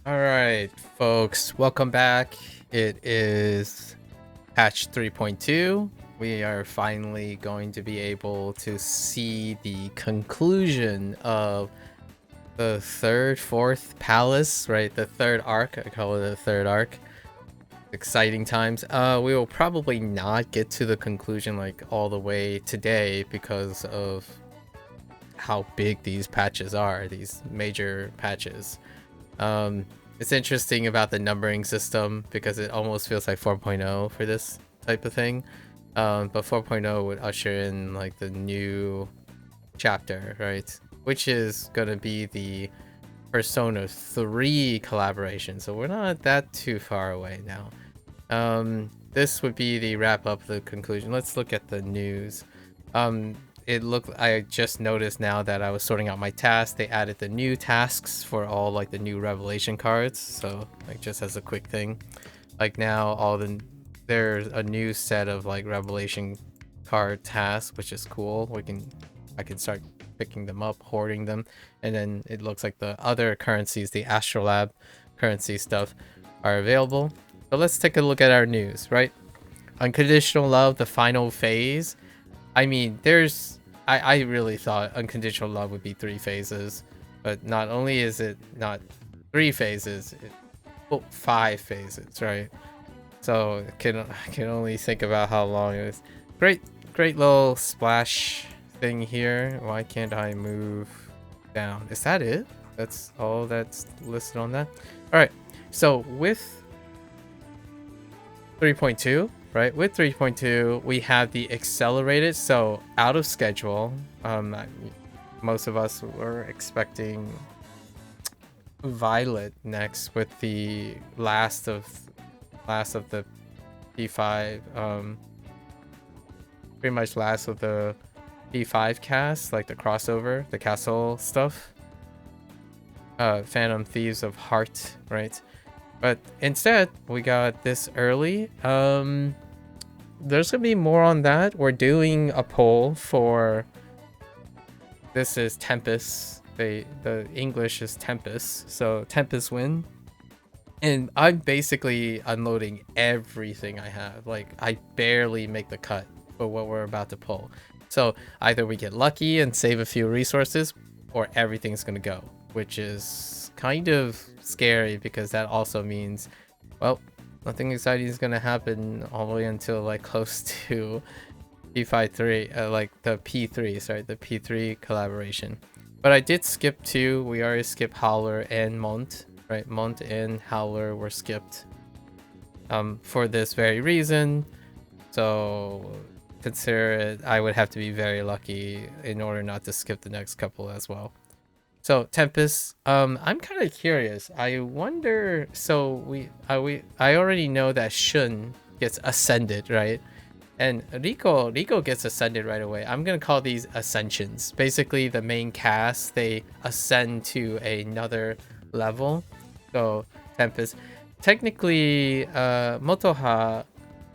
All right, folks, welcome back. It is patch 3.2. We are finally going to be able to see the conclusion of the fourth palace, right? The third arc. I call it the third arc. Exciting times. We will probably not get to the conclusion like all the way today because of how big these patches are, these major patches. It's interesting about the numbering system because it almost feels like 4.0 for this type of thing. But 4.0 would usher in like the new chapter, right? Which is gonna be the Persona 3 collaboration. So we're not that too far away now. This would be the wrap up, the conclusion. Let's look at the news. I just noticed now that I was sorting out my tasks, they added the new tasks for all like the new revelation cards. So like just as a quick thing, like now there's a new set of like revelation card tasks, which is cool. I can start picking them up, hoarding them, and then it looks like the other currencies, the Astrolab currency stuff, are available. So let's take a look at our news, right? Unconditional Love, the final phase. I mean, I really thought Unconditional Love would be 3 phases, but not only is it not 3 phases, it's 5 phases, right? So I can only think about how long it is. Great little splash thing here. Why can't I move down? Is that it? That's all that's listed on that? Alright, so with 3.2, right? With 3.2, we have the accelerated, so out of schedule. Most of us were expecting Violet next with the last of the P5, pretty much last of the P5 cast, like the crossover, the castle stuff. Phantom Thieves of Heart, right? But instead, we got this early. There's gonna be more on that. We're doing a poll for. This is Tempest. The English is Tempest, so Tempest win. And I'm basically unloading everything I have. Like I barely make the cut for what we're about to pull. So either we get lucky and save a few resources, or everything's gonna go, which is kind of scary because that also means, well, nothing exciting is gonna happen all the way until like close to P5-3, like the P3, sorry, the P3 collaboration. But I did skip 2. We already skipped Howler and Mont, right? Mont and Howler were skipped for this very reason. So consider it, I would have to be very lucky in order not to skip the next couple as well. So Tempest, I'm kind of curious. I wonder. So I already know that Shun gets ascended, right? And Rico gets ascended right away. I'm gonna call these ascensions. Basically, the main cast, they ascend to another level. So Tempest, technically, Motoha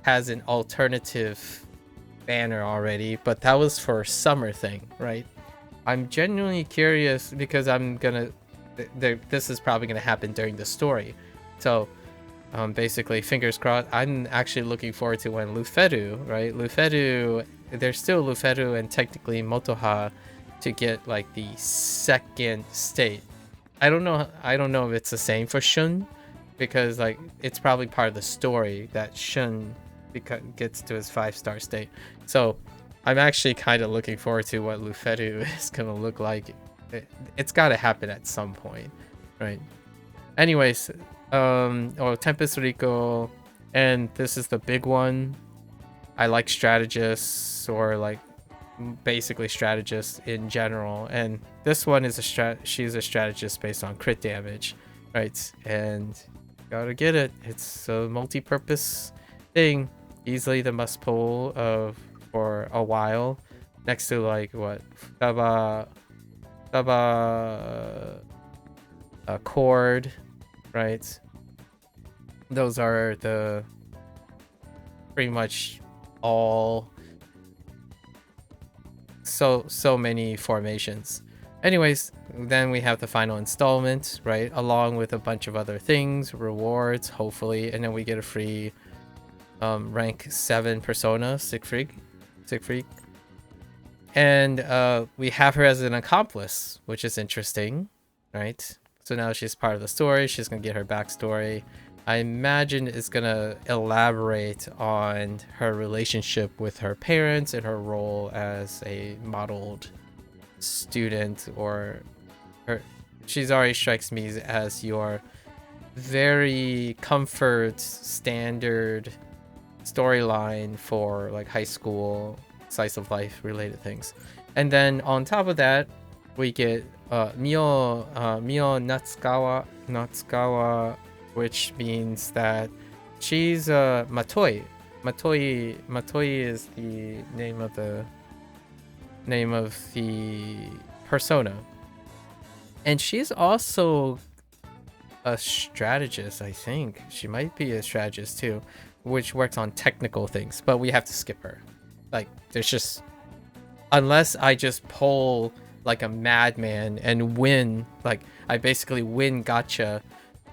has an alternative banner already, but that was for summer thing, right? I'm genuinely curious because this is probably gonna happen during the story. So basically, fingers crossed. I'm actually looking forward to when Lufedu, right? Lufedu, there's still Lufedu and technically Motoha to get like the second state. I don't know if it's the same for Shun, because like it's probably part of the story that Shun gets to his 5-star state. So I'm actually kind of looking forward to what Lufedu is gonna look like. It's got to happen at some point, right? Anyways, Tempest Rico, and this is the big one. I like strategists, or like basically strategists in general, and this one is she's a strategist based on crit damage, right? And gotta get it. It's a multi-purpose thing. Easily the must pull of for a while, next to like what Daba Cord, right? Those are the pretty much all so many formations. Anyways, then we have the final installment, right? Along with a bunch of other things, rewards, hopefully, and then we get a free rank 7 persona, Siegfried. And we have her as an accomplice, which is interesting, right? So now she's part of the story. She's gonna get her backstory. I imagine it's gonna elaborate on her relationship with her parents and her role as a modeled student, or her. She's already strikes me as your very comfort standard storyline for like high school slice of life related things. And then on top of that, we get Mio Natsukawa, which means that she's Matoi. Matoi is the name of the persona, and she's also a strategist. I think she might be a strategist too, which works on technical things, but we have to skip her. Like, there's just, unless I just pull like a madman and win, like I basically win gacha,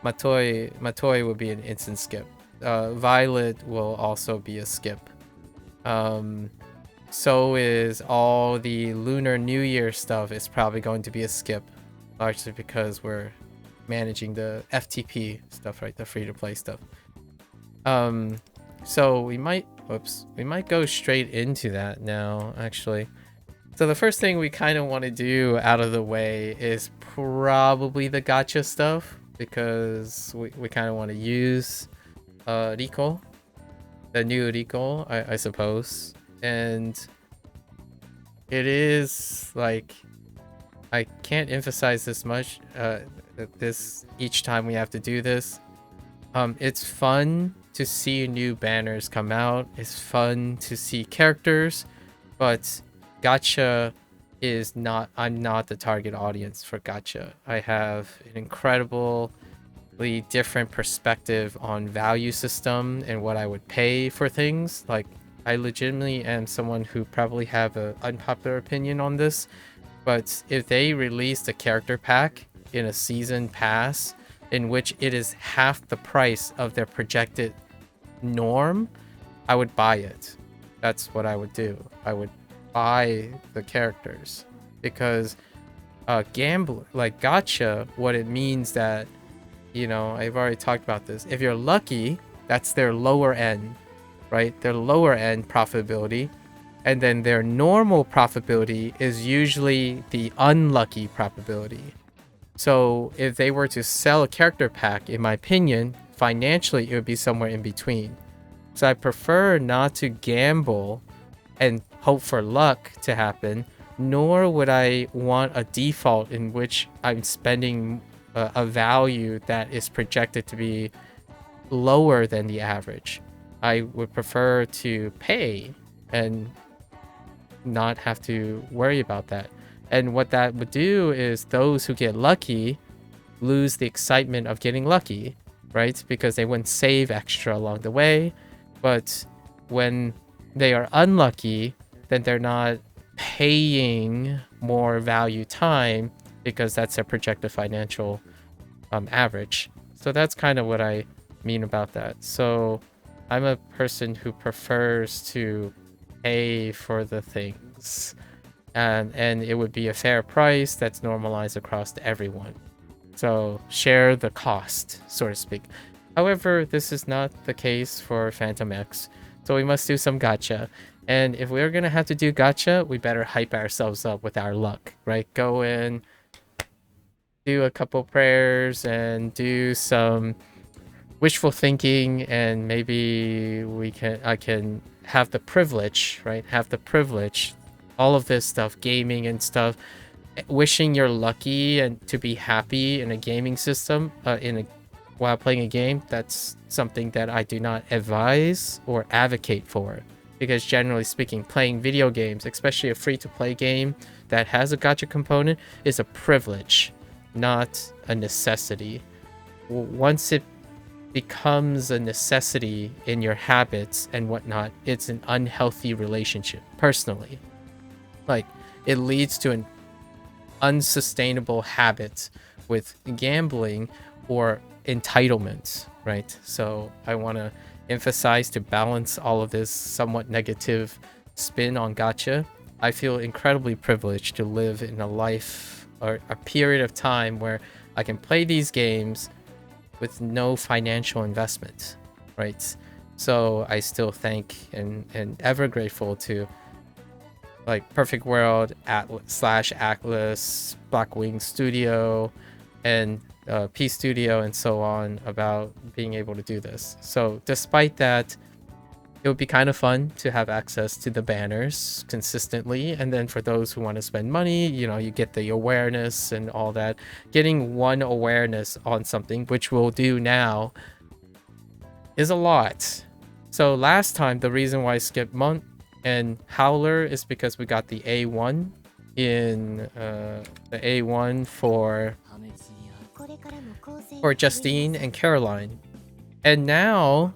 Matoi would be an instant skip. Violet will also be a skip. So is all the Lunar New Year stuff is probably going to be a skip, largely because we're managing the FTP stuff, right? The free-to-play stuff. So we might go straight into that now, actually. So the first thing we kind of want to do out of the way is probably the gacha stuff, because we kind of want to use Rico, the new Rico, I suppose. And it is like, I can't emphasize this much, each time we have to do this. It's fun to see new banners come out. It's fun to see characters, but gacha is not, I'm not the target audience for gacha. I have an incredibly different perspective on value system and what I would pay for things. Like, I legitimately am someone who probably have an unpopular opinion on this, but if they released a character pack in a season pass in which it is half the price of their projected norm, I would buy it. That's what I would do. I would buy the characters, because gambler, like gacha, what it means that, you know, I've already talked about this. If you're lucky, that's their lower end, right? Their lower end profitability. And then their normal profitability is usually the unlucky probability. So if they were to sell a character pack, in my opinion, financially, it would be somewhere in between. So I prefer not to gamble and hope for luck to happen, nor would I want a default in which I'm spending a value that is projected to be lower than the average. I would prefer to pay and not have to worry about that. And what that would do is those who get lucky lose the excitement of getting lucky, right? Because they wouldn't save extra along the way. But when they are unlucky, then they're not paying more value time, because that's their projected financial average. So that's kind of what I mean about that. So I'm a person who prefers to pay for the things, and it would be a fair price that's normalized across to everyone. So share the cost, so to speak. However, this is not the case for Phantom X, so we must do some gacha. And if we're gonna have to do gacha, we better hype ourselves up with our luck, right? Go in, do a couple prayers, and do some wishful thinking, and maybe I can have the privilege, right? Have the privilege, all of this stuff, gaming and stuff, wishing you're lucky and to be happy in a gaming system, while playing a game. That's something that I do not advise or advocate for, because generally speaking, playing video games, especially a free-to-play game that has a gacha component, is a privilege, not a necessity. Once it becomes a necessity in your habits and whatnot, it's an unhealthy relationship, personally. Like, it leads to an unsustainable habit with gambling or entitlement, right? So I want to emphasize to balance all of this somewhat negative spin on gacha. I feel incredibly privileged to live in a life or a period of time where I can play these games with no financial investment, right? So I still thank and ever grateful to like Perfect World, ATLUS, Blackwing Studio, and P Studio, and so on, about being able to do this. So despite that, it would be kind of fun to have access to the banners consistently. And then for those who want to spend money, you know, you get the awareness and all that. Getting one awareness on something, which we'll do now, is a lot. So last time, the reason why I skipped Month and Howler is because we got the A1 in the A1 for Justine and Caroline. And now,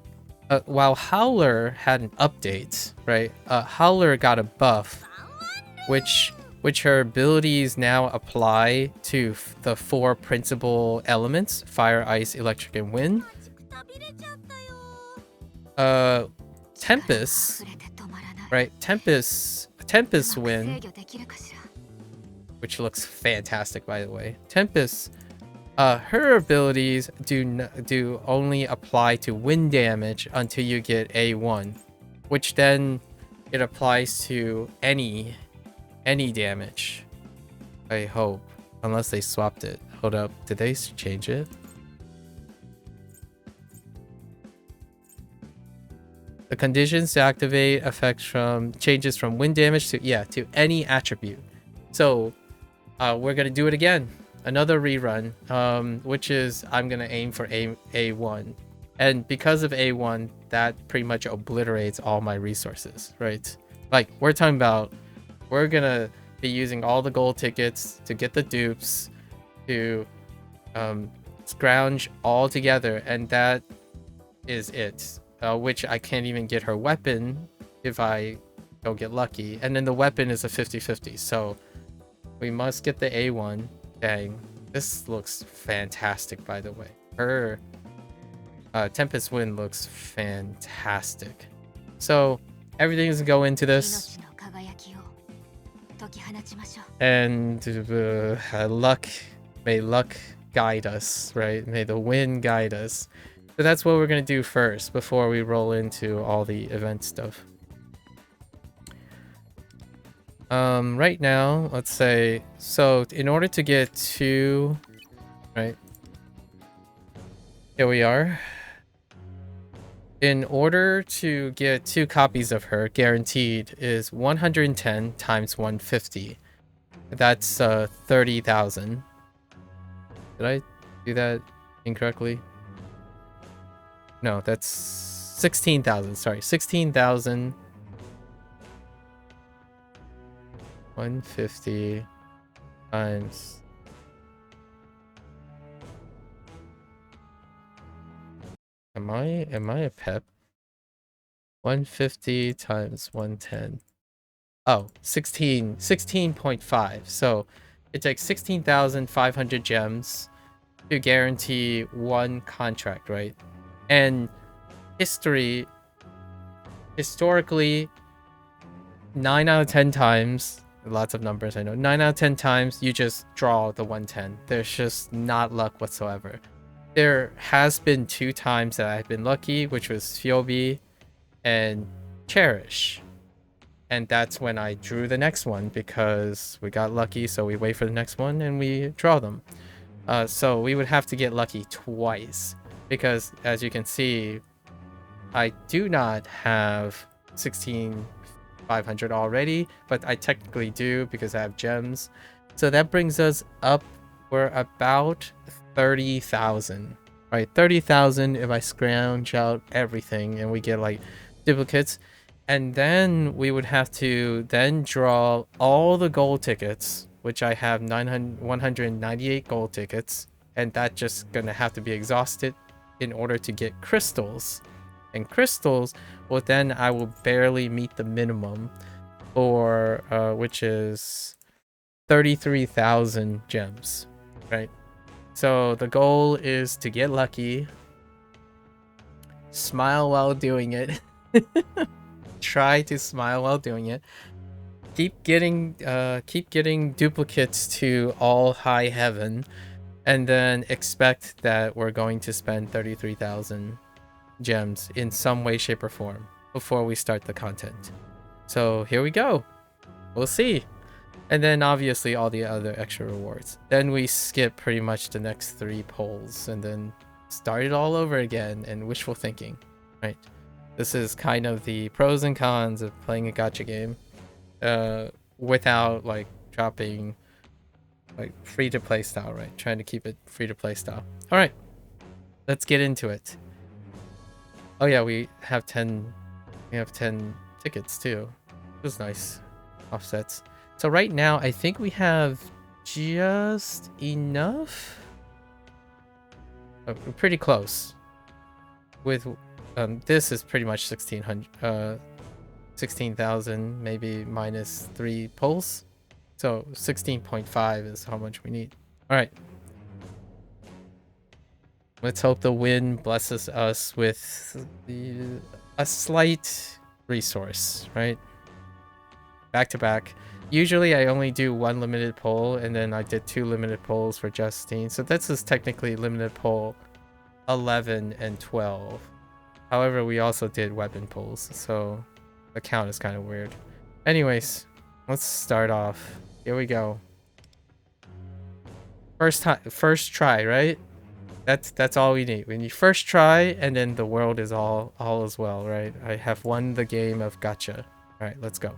while Howler had an update, right? Howler got a buff, which her abilities now apply to the 4 principal elements: fire, ice, electric, and wind. Tempest, right? Tempest wind, which looks fantastic, by the way. Tempest, her abilities do only apply to wind damage until you get A1, which then it applies to any damage. I hope, unless they swapped it. Hold up, did they change it? The conditions to activate effects from changes from wind damage to any attribute. So we're gonna do it again. Another rerun, which is I'm gonna aim for A1, and because of A1, that pretty much obliterates all my resources, right? Like we're talking about, we're gonna be using all the gold tickets to get the dupes, to scrounge all together, and that is it. Which I can't even get her weapon if I don't get lucky, and then the weapon is a 50-50, so we must get the A1. Dang, this looks fantastic, by the way. Her Tempest Wind looks fantastic. So everything is going into this, and may luck guide us, right? May the wind guide us. So that's what we're gonna do first before we roll into all the event stuff. Right now, let's say, so in order to get 2, right? Here we are. In order to get 2 copies of her, guaranteed, is 110 times 150. That's 30,000. Did I do that incorrectly? No, that's 16,000. Sorry, 16,000. 150 times. Am I a pep? 150 times 110. Oh, 16.5. So it takes 16,500 gems to guarantee 1 contract, right? And historically, 9 out of 10 times, lots of numbers I know, 9 out of 10 times you just draw the 110. There's just not luck whatsoever. There has been 2 times that I've been lucky, which was Fiobi and Cherish. And that's when I drew the next one, because we got lucky, so we wait for the next one and we draw them. So we would have to get lucky twice, because as you can see, I do not have 16,500 already, but I technically do because I have gems. So that brings us up, we're about 30,000, right? 30,000 if I scrounge out everything and we get like duplicates. And then we would have to then draw all the gold tickets, which I have 198 gold tickets, and that's just gonna have to be exhausted in order to get crystals. And crystals, well, then I will barely meet the minimum for which is 33,000 gems, right? So the goal is to get lucky, smile while doing it. Try to smile while doing it. Keep getting duplicates to all high heaven, and then expect that we're going to spend 33,000 gems in some way, shape, or form before we start the content. So here we go. We'll see. And then obviously all the other extra rewards. Then we skip pretty much the next 3 polls and then start it all over again and wishful thinking, right? This is kind of the pros and cons of playing a gacha game without like dropping like free to play style, right? Trying to keep it free to play style. All right, let's get into it. Oh yeah, we have 10 tickets too. It was nice. Offsets. So right now, I think we have just enough. Oh, we're pretty close. With this is pretty much 16,000, maybe minus 3 pulls. So 16.5 is how much we need. All right. Let's hope the wind blesses us with a slight resource, right? Back to back. Usually I only do 1 limited pull, and then I did 2 limited pulls for Justine. So this is technically limited pull 11 and 12. However, we also did weapon pulls, so the count is kind of weird. Anyways, let's start off. Here we go. First try, right? That's all we need. We need first try, and then the world is all as well, right? I have won the game of gacha. All right, let's go.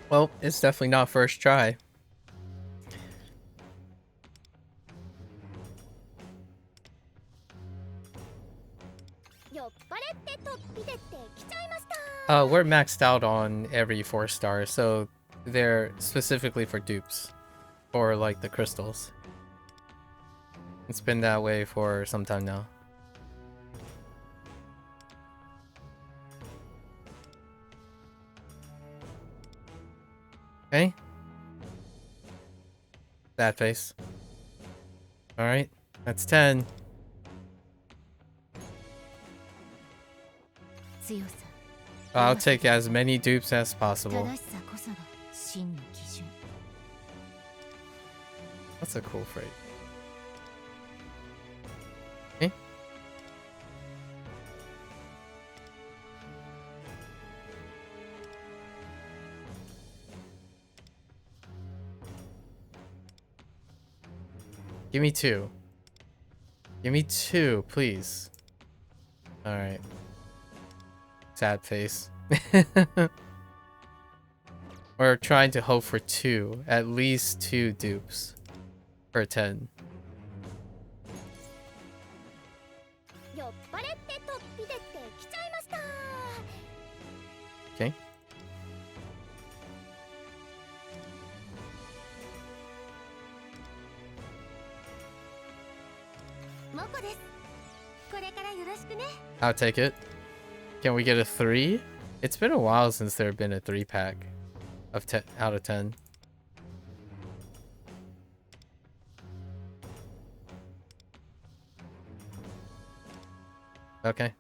Well, it's definitely not first try. We're maxed out on every 4-star, so they're specifically for dupes. Or like the crystals. It's been that way for some time now. Okay. That face. Alright, that's 10. I'll take as many dupes as possible. That's a cool phrase. Okay. Give me 2. Give me 2, please. Alright. Sad face. We're trying to hope for 2. At least 2 dupes. Per 10. Okay. I'll take it. Can we get a 3? It's been a while since there have been a 3-pack of 10 out of 10. Okay.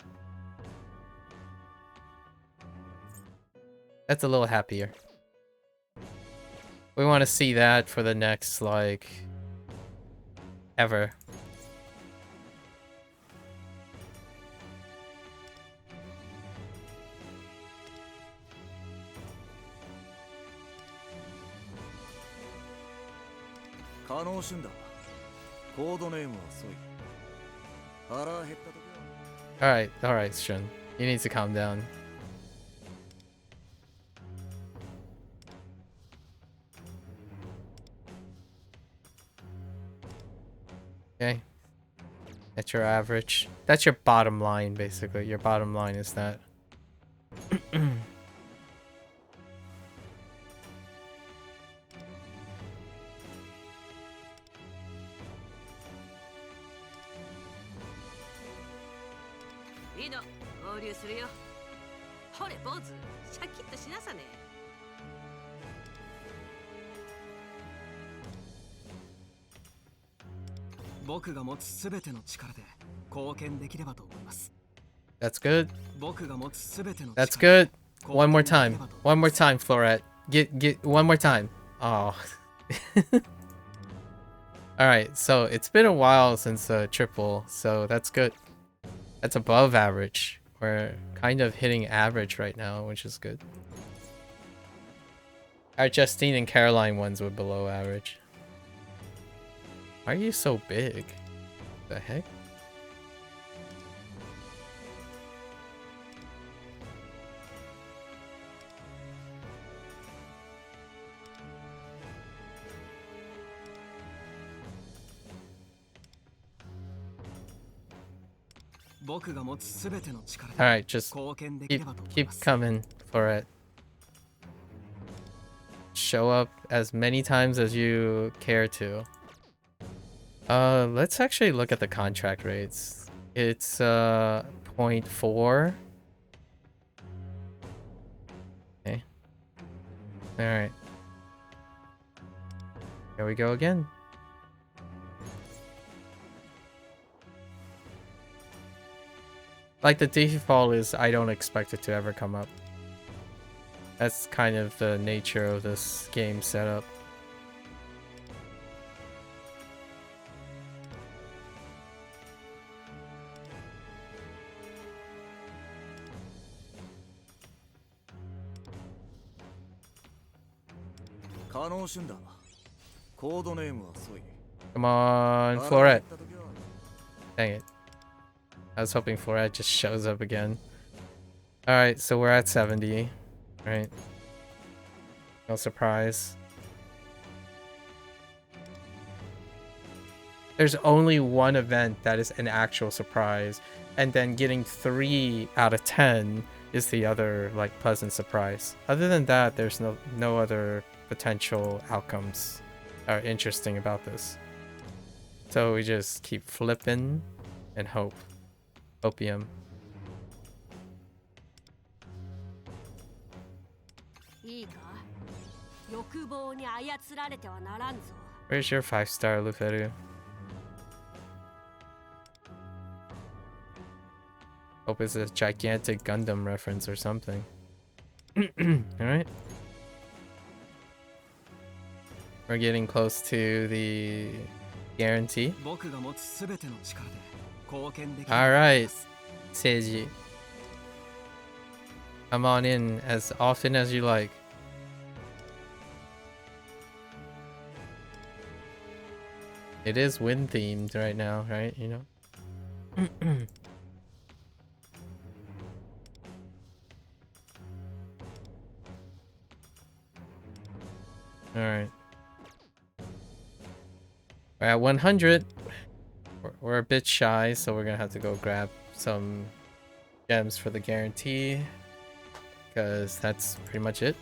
That's a little happier. We want to see that for the next, like, ever. Alright, Shun. You need to calm down. Okay. That's your average. That's your bottom line, basically. Your bottom line is that. いいの、合流するよ。ほれ、坊主、シャキッとしなさね。僕が持つすべての力で貢献できればと思います。 That's good. 僕が持つすべての That's 力 good. One more time. One more time, Florette. Get one more time. Oh. Alright, so it's been a while since triple, so that's good. That's above average. We're kind of hitting average right now, which is good. Our Justine and Caroline ones were below average. Why are you so big? The heck? Alright, just keep coming for it. Show up as many times as you care to. Let's actually look at the contract rates. It's 0.4. Okay. Alright. Here we go again. Like, the default is I don't expect it to ever come up. That's kind of the nature of this game setup. Come on, Florette. Dang it. I was hoping Florette just shows up again. Alright, so we're at 70. Right? No surprise. There's only one event that is an actual surprise, and then getting 3 out of 10 is the other, like, pleasant surprise. Other than that, there's no other potential outcomes that are interesting about this. So we just keep flipping and hope. Opium. Where's your 5-star, Luferu? Hope it's a gigantic Gundam reference or something. Alright. We're getting close to the guarantee. Alright, Seiji. Come on in as often as you like. It is wind themed right now, right? You know? Alright. We're at 100. We're a bit shy, so we're gonna have to go grab some gems for the guarantee, because that's pretty much it.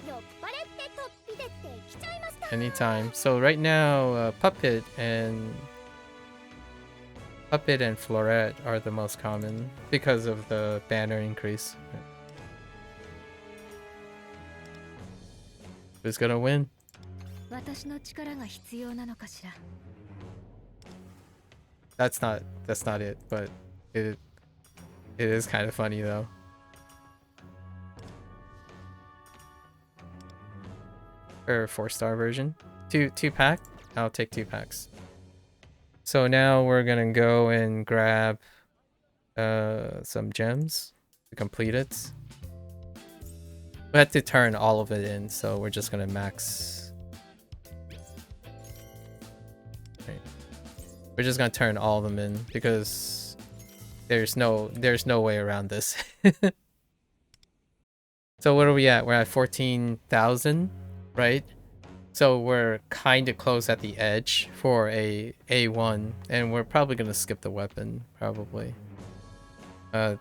Anytime. So right now, Puppet and Florette are the most common because of the banner increase. Who's gonna win? That's not it, but it is kind of funny though. Or 4-star version. Two pack? I'll take 2 packs. So now we're gonna go and grab some gems to complete it. We had to turn all of it in, so we're just gonna max. Right. We're just gonna turn all of them in because there's no way around this. So what are we at? We're at 14,000, right? So we're kind of close at the edge for a A1, and we're probably gonna skip the weapon, probably. I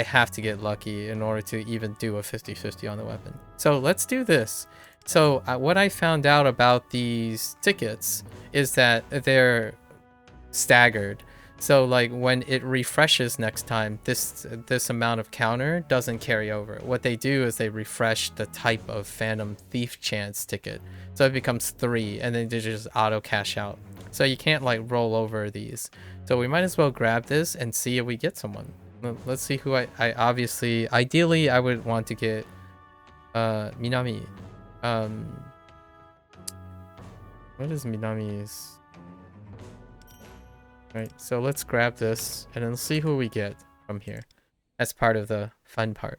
have to get lucky in order to even do a 50-50 on the weapon. So let's do this. So what I found out about these tickets is that they're staggered. So like when it refreshes next time, this amount of counter doesn't carry over. What they do is they refresh the type of Phantom Thief chance ticket. So it becomes 3 and then they just auto cash out. So you can't like roll over these. So we might as well grab this and see if we get someone. Let's see who I obviously, ideally I would want to get Minami. What is Minami's? Right, so let's grab this and then see who we get from here. That's part of the fun part.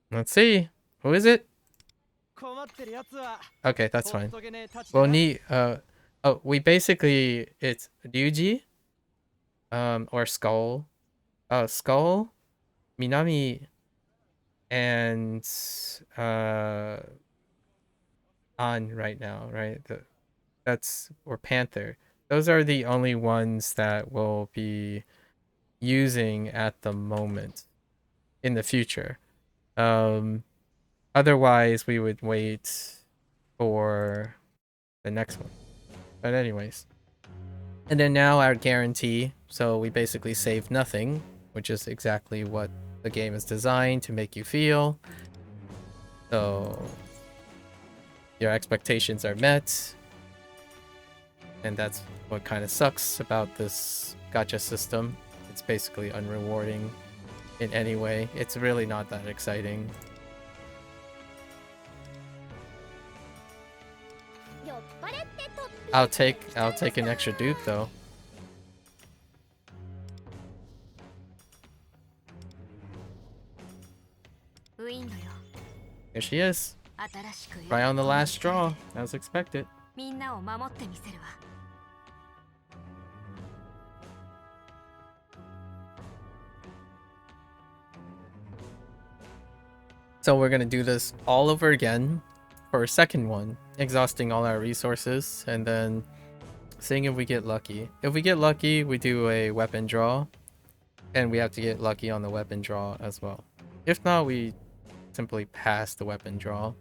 Let's see. Who is it? Okay, that's fine. We'll need oh, we basically, it's Ryuji or Skull. Skull, Minami, and on right now, right? Or Panther. Those are the only ones that we'll be using at the moment. In the future. Otherwise we would wait for the next one. But anyways. And then now our guarantee. So we basically save nothing, which is exactly what the game is designed to make you feel. So your expectations are met. And that's what kind of sucks about this gacha system. It's basically unrewarding in any way. It's really not that exciting. I'll take an extra dupe though. Here she is. Right on the last straw, as expected. So we're gonna do this all over again for a second one, exhausting all our resources and then seeing if we get lucky. If we get lucky, we do a weapon draw, and we have to get lucky on the weapon draw as well. If not, we simply pass the weapon draw,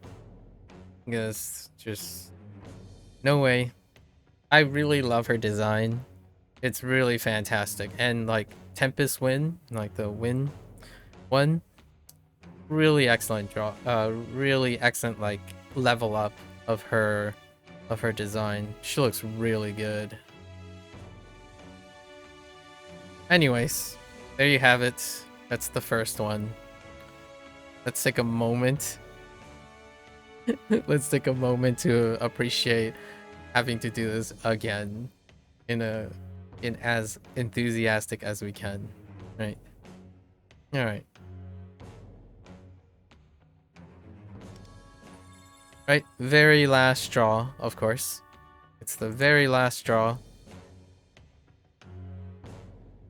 because just no way. I really love her design. It's really fantastic, and like Tempest Win, like the win one, really excellent draw. Really excellent like level up of her design. She looks really good. Anyways, there you have it. That's the first one. Let's take a moment. Let's take a moment to appreciate having to do this again in as enthusiastic as we can. Right. All right. Right, very last straw, of course. It's the very last straw.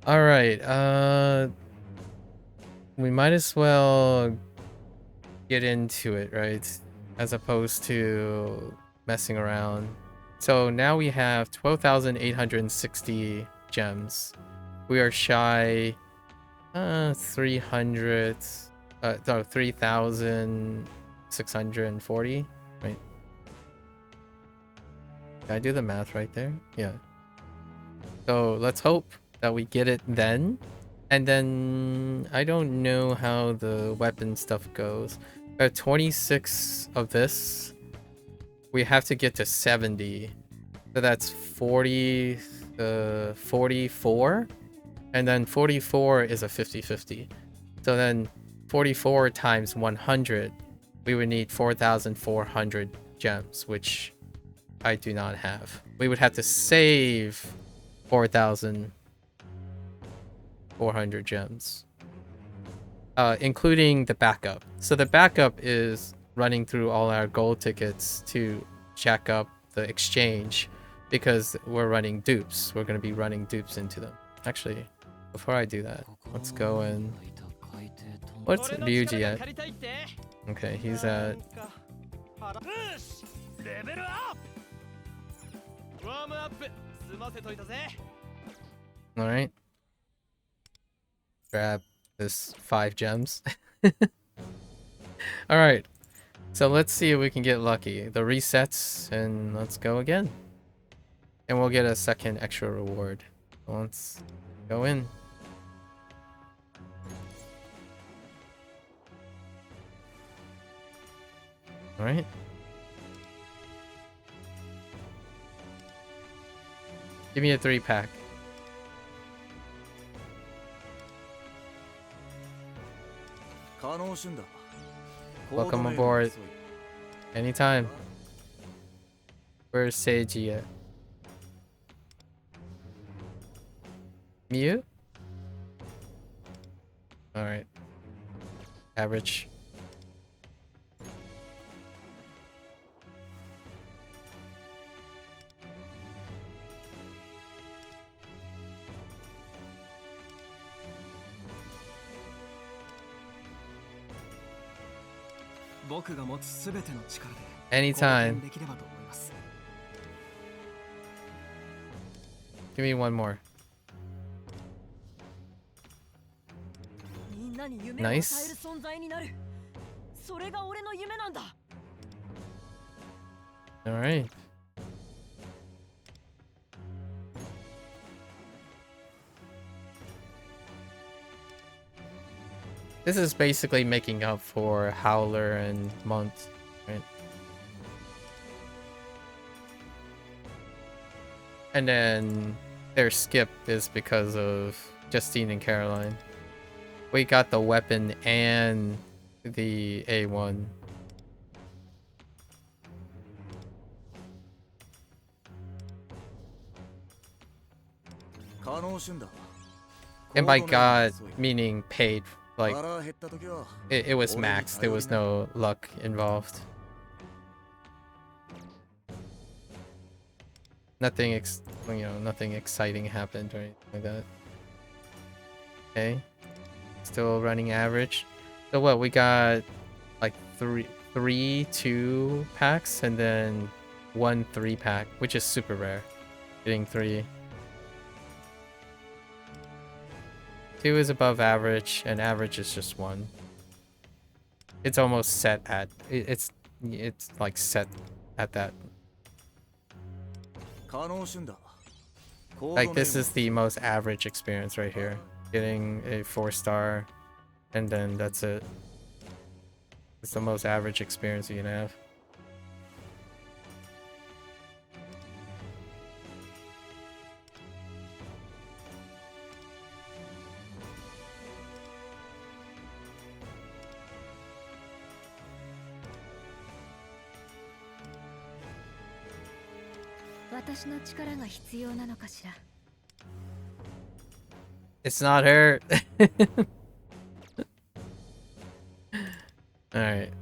Alright, we might as well get into it, right? As opposed to messing around. So now we have 12,860 gems. We are shy 3,640. Wait. Did I do the math right there? Yeah. So let's hope that we get it then. And then I don't know how the weapon stuff goes. We have 26 of this. We have to get to 70. So that's 44. And then 44 is a 50-50. So then 44 times 100. We would need 4,400 gems, which I do not have. We would have to save 4,400 gems, including the backup. So the backup is running through all our gold tickets to jack up the exchange, because we're running dupes. We're going to be running dupes into them. Actually, before I do that, let's go and... What's Ryuji at? Okay, he's at... Alright. Grab this 5 gems. Alright. So let's see if we can get lucky. The resets, and let's go again. And we'll get a second extra reward. Let's go in. Alright. Give me a 3-pack. Welcome aboard. Anytime. Where's Seiji at? Mew? Alright. Average. Anytime. Give me one more. Nice. Alright. This is basically making up for Howler and Month, right? And then their skip is because of Justine and Caroline. We got the weapon and the A1. And by God, meaning paid. Like, it was max. There was no luck involved. Nothing nothing exciting happened or anything like that. Okay. Still running average. So what, we got like three 2-packs and then 1 3-pack, which is super rare. Getting 3. 2 is above average, and average is just 1. It's almost set at it's like set at that. Like, this is the most average experience right here. Getting a 4-star, and then that's it. It's the most average experience you can have. It's not her. Alright.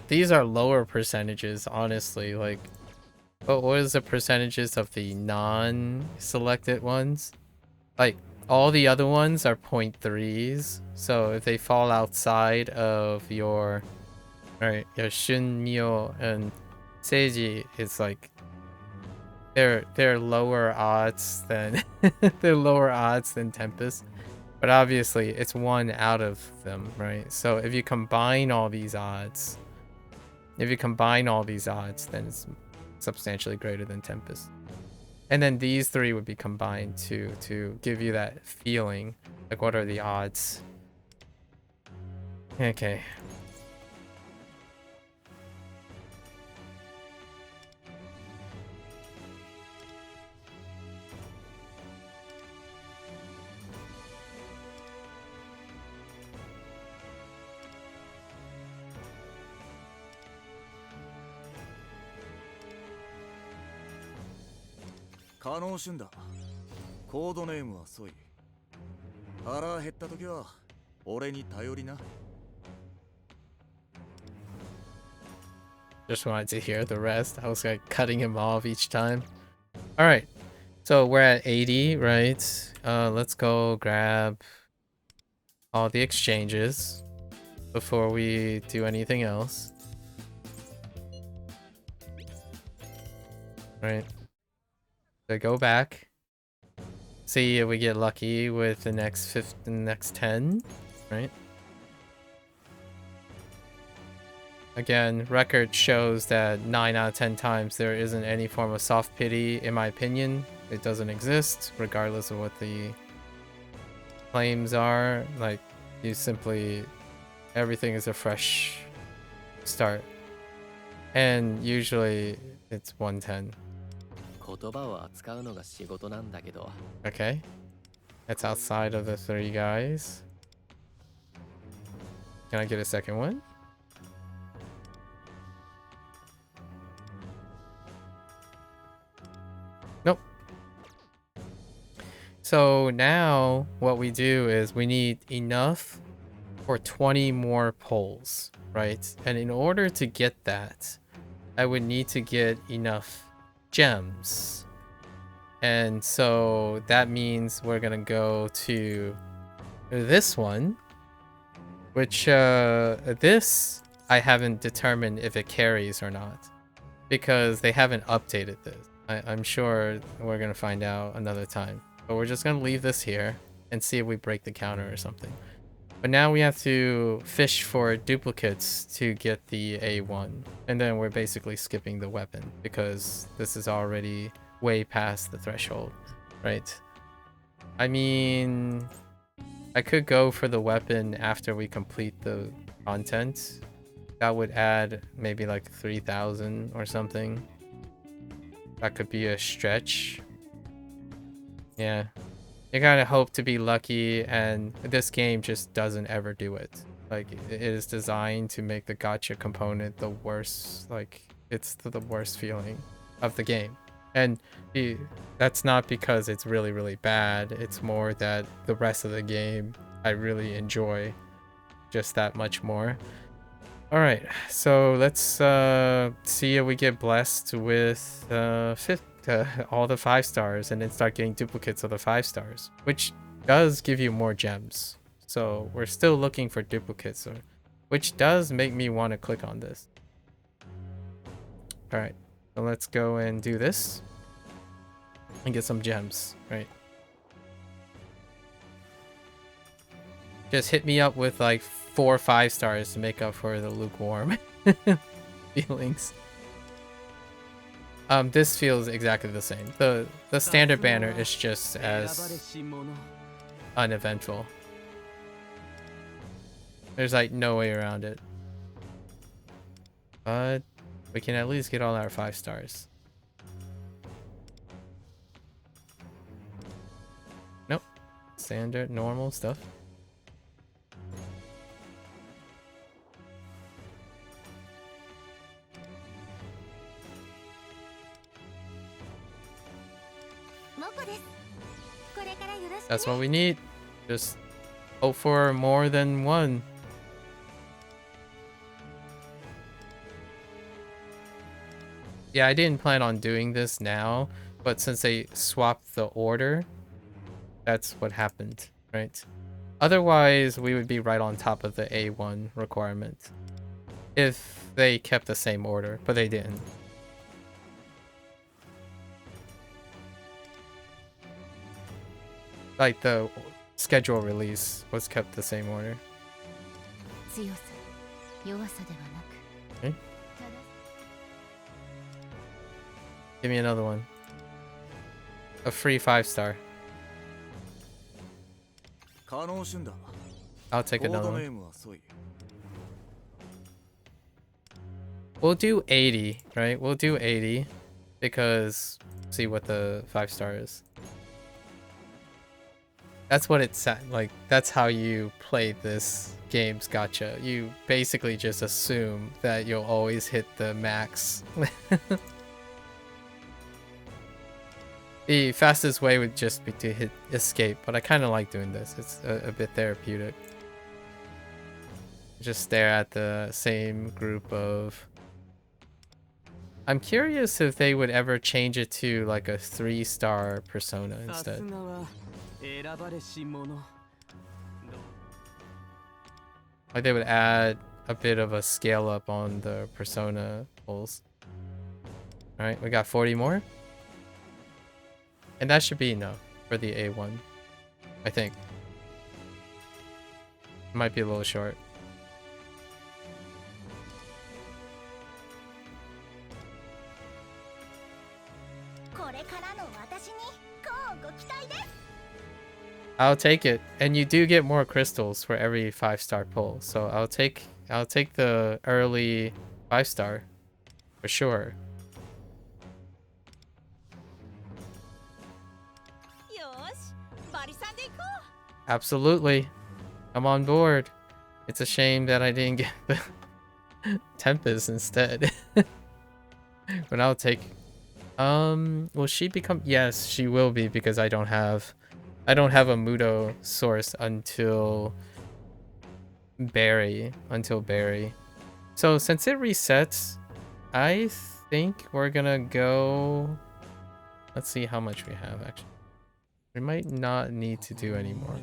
These are lower percentages, honestly. Like, what is the percentages of the non-selected ones? Like, all the other ones are 0.3s. So if they fall outside of your, right, your Shun, Mio, and Seiji, it's like they're lower odds than they're lower odds than Tempest. But obviously, it's one out of them, right? So if you combine all these odds, then it's substantially greater than Tempest. And then these 3 would be combined to give you that feeling. Like, what are the odds? Okay. 可能旬だ。コードネームはソイ。腹減った時は俺に頼りな。 Just wanted to hear the rest. I was like cutting him off each time. All right, so we're at 80, right? Let's go grab all the exchanges before we do anything else. Right. So go back. See if we get lucky with the next the next 10, right? Again, record shows that 9 out of 10 times there isn't any form of soft pity, in my opinion. It doesn't exist, regardless of what the claims are. Like, you simply... everything is a fresh start. And usually, it's 110. Okay. That's outside of the 3 guys. Can I get a second one? Nope. So now what we do is we need enough for 20 more polls, right? And in order to get that, I would need to get enough gems. And so that means we're gonna go to this one, which this I haven't determined if it carries or not, because they haven't updated this. I'm sure we're gonna find out another time, but we're just gonna leave this here and see if we break the counter or something. But now we have to fish for duplicates to get the A1, and then we're basically skipping the weapon because this is already way past the threshold, right? I mean, I could go for the weapon after we complete the content. That would add maybe like 3,000 or something. That could be a stretch. Yeah. You gotta hope to be lucky, and this game just doesn't ever do it. Like, it is designed to make the gacha component the worst, like, it's the worst feeling of the game. And that's not because it's really, really bad. It's more that the rest of the game, I really enjoy just that much more. All right, so let's see if we get blessed with all the 5 stars and then start getting duplicates of the 5 stars, which does give you more gems. So we're still looking for duplicates, which does make me want to click on this. All right, so let's go and do this and get some gems, right? Just hit me up with like 4 or 5 stars to make up for the lukewarm feelings. This feels exactly the same. The standard banner is just as uneventful. There's like no way around it. But we can at least get all our 5 stars. Nope. Standard, normal stuff. That's what we need. Just hope for more than 1. Yeah, I didn't plan on doing this now, but since they swapped the order, that's what happened, right? Otherwise, we would be right on top of the A1 requirement if they kept the same order, but they didn't. Like, the schedule release was kept the same order. Okay. Give me another one. A free 5 star. I'll take another one. We'll do 80, right? We'll do 80 because see what the 5 star is. That's what it's like. That's how you play this game's gacha. You basically just assume that you'll always hit the max. The fastest way would just be to hit escape, but I kind of like doing this. It's a bit therapeutic. Just stare at the same group of... I'm curious if they would ever change it to like a 3-star persona instead. Like they would add a bit of a scale up on the persona pulls. Alright, we got 40 more. And that should be enough for the A1, I think. Might be a little short. I'll take it. And you do get more crystals for every 5-star pull. So I'll take the early 5-star for sure. Absolutely. I'm on board. It's a shame that I didn't get the Tempest instead. But I'll take... will she become... Yes, she will be, because I don't have a Mudo source until Berry. So since it resets, I think we're gonna go... Let's see how much we have, actually. We might not need to do anymore.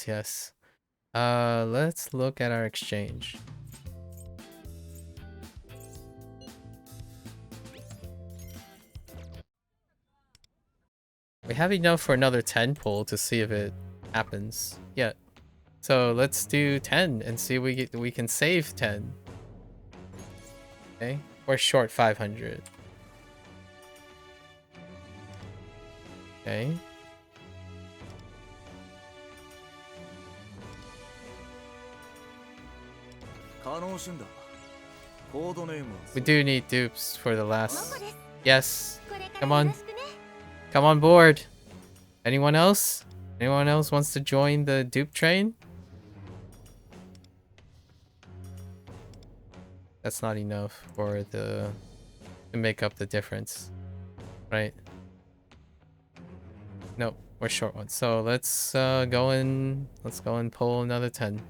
Yes. Let's look at our exchange. We have enough for another 10 pull to see if it happens yet. So let's do 10 and see if we can save 10. Okay, we're short 500. Okay. We do need dupes for the last. Yes. Come on. Come on board. Anyone else? Anyone else wants to join the dupe train? That's not enough for to make up the difference, right? Nope, we're short one. So let's go and pull another 10.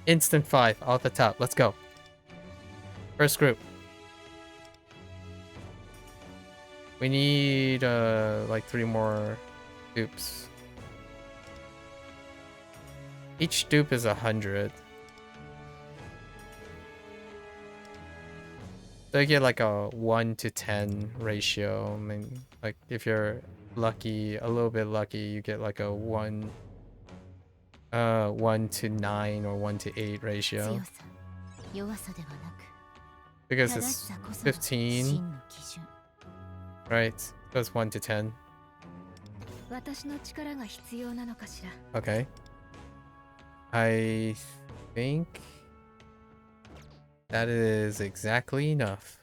Instant 5 off the top. Let's go. First group. We need like 3 more dupes. Each dupe is 100. So you get like a 1-to-10 ratio. I mean, like if you're lucky, a little bit lucky, you get like a 1-to-9 or 1-to-8 ratio. Because it's 15. Right, so it's 1-to-10. Okay. I think that is exactly enough.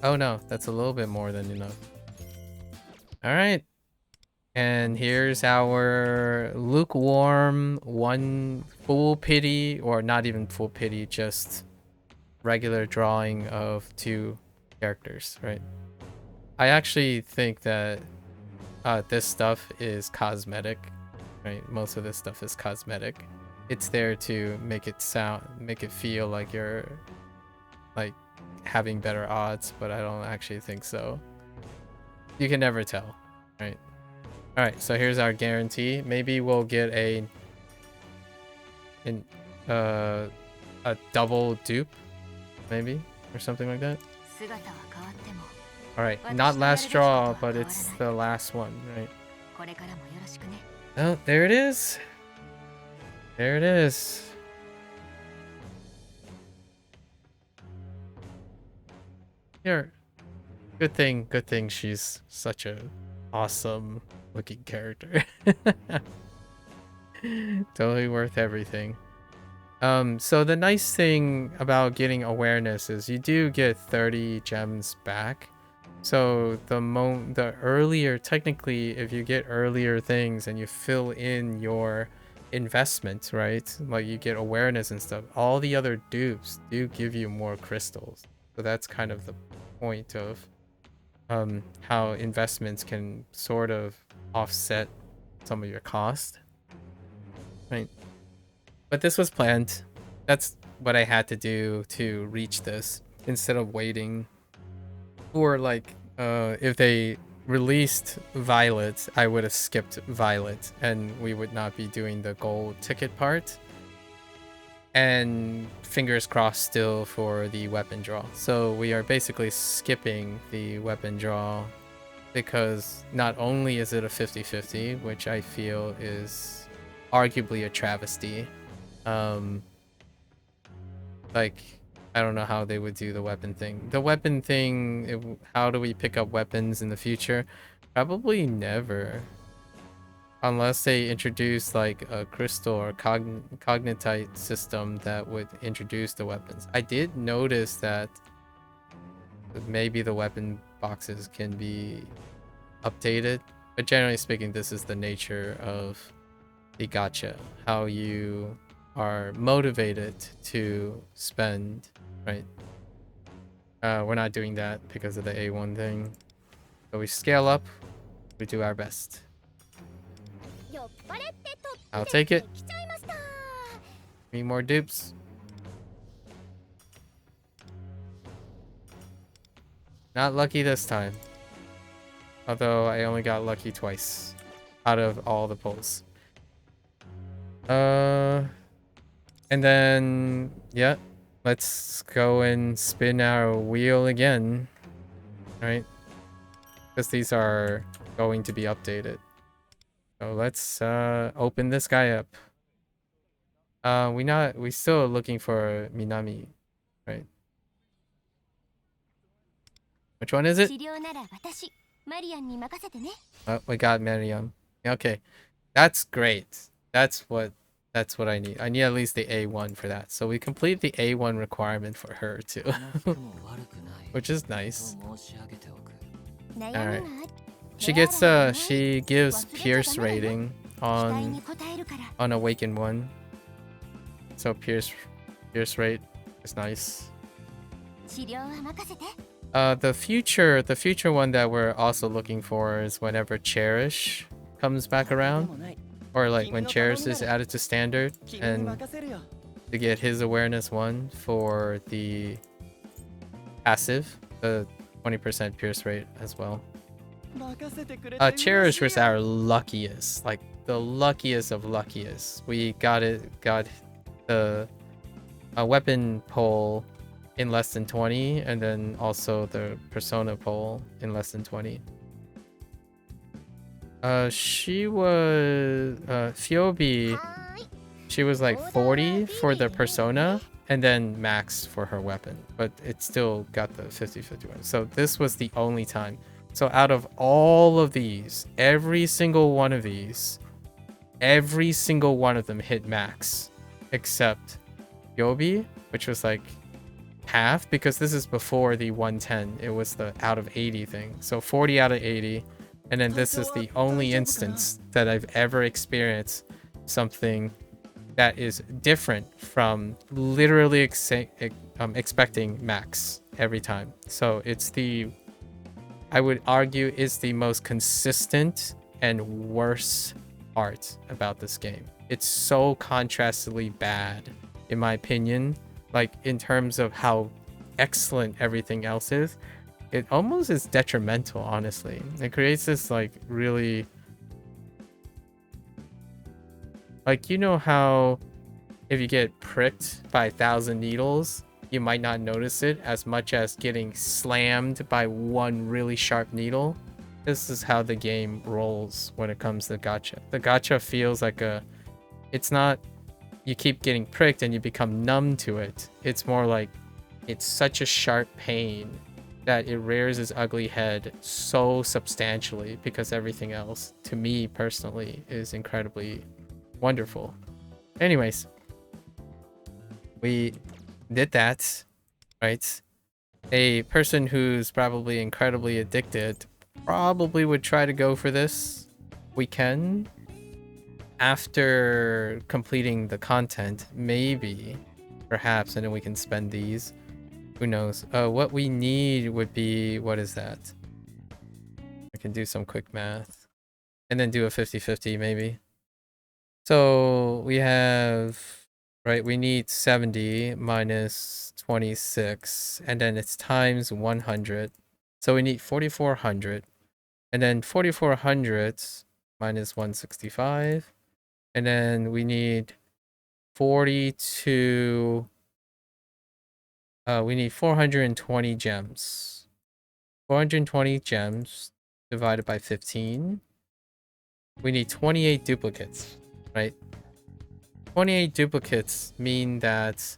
Oh no, that's a little bit more than enough. Alright. And here's our lukewarm 1 full pity, or not even full pity, just regular drawing of 2 characters, right? I actually think that this stuff is cosmetic, right? Most of this stuff is cosmetic. It's there to make it feel like you're like having better odds, but I don't actually think so. You can never tell, right? All right, so here's our guarantee. Maybe we'll get a double dupe, maybe, or something like that. Alright, not last draw, but it's the last one, right? Oh, there it is. There it is. Here. Good thing she's such a awesome looking character. Totally worth everything. So the nice thing about getting awareness is you do get 30 gems back. So the earlier, technically, if you get earlier things and you fill in your investment, right? Like you get awareness and stuff, all the other dupes do give you more crystals. So that's kind of the point of how investments can sort of offset some of your cost, right? But this was planned. That's what I had to do to reach this instead of waiting. Or like if they released Violet, I would have skipped Violet and we would not be doing the gold ticket part. And fingers crossed still for the weapon draw. So we are basically skipping the weapon draw because not only is it a 50-50, which I feel is arguably a travesty. Like, I don't know how they would do the weapon thing. The weapon thing, how do we pick up weapons in the future? Probably never. Unless they introduce like a crystal or cognitite system that would introduce the weapons. I did notice that maybe the weapon boxes can be updated. But generally speaking, this is the nature of the gacha. How you are motivated to spend, right? We're not doing that because of the A1 thing. So we scale up, we do our best. I'll take it. Need more dupes. Not lucky this time. Although I only got lucky twice out of all the pulls. And then, yeah, let's go and spin our wheel again. Right? Because these are going to be updated. So let's open this guy up. We still looking for Minami, right? Which one is it? Oh, we got Mariam. Okay. That's great. That's what I need. I need at least the A1 for that. So we complete the A1 requirement for her too. Which is nice. Alright. She gives Pierce rating on Awakened 1. So Pierce rate is nice. The future one that we're also looking for is whenever Cherish comes back around. Or like when Cherish is added to standard, and to get his awareness 1 for the passive, the 20% Pierce rate as well. Cherish was our luckiest, like the luckiest of luckiest. We got the weapon pull in less than 20, and then also the persona pull in less than 20. She was Fiobi. She was like 40 for the persona, and then max for her weapon, but it still got the 50-51. So this was the only time. So out of all of these, every single one of them hit max, except Yobi, which was like half, because this is before the 110. It was the out of 80 thing. So 40 out of 80. And then this is the only instance that I've ever experienced something that is different from literally expecting max every time. So it's I would argue it's the most consistent and worst part about this game. It's so contrastedly bad, in my opinion. Like in terms of how excellent everything else is. It almost is detrimental, honestly. It creates this like really, like, you know how if you get pricked by 1,000 needles, you might not notice it as much as getting slammed by one really sharp needle. This is how the game rolls when it comes to gacha. The gacha feels like it's not you keep getting pricked and you become numb to it. It's more like it's such a sharp pain that it rears its ugly head so substantially, because everything else, to me personally, is incredibly wonderful. Anyways, we did that, right? A person who's probably incredibly addicted probably would try to go for this. We can, after completing the content, maybe, perhaps, and then we can spend these. Who knows? What we need would be, what is that? I can do some quick math. And then do a 50-50 maybe. So we have, right, we need 70 minus 26, and then it's times 100. So we need 4,400, and then 4,400 minus 165, and then we need 42, we need 420 gems. 420 gems divided by 15. We need 28 duplicates, right? 28 duplicates mean that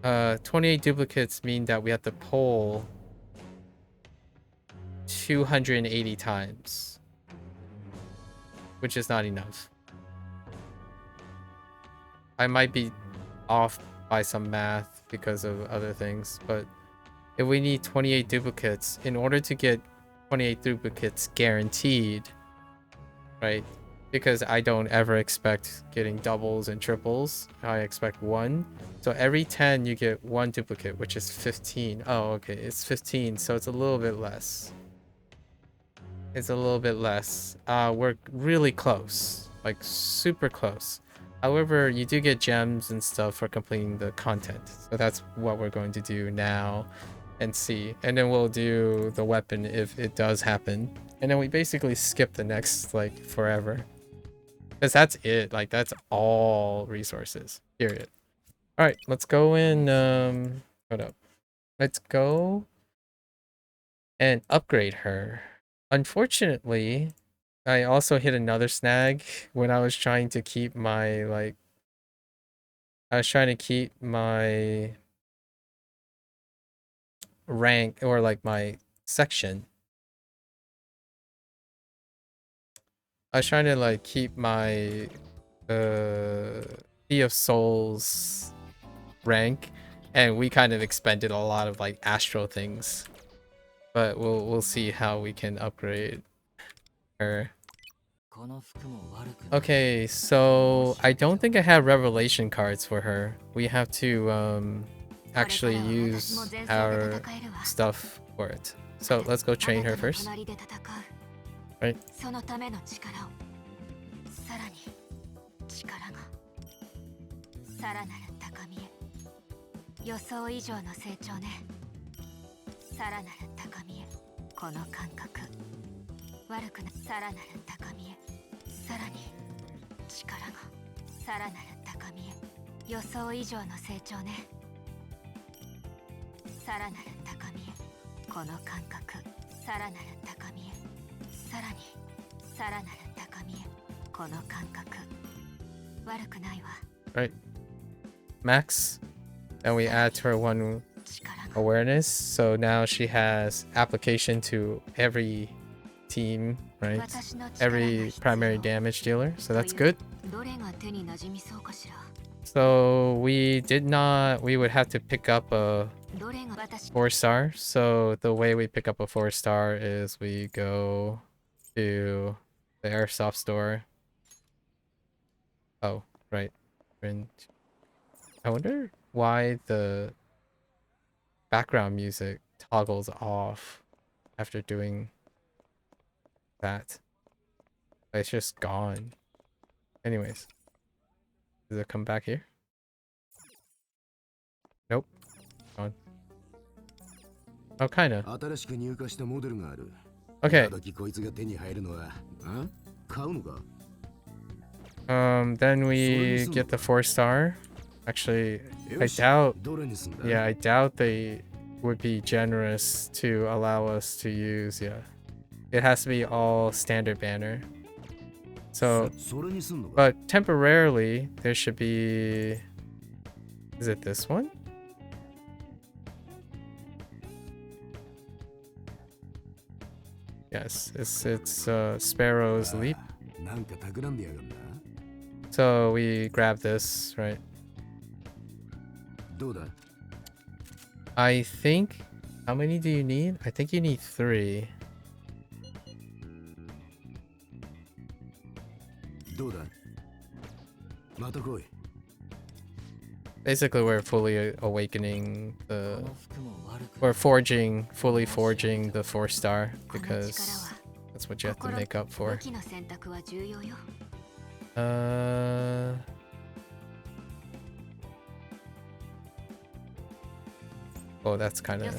28 duplicates mean that we have to poll 280 times, which is not enough. I might be off by some math because of other things, but if we need 28 duplicates, in order to get 28 duplicates guaranteed, right? Because I don't ever expect getting doubles and triples. I expect one. So every 10 you get one duplicate, which is 15. Oh, okay, it's 15, so it's a little bit less. It's a little bit less. We're really close, like super close. However, you do get gems and stuff for completing the content. So that's what we're going to do now and see. And then we'll do the weapon if it does happen. And then we basically skip the next, like, forever. Because that's it. Like, that's all resources. Period. Alright, let's go in, hold up. Let's go and upgrade her. Unfortunately, I also hit another snag when I was trying to keep my, like... I was trying to keep my rank, or like my section. I was trying to like keep my Sea of Souls rank, and we kind of expended a lot of like astral things. But we'll see how we can upgrade her. Okay, so I don't think I have revelation cards for her. We have to actually use our stuff for it. So let's go train her first. Right. Right. Max. And we add to her one awareness. So now she has application to every team, right? Every primary damage dealer. So that's good. So we would have to pick up a 4-star. So the way we pick up a 4-star is we go to the airsoft store. Oh, right. I wonder why the background music toggles off after doing that. It's just gone. Anyways. Does it come back here? Nope. Gone. Oh, kinda. Okay. Then we get the 4-star. Actually, I doubt they would be generous to allow us to use, it has to be all standard banner. So, but temporarily, there should be, is it this one? Yes, it's Sparrow's Leap. So we grab this, right? どうだ I think. How many do you need? I think you need 3. どうだまた来い Basically, we're fully awakening the. We're forging, fully forging the 4-star because that's what you have to make up for. Oh, that's kind of.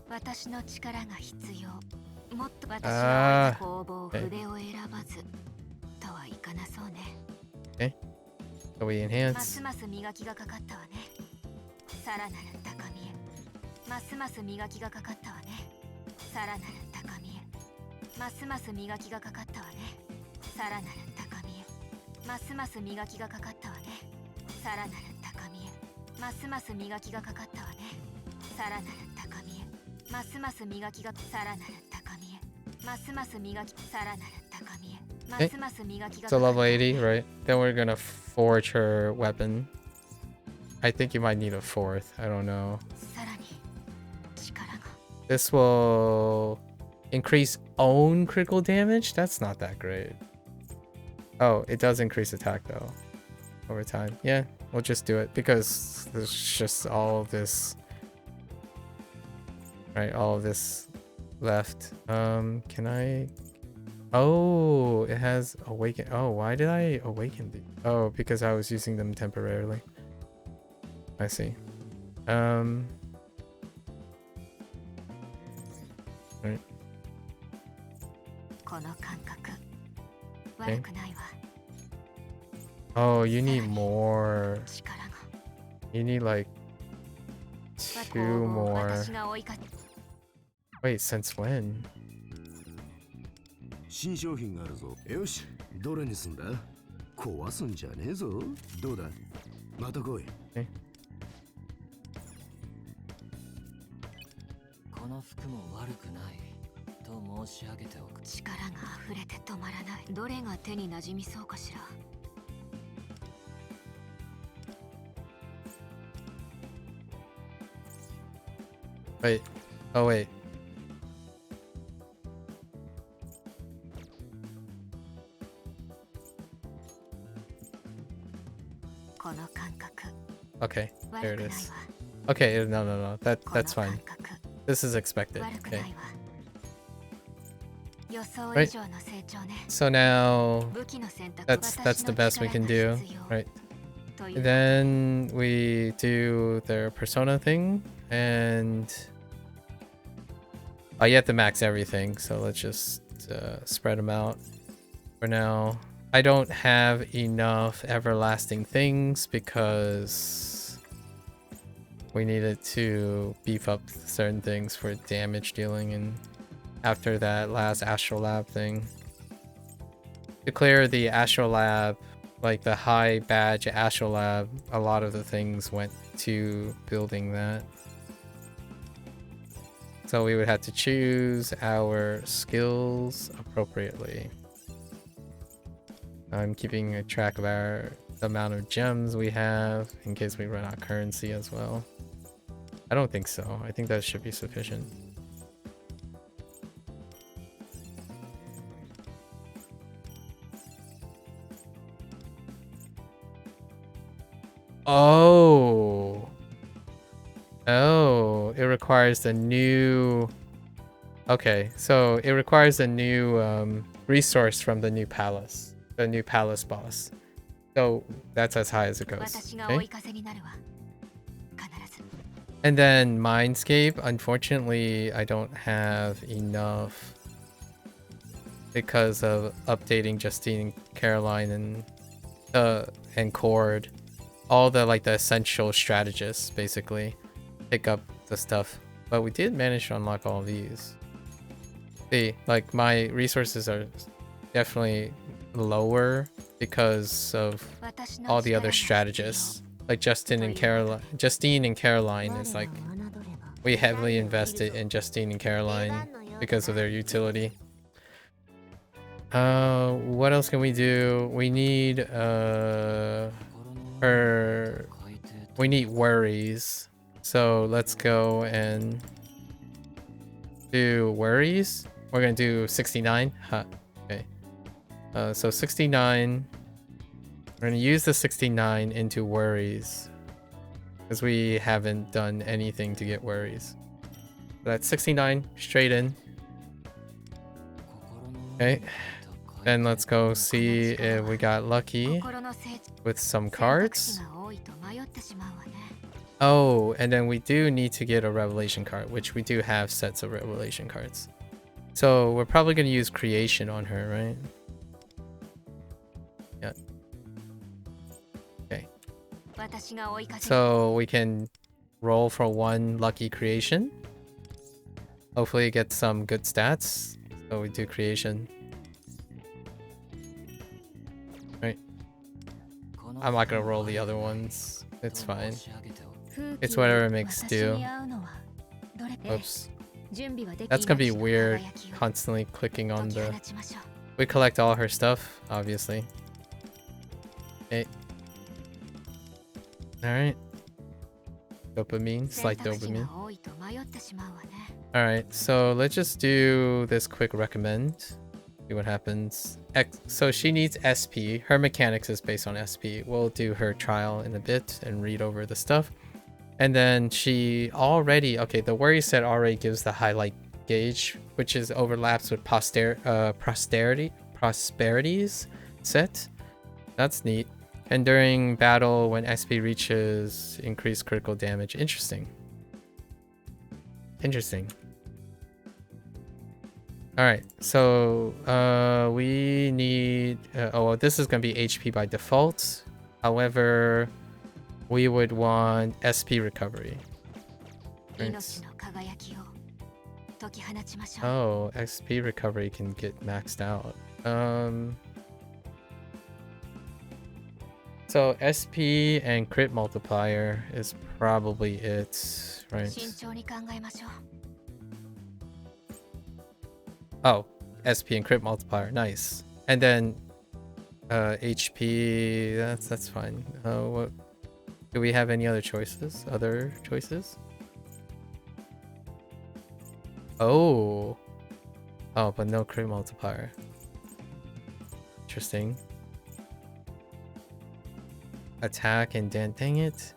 私の力が必要。もっと私 Ah, は工房筆を選ばずとはいかなそうね。 okay. So we ます enhance. ます磨きがかかったわね。さらなる高みへ。ますます磨きがかかったわね。さらなる高みへ。ますます磨きがかかったわね。さらなる高みへ。ますます磨きがかかったわね。さらなる高みへ。ますます磨きがかかったわね。さらなる高みへ。ますます磨きがさらなる高みへ。ますます磨きさらなる高みへ。ますます磨きが It's a level 80, right? Then we're gonna forge her weapon. I think you might need a 4th. I don't know. さらに力が This will increase own critical damage? That's not that great. Oh, it does increase attack though. Over time. Yeah, we'll just do it because there's just all of this. Right, all of this left. Can I... Oh, it has awaken. Oh, why did I awaken these? Oh, because I was using them temporarily. I see. Right. この感覚悪くないわ。 Oh, you need more. 力が You need like 2 more. 私が追いかけ Wait, since when? 新商品があるぞよしどれにすんだ壊すんじゃねえぞどうだまた来い Okay. この服も悪くないと申し上げておく。力が溢れて止まらない。どれが手に馴染みそうかしら。 Wait. Oh, wait. この感覚 Okay, there 悪 it くない is. わ。 Okay, no. この That's fine. 感覚 This is expected. 悪く Okay. ないわ。予想 Right. 以上の成長ね。 So now 武器の選択 that's the best we can do, right? という Then we do their persona thing, and you have to max everything. So let's just spread them out for now. I don't have enough everlasting things because we needed to beef up certain things for damage dealing, and after that last Astral Lab thing. To clear the Astral Lab, like the high badge Astral Lab, a lot of the things went to building that. So we would have to choose our skills appropriately. I'm keeping a track of the amount of gems we have in case we run out of currency as well. I don't think so. I think that should be sufficient. Oh. Oh, it requires a new... Okay, so it requires a new resource from the new palace. The new palace boss. So that's as high as it goes. 私が追 Okay? い風になるわ。必ず And then Mindscape, unfortunately, I don't have enough because of updating Justine and Caroline and Cord. All the like the essential strategists basically pick up the stuff. But we did manage to unlock all of these. See, like my resources are definitely lower because of 私の all the 力 other が必要 strategists. Like Justine and Caroline is like we heavily invested in Justine and Caroline because of their utility. What else can we do? We need her We need worries. So let's go and do worries. We're gonna do 69. Huh. Okay. So 69. We're gonna use the 69 into worries. Because we haven't done anything to get worries. So that's 69 straight in. Okay. Then let's go see if we got lucky with some cards. Oh, and then we do need to get a revelation card, which we do have sets of revelation cards. So we're probably going to use creation on her, right? Yeah. Okay. So we can roll for one lucky creation. Hopefully get some good stats. So we do creation. Right. I'm not going to roll the other ones. It's fine. It's whatever makes do. Oops. That's gonna be weird, constantly clicking on the... We collect all her stuff, obviously. Okay. Alright. Dopamine, slight dopamine. Alright, so let's just do this quick recommend. See what happens. So she needs SP. Her mechanics is based on SP. We'll do her trial in a bit and read over the stuff. And then she already, okay, the worry set already gives the highlight gauge, which is overlaps with prosperities set. That's neat. And during battle, when SP reaches increased critical damage. Interesting. Interesting. All right, so we need, oh, well, this is gonna be HP by default. However, we would want SP recovery. Right. Oh, SP recovery can get maxed out. So SP and crit multiplier is probably it, right? Oh, SP and crit multiplier, nice. And then HP, that's fine. What? Do we have any other choices? Other choices? Oh. Oh, but no crit multiplier. Interesting. Attack and dent. Dang it.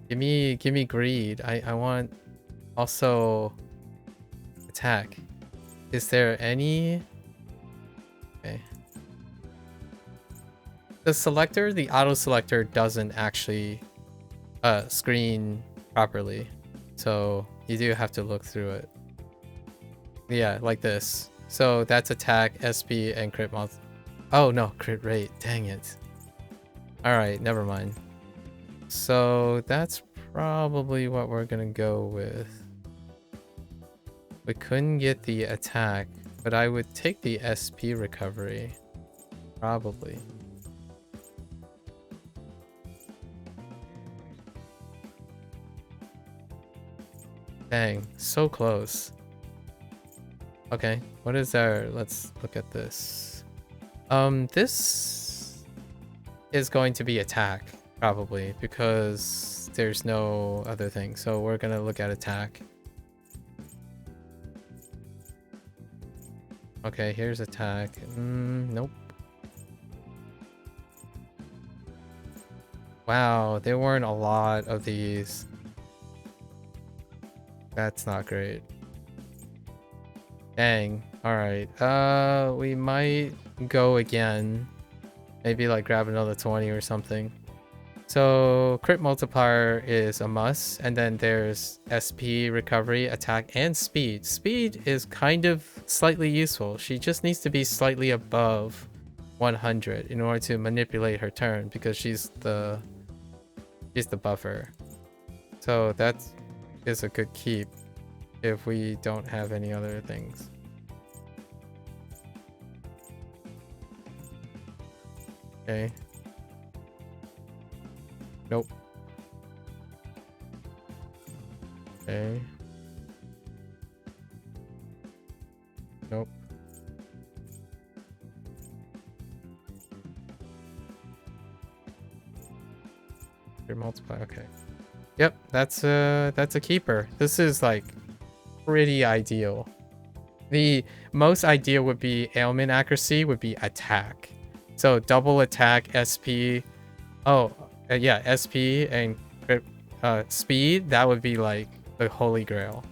Give me greed. I want also attack. Is there any? Okay. The selector, the auto selector doesn't actually screen properly. So you do have to look through it. Yeah, like this. So that's attack, SP, and crit multi. Oh no, crit rate. Dang it. Alright, never mind. So that's probably what we're gonna go with. We couldn't get the attack, but I would take the SP recovery. Probably. Dang, so close. Okay, what is our... Let's look at this. This is going to be attack, probably, because there's no other thing. So we're gonna look at attack. Okay, here's attack. Nope. Wow, there weren't a lot of these. That's not great. Dang. Alright. We might go again. Maybe like grab another 20 or something. So crit multiplier is a must. And then there's SP, recovery, attack, and speed. Speed is kind of slightly useful. She just needs to be slightly above 100 in order to manipulate her turn, because she's the buffer. So that is a good keep if we don't have any other things. Okay. Nope. Okay. Nope. Crit multiply. Okay. Yep, that's a keeper. This is like pretty ideal. The most ideal would be ailment accuracy would be attack. So double attack, SP. Oh, yeah, SP and crit, speed. That would be like the holy grail.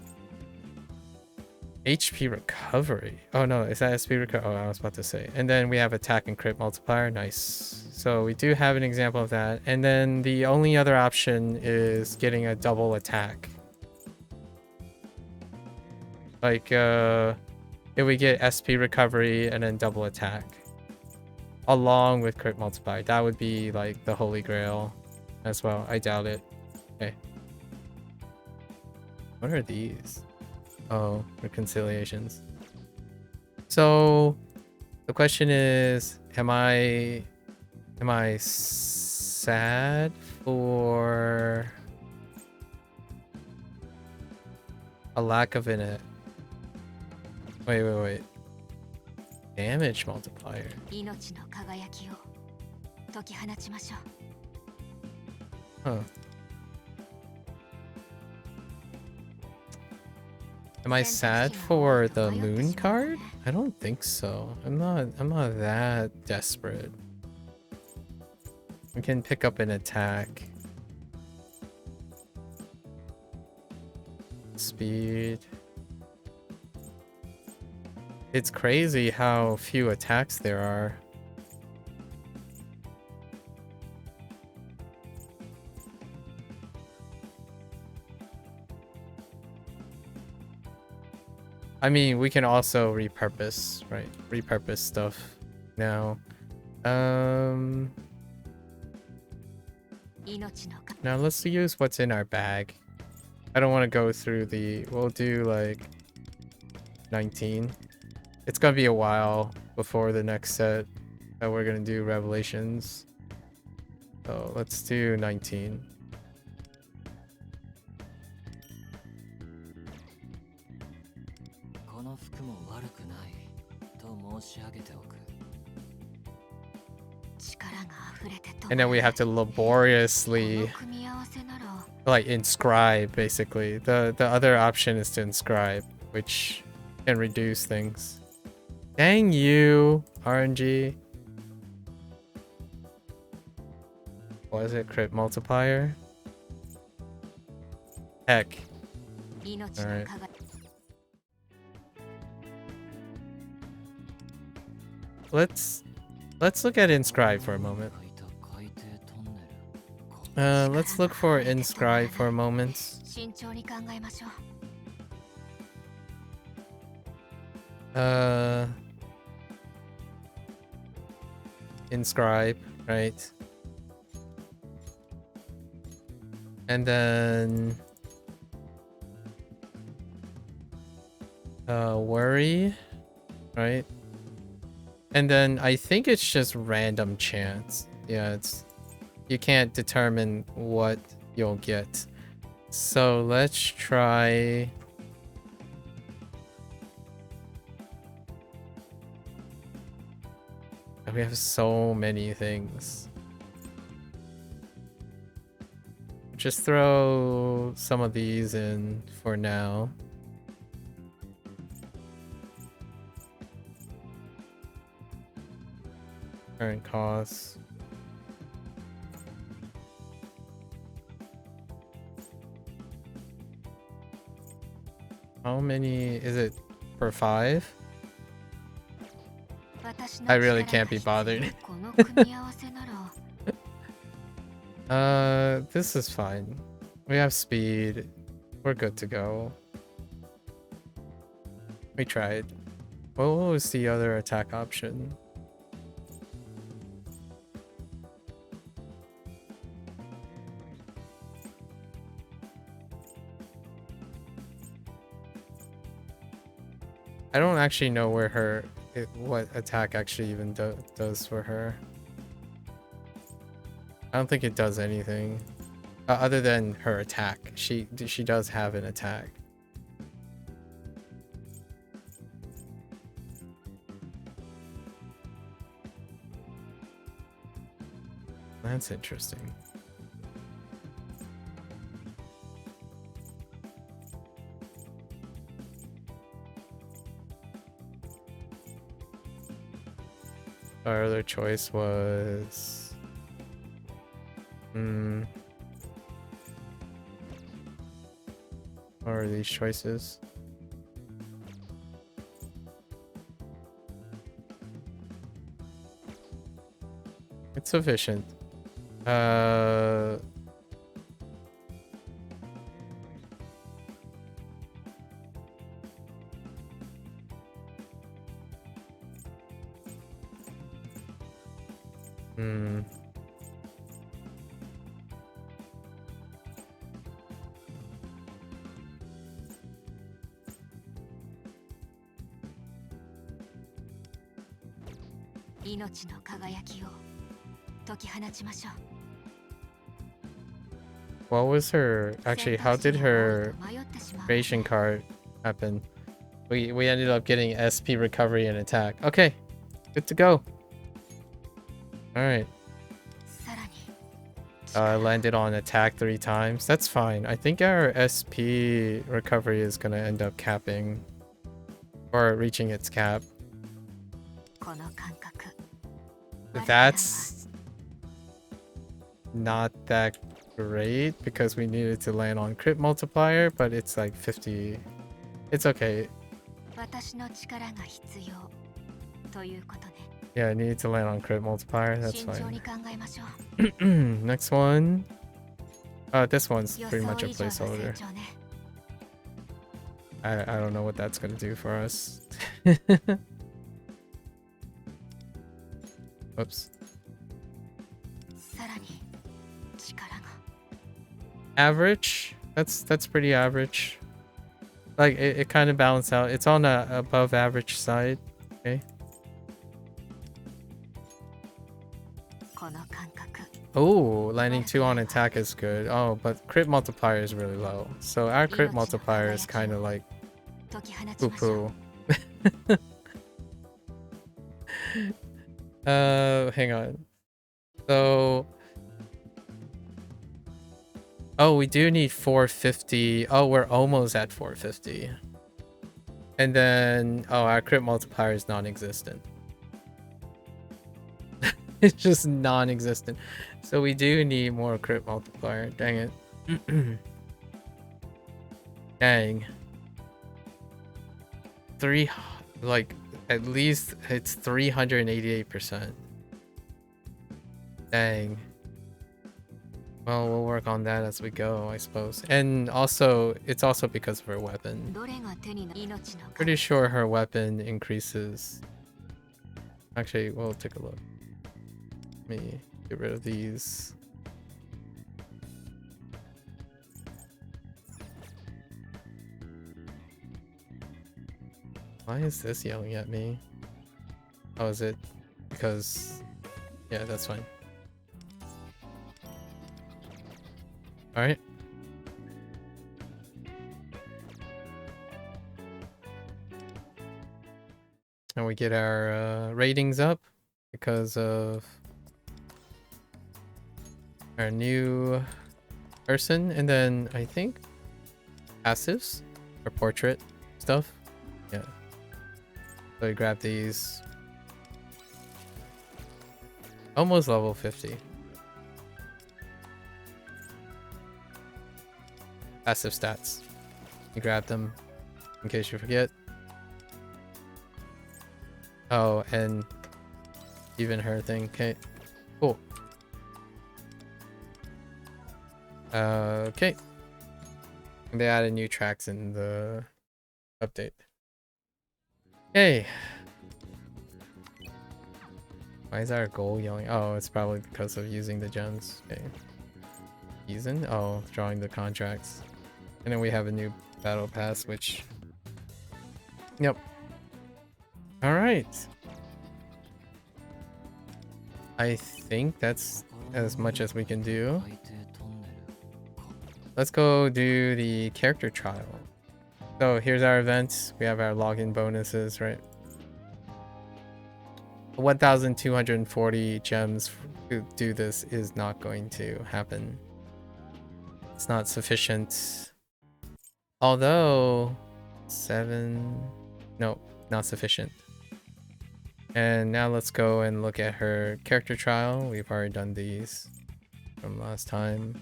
HP recovery. Oh no, is that SP recovery? Oh, I was about to say. And then we have attack and crit multiplier. Nice. So we do have an example of that. And then the only other option is getting a double attack. Like, if we get SP recovery and then double attack. Along with crit multiplier. That would be like the holy grail as well. I doubt it. Okay. What are these? Oh, reconciliations. So the question is, am I sad for a lack of wait. Damage multiplier. Huh. Am I sad for the moon card? I don't think so. I'm not that desperate. We can pick up an attack. Speed. It's crazy how few attacks there are. I mean, we can also repurpose, right? Repurpose stuff now. Now let's use what's in our bag. I don't want to go through the... We'll do like 19. It's gonna be a while before the next set that we're gonna do Revelations. So let's do 19. And then we have to laboriously like inscribe, basically. The other option is to inscribe, which can reduce things. Dang you, RNG. What is it? Crit multiplier? Heck. Alright. Let's look at inscribe for a moment. Let's look for inscribe for a moment. Inscribe, right? And then worry, right? And then I think it's just random chance. Yeah, it's you can't determine what you'll get. So let's try we have so many things. Just throw some of these in for now. Current costs. How many is it per 5? I really can't be bothered. This is fine. We have speed. We're good to go. We tried. What was the other attack option? I don't actually know where what attack actually even does for her. I don't think it does anything other than her attack. She does have an attack. That's interesting. Our other choice was... What are these choices? It's sufficient. What was her... Actually, how did her creation card happen? We ended up getting SP recovery and attack. Okay, good to go. Alright. I landed on attack 3 times. That's fine. I think our SP recovery is gonna end up capping. Or reaching its cap. That's not that great because we needed to land on crit multiplier, but it's like 50. It's okay. Yeah, I needed to land on crit multiplier. That's fine. Next one. This one's pretty much a placeholder. I don't know what that's gonna do for us. Oops. Average. That's pretty average. Like it kind of balanced out. It's on a above average side. Okay. Oh, landing 2 on attack is good. Oh, but crit multiplier is really low. So our crit multiplier is kind of like poo-poo. Hang on. So... Oh, we do need 450. Oh, we're almost at 450. And then... Oh, our crit multiplier is non-existent. It's just non-existent. So we do need more crit multiplier. Dang it. Dang. Like, at least it's 388%. Dang. Well, we'll work on that as we go, I suppose. And also, it's also because of her weapon. Pretty sure her weapon increases. Actually, we'll take a look. Let me get rid of these. Why is this yelling at me? Oh, is it because... Yeah, that's fine. Alright. And we get our ratings up because of our new person, and then I think passives or portrait stuff. Yeah. So we grab these. Almost level 50. Passive stats. You grab them in case you forget. Oh, and even her thing. Okay, cool. Okay. They added new tracks in the update. Okay. Why is our goal yelling? Oh, it's probably because of using the gems. Okay. Season? Oh, drawing the contracts. And then we have a new battle pass, which... Yep. Alright. I think that's as much as we can do. Let's go do the character trial. So here's our events. We have our login bonuses, right? 1,240 gems to do this is not going to happen. It's not sufficient. Although 7... No, not sufficient. And now let's go and look at her character trial. We've already done these from last time.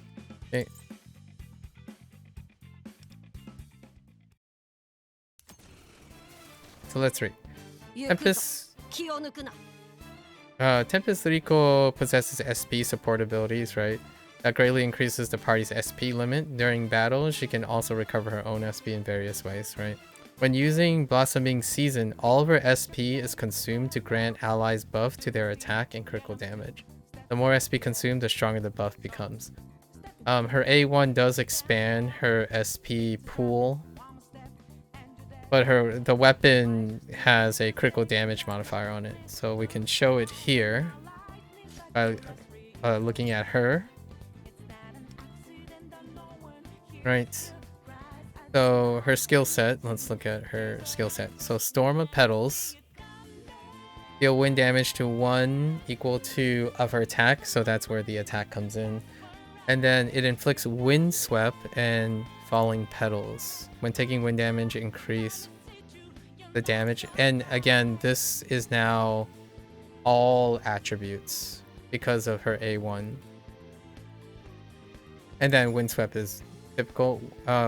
Okay. So let's read. 行くぞ Tempest 気を抜くな Tempest Rico possesses SP support abilities, right? That greatly increases the party's SP limit. During battle, she can also recover her own SP in various ways, right? When using Blossoming Season, all of her SP is consumed to grant allies buff to their attack and critical damage. The more SP consumed, the stronger the buff becomes. Her A1 does expand her SP pool, but the weapon has a critical damage modifier on it, so we can show it here by looking at her. Right. So her skill set, let's look at her skill set. So Storm of Petals. Deal wind damage to 1 equal to of her attack, so that's where the attack comes in. And then it inflicts Wind Swept and Falling Petals. When taking wind damage, increase the damage. And again, this is now all attributes because of her A1. And then Windswept is typical.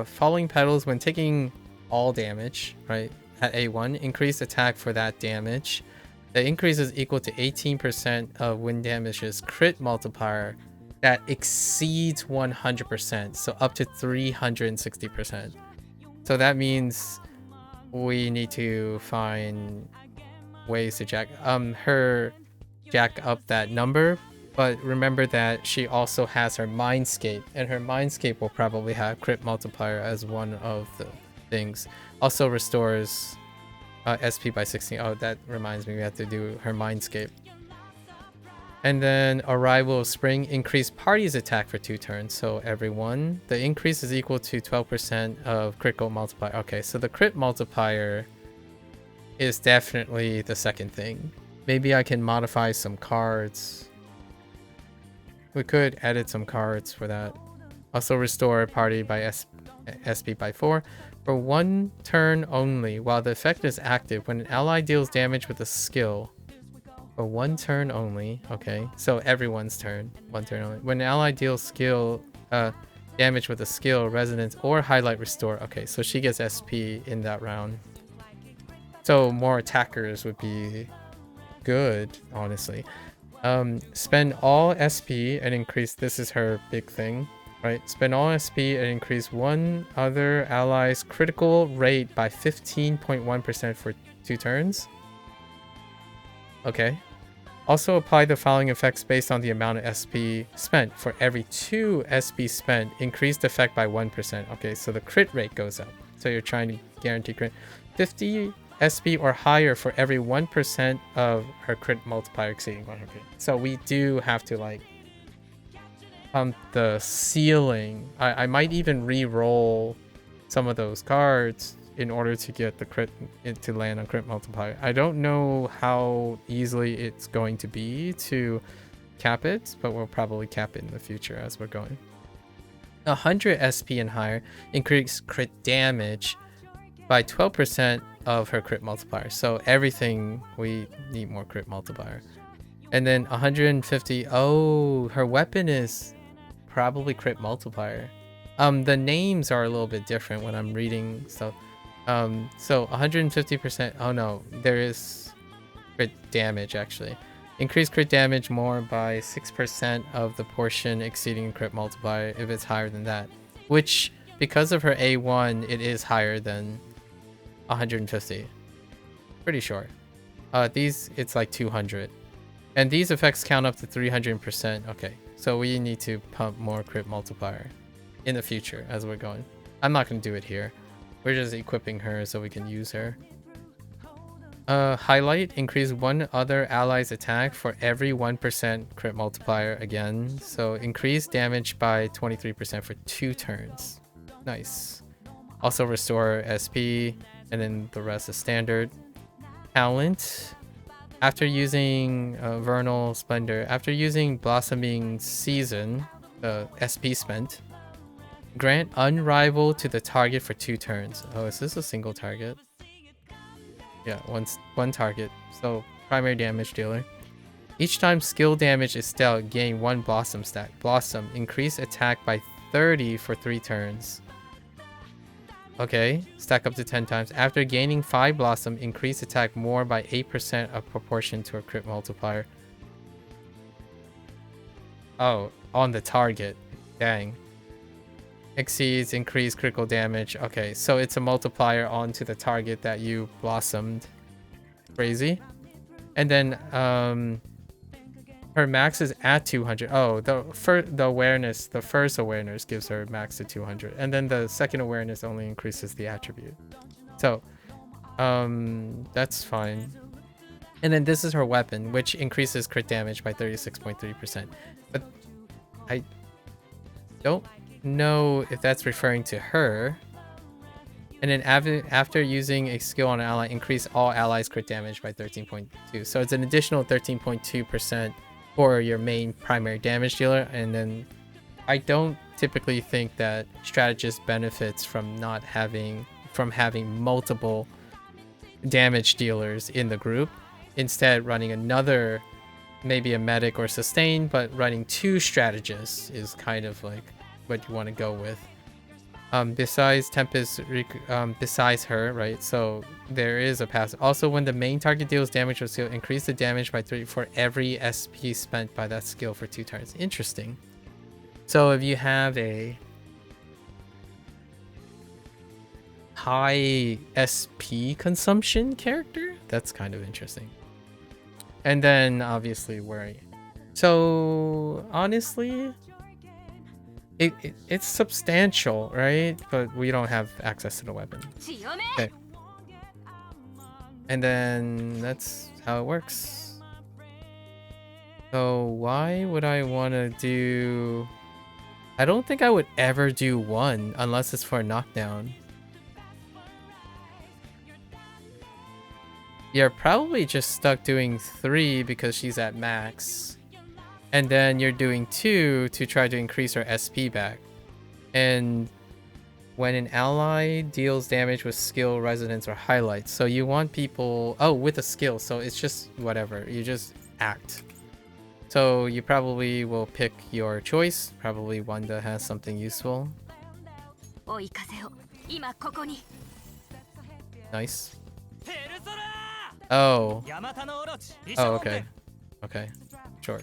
Falling Petals, when taking all damage, right, at A1, increase attack for that damage. The increase is equal to 18% of wind damage's crit multiplier that exceeds 100%, so up to 360%. So that means we need to find ways to jack up that number. But remember that she also has her Mindscape, and her Mindscape will probably have crit multiplier as one of the things. Also restores SP by 16. Oh, that reminds me, we have to do her Mindscape. And then Arrival of Spring, increase party's attack for 2 turns, so everyone. The increase is equal to 12% of critical multiplier. Okay, so the crit multiplier is definitely the second thing. Maybe I can modify some cards. We could edit some cards for that. Also restore party by SP by 4. For 1 turn only, while the effect is active, when an ally deals damage with a skill. For 1 turn only, okay. So everyone's turn, 1 turn only. When an ally deals damage with a skill, resonance, or highlight restore. Okay, so she gets SP in that round. So more attackers would be good, honestly. Spend all SP and increase, this is her big thing, right? Spend all SP and increase one other ally's critical rate by 15.1% for 2 turns. Okay. Also apply the following effects based on the amount of SP spent. For every 2 SP spent, increase the effect by 1%. Okay, so the crit rate goes up. So you're trying to guarantee crit. 50 SP or higher for every 1% of her crit multiplier exceeding 100. So we do have to like pump the ceiling. I might even re-roll some of those cards in order to get the crit to land on crit multiplier. I don't know how easily it's going to be to cap it, but we'll probably cap it in the future as we're going. 100 SP and higher, increase crit damage by 12% of her crit multiplier. So everything, we need more crit multiplier. And then 150, oh, her weapon is probably crit multiplier. The names are a little bit different when I'm reading stuff. So 150%, oh no, there is crit damage actually. Increase crit damage more by 6% of the portion exceeding crit multiplier if it's higher than that. Which, because of her A1, it is higher than 150. Pretty sure. These, it's like 200. And these effects count up to 300%. Okay, so we need to pump more crit multiplier in the future as we're going. I'm not going to do it here. We're just equipping her so we can use her. Highlight, increase one other ally's attack for every 1% crit multiplier again. So increase damage by 23% for 2 turns. Nice. Also restore SP, and then the rest is standard. Talent. After using Vernal Splendor, after using Blossoming Season, the SP spent, grant Unrival to the target for 2 turns. Oh, is this a single target? Yeah, one target. So primary damage dealer. Each time skill damage is dealt, gain 1 Blossom stat. Blossom, increase attack by 30 for 3 turns. Okay, stack up to 10 times. After gaining 5 Blossom, increase attack more by 8% of proportion to a crit multiplier. Oh, on the target. Dang. Exceeds increased critical damage. Okay, so it's a multiplier onto the target that you blossomed. Crazy. And then her max is at 200. Oh, the first awareness gives her max to 200, and then the second awareness only increases the attribute. So that's fine. And then this is her weapon, which increases crit damage by 36.3%. But I don't know if that's referring to her. And then after using a skill on an ally, increase all allies crit damage by 13.2. So it's an additional 13.2% for your main primary damage dealer. And then I don't typically think that strategist benefits from having multiple damage dealers in the group. Instead, running another, maybe a medic or sustain, but running 2 strategists is kind of like what you want to go with. Besides Tempest, besides her, right? So there is a pass. Also, when the main target deals damage or skill, increase the damage by 3 for every SP spent by that skill for 2 turns. Interesting. So if you have a high SP consumption character, that's kind of interesting. And then obviously where, so honestly, it's substantial, right? But we don't have access to the weapon. Okay. And then that's how it works. So why would I want to do... I don't think I would ever do 1 unless it's for a knockdown. You're probably just stuck doing 3 because she's at max. And then you're doing 2 to try to increase her SP back. And when an ally deals damage with skill, resonance, or highlights. So you want people... Oh, with a skill. So it's just whatever. You just act. So you probably will pick your choice. Probably one that has something useful. Nice. Oh. Oh, okay. Okay. Sure.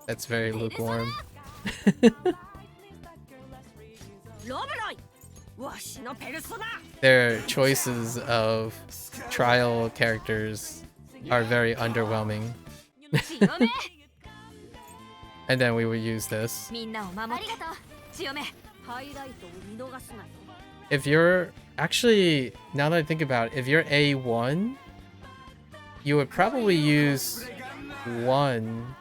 That's very lukewarm. Their choices of trial characters are very underwhelming. And then we would use this. If you're... Actually, now that I think about it, if you're A1, you would probably use 1.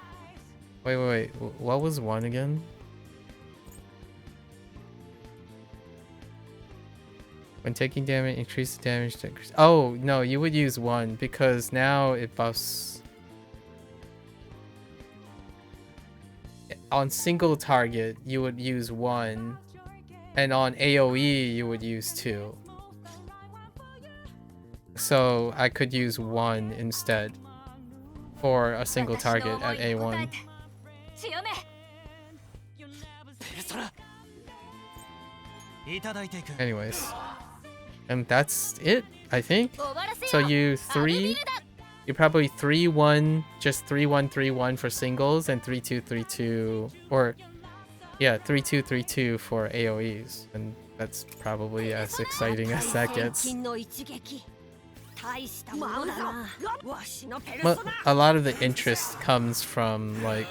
Wait. What was 1 again? When taking damage, increase the damage to increase. Oh, no, you would use 1 because now it buffs. On single target, you would use 1. And on AoE, you would use 2. So I could use 1 instead for a single target at A1. Anyways, and that's it, I think. So you probably 3-1, just 3-1-3-1 for singles, and 3-2-3-2, or yeah, 3-2-3-2 for AoEs, and that's probably as exciting as that gets. But a lot of the interest comes from like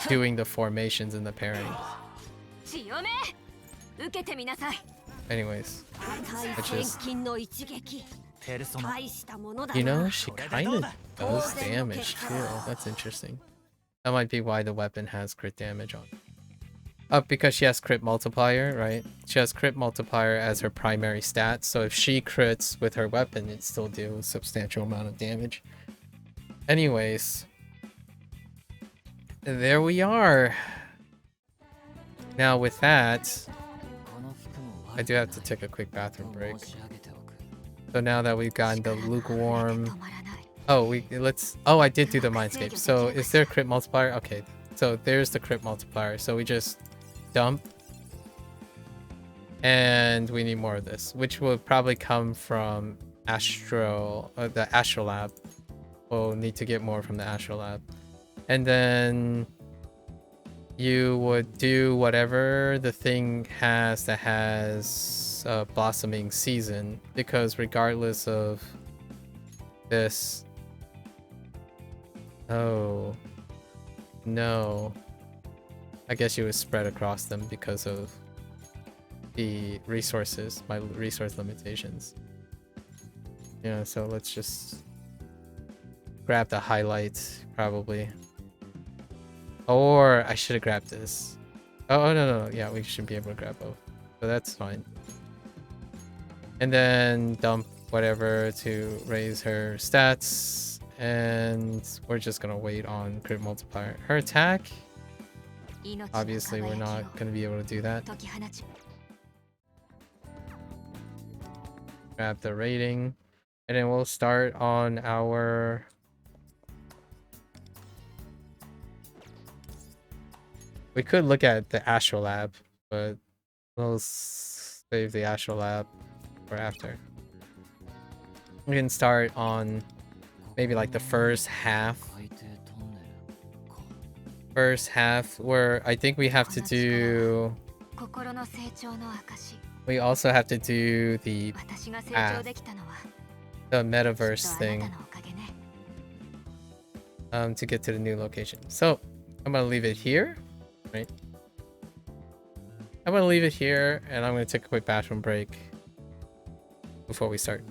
doing the formations and the pairing. Anyways, which is, you know, she kind of does damage too. That's interesting. That might be why the weapon has crit damage on. Because she has crit multiplier, right? She has crit multiplier as her primary stat, so if she crits with her weapon, it still deals a substantial amount of damage. Anyways, there we are. Now with that, I do have to take a quick bathroom break. So now that we've gotten the lukewarm. Oh, I did do the mindscape. So is there a crit multiplier? Okay, so there's the crit multiplier. So we just dump. And we need more of this, which will probably come from the Astral Lab. We'll need to get more from the Astral Lab. And then you would do whatever the thing has that has a blossoming season, because regardless of this... Oh. No. I guess you would spread across them because of the resources, my resource limitations. Yeah, so let's just grab the highlight, probably. Or I should have grabbed this. Oh, no. Yeah, we should be able to grab both. So that's fine. And then dump whatever to raise her stats. And we're just gonna wait on crit multiplier. Her attack, obviously we're not gonna be able to do that. Grab the rating, and then we'll start on our... We could look at the Astral Lab, but we'll save the Astral Lab for after. We can start on maybe like the first half. First half, where I think we have to do... We also have to do the metaverse thing to get to the new location. So I'm gonna leave it here, right? I'm gonna leave it here, and I'm gonna take a quick bathroom break before we start.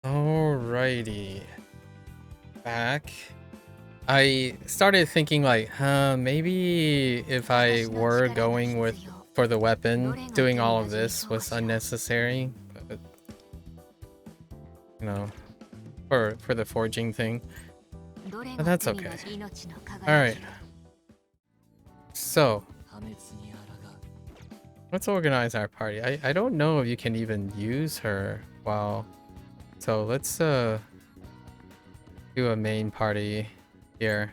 Alrighty. Back. I started thinking like, maybe if I were going for the weapon, doing all of this was unnecessary. But you know, for the forging thing. どれ But も that's 罪の okay. 命の All 輝 right. き So 破滅に抗う let's organize our party. I don't know if you can even use her while. So let's do a main party here.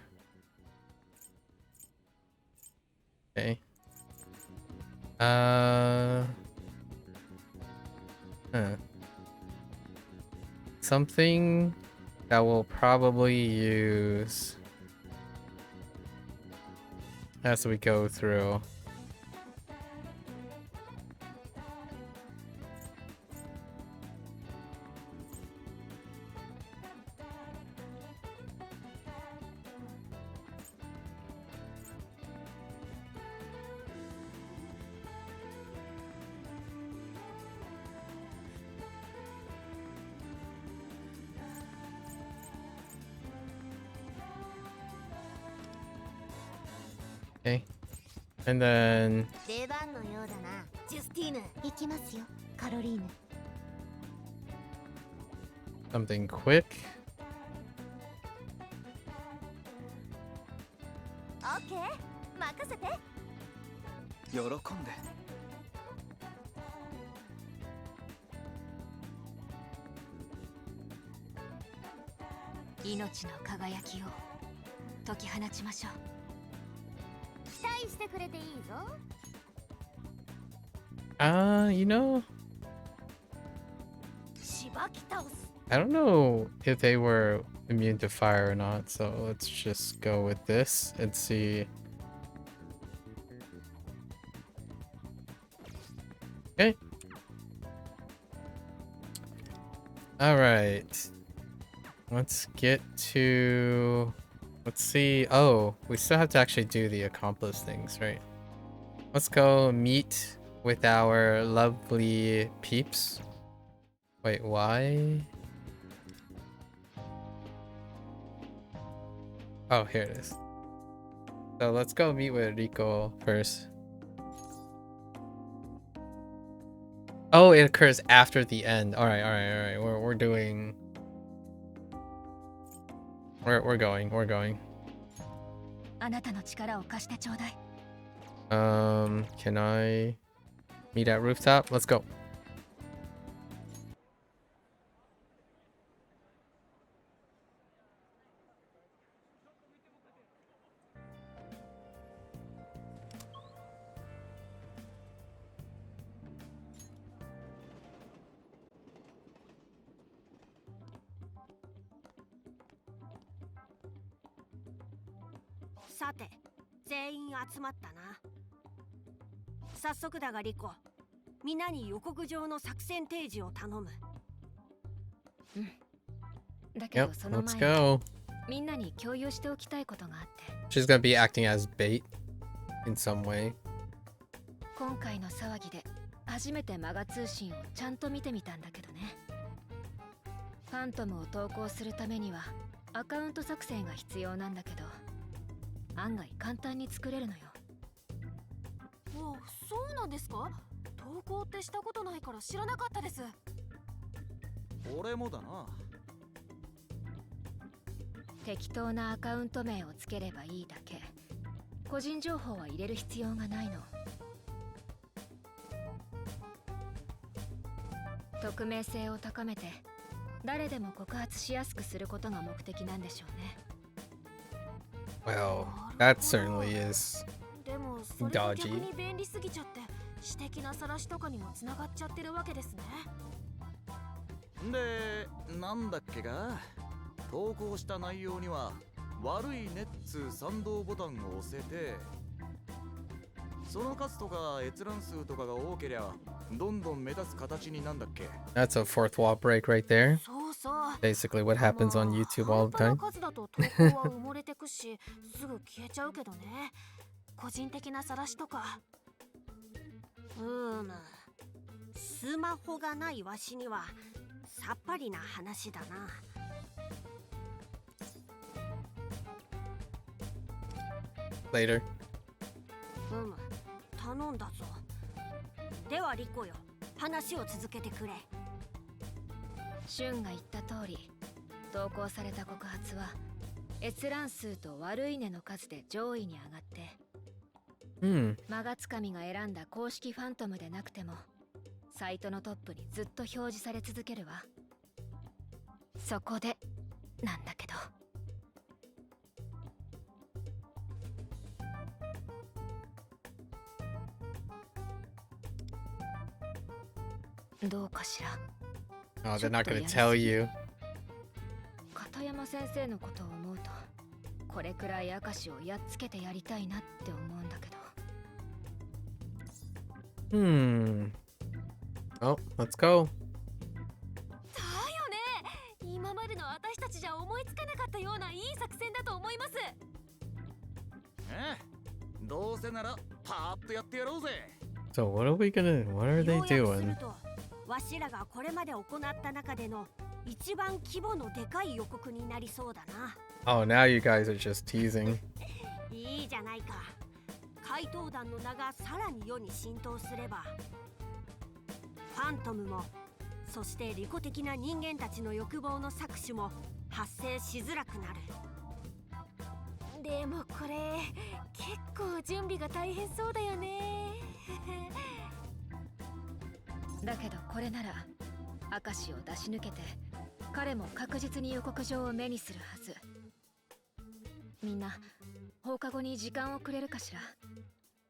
Okay. Something that we'll probably use as we go through. Okay. And then 出番のようだな。ジュスティーヌ、行きますよ。カロリーヌ。 something quick. オッケー、任せて。喜んで。命の輝きを解き放ちましょう。期待してくれていいぞ。You know, しばき倒す。 I don't know if they were immune to fire or not, so let's just go with this and see. Okay. All right. Let's get to... Let's see. Oh, we still have to actually do the accomplice things, right? Let's go meet with our lovely peeps. Wait, why? Oh, here it is. So let's go meet with Rico first. Oh, it occurs after the end. All right, all right, all right. We're doing... We're going. あなたの力を貸してちょうだい。 Can I meet at rooftop? Let's go. .さて、全員集まったな。早速だがリコ、皆に予告状の作戦提示を頼む。だけど Yep, その let's 前に go. みんなに共有しておきたいことがあって。 She's gonna be acting as bait in some way. 今回の騒ぎで初めてマガ通信をちゃんと見てみたんだけどね。ファントムを投稿するためにはアカウント作成が必要なんだけど、案外簡単に作れるのよ。お、そうなんですか？投稿ってしたことないから知らなかったです。俺もだな。適当なアカウント名をつければいいだけ。個人情報は入れる必要がないの。匿名性を高めて誰でも告発しやすくすることが目的なんでしょうね。 Well, that certainly is でもそれが逆に便利すぎちゃって私的な晒しとかにもつながっちゃってるわけですね。で、なんだっけか、投稿した内容には悪いねっつう賛同ボタンを押せて、その数とか閲覧数とかが多けりゃどんどん目立つ形になんだっけ。 That's a fourth wall break right there. そうそう。 Basically what happens on YouTube all the 半 time. 端な数だと投稿は埋もれてくしすぐ消えちゃうけどね。個人的な晒しとか。スマホがないわしにはさっぱりな話だな。Later. 頼んだぞ。ではリコよ、話を続けてくれ。シュンが言った通り、投稿された告発は閲覧数と悪いねの数で上位に上がって、マガつかみが選んだ公式ファントムでなくてもサイトのトップにずっと表示され続けるわ。そこでなんだけど、どうかしら。Oh, they're not gonna tell you. 片山先生のことを思うと、これくらい明石をやっつけてやりたいなって思うんだけど。Oh, let's go. だよね。今までの私たちじゃ思いつかなかったようないい作戦だと思います。どうせならパーッとやってやろうぜ。 So what are they 要約する doing? と、わしらがこれまで行った中での一番規模のでかい予告になりそうだな。Oh, now you guys are just teasing. いいじゃないか。怪盗団の名がさらに世に浸透すれば、ファントムも、そして利己的な人間たちの欲望の搾取も発生しづらくなる。でもこれ結構準備が大変そうだよね。だけどこれなら明石を出し抜けて、彼も確実に予告状を目にするはず。みんな放課後に時間をくれるかしら。